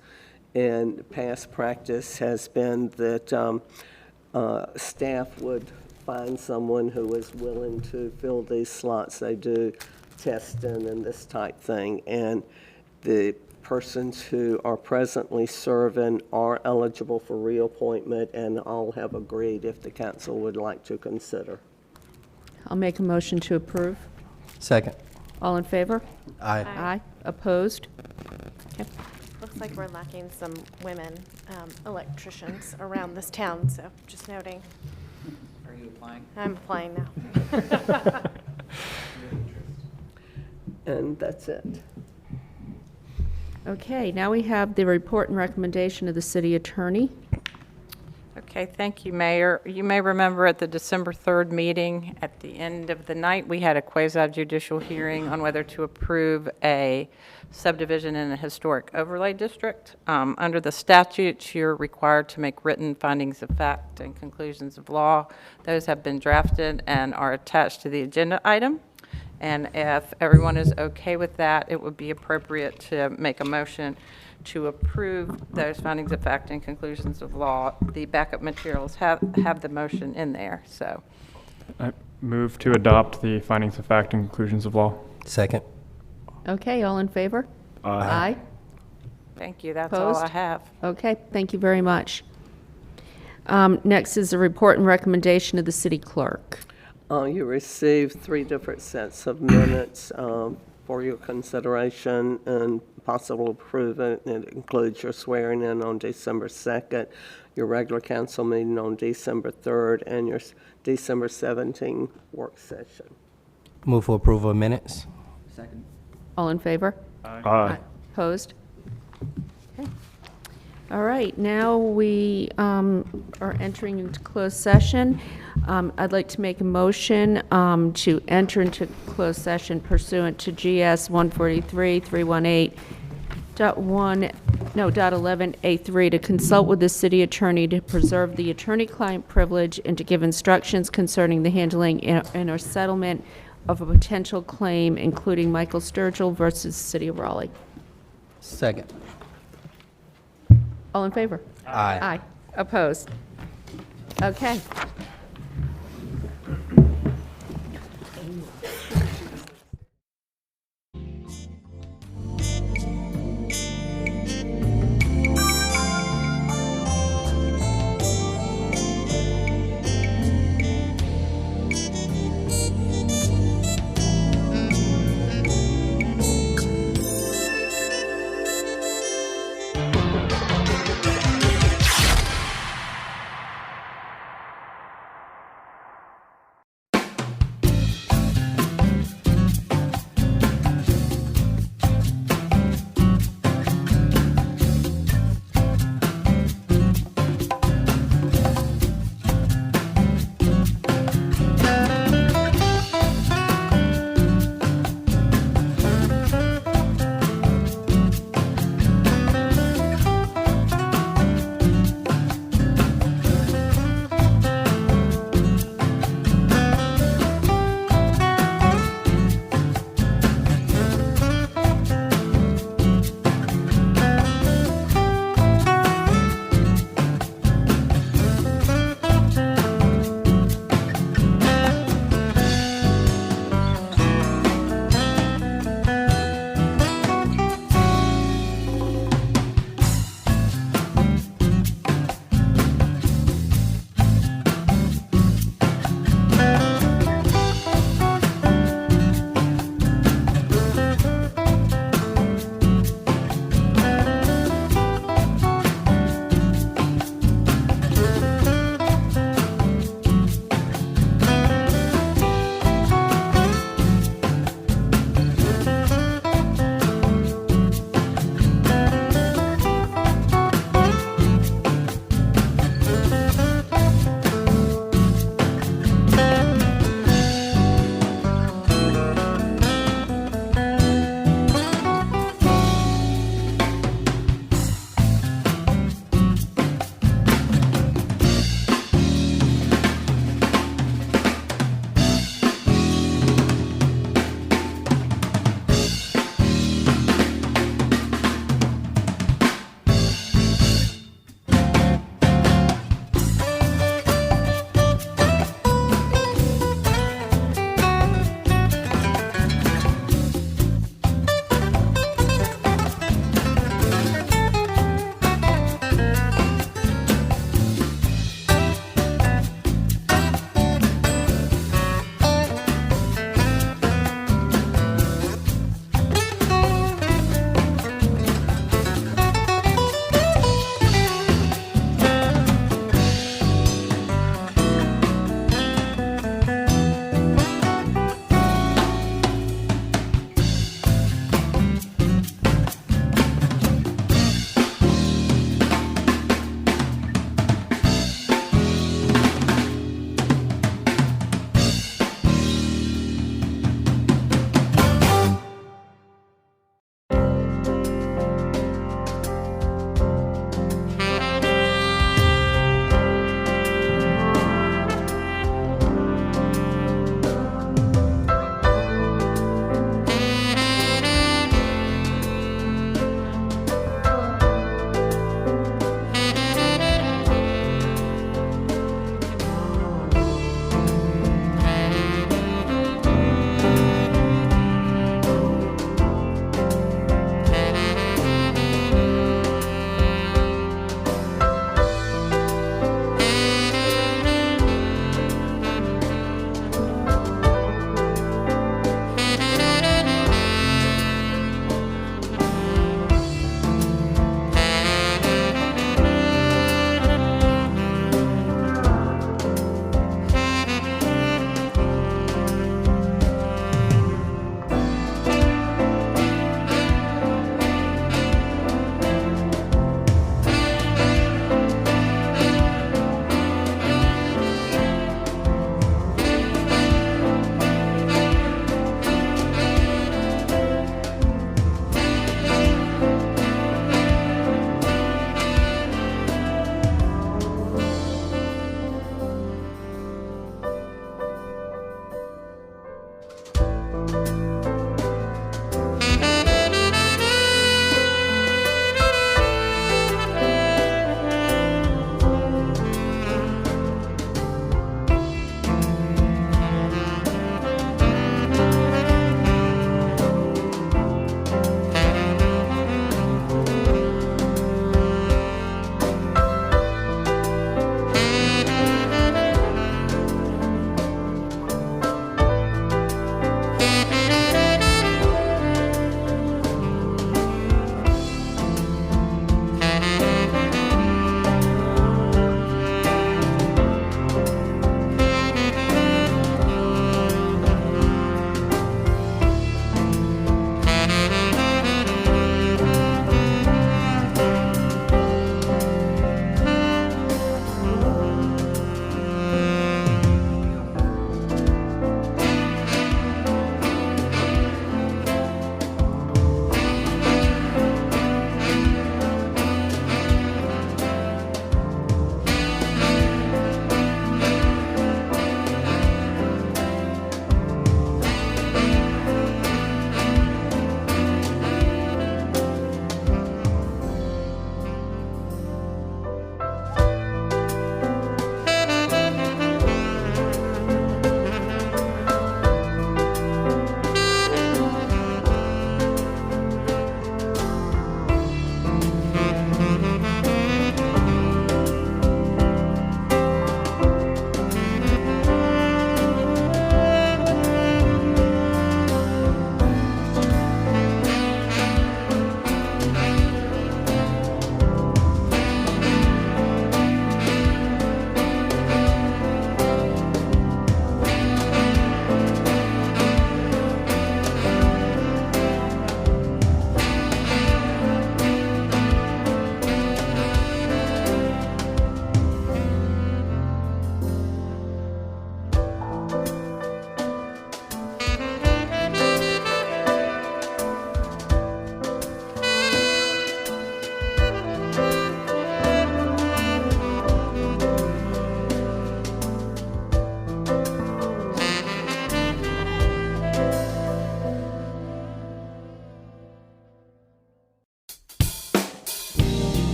and past practice has been that staff would find someone who is willing to fill these slots. They do testing and this type thing. And the persons who are presently serving are eligible for reappointment, and all have agreed if the council would like to consider. I'll make a motion to approve. Second. All in favor? Aye. Aye. Opposed? Okay. Looks like we're lacking some women electricians around this town, so just noting. Are you applying? I'm applying now. And that's it. Okay, now we have the report and recommendation of the city attorney. Okay, thank you, Mayor. You may remember at the December 3rd meeting, at the end of the night, we had a quasi-judicial hearing on whether to approve a subdivision in a historic overlay district. Under the statutes, you're required to make written findings of fact and conclusions of law. Those have been drafted and are attached to the agenda item. And if everyone is okay with that, it would be appropriate to make a motion to approve those findings of fact and conclusions of law. The backup materials have the motion in there, so. I move to adopt the findings of fact and conclusions of law. Second. Okay, all in favor? Aye. Thank you, that's all I Opposed? have. Okay, thank you very much. Next is the report and recommendation of the city clerk. You received 3 different sets of minutes for your consideration and possible approval. It includes your swearing in on December 2nd, your regular council meeting on December 3rd, and your December 17th work session. Move for approval of minutes. Second. All in favor? Aye. Opposed? Okay. All right, now we are entering into closed session. I'd like to make a motion to enter into closed session pursuant to GS 143-318.11A3 to consult with the city attorney to preserve the attorney-client privilege and to give instructions concerning the handling and or settlement of a potential claim, including Michael Sturgill versus City of Raleigh. Second. All in favor? Aye. Aye. Opposed? Okay.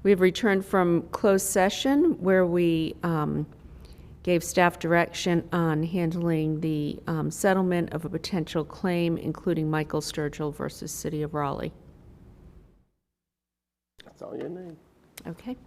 We have returned from closed session where we gave staff direction on handling the settlement of a potential claim, including Michael Sturgill versus City of Raleigh. That's all your name. Okay.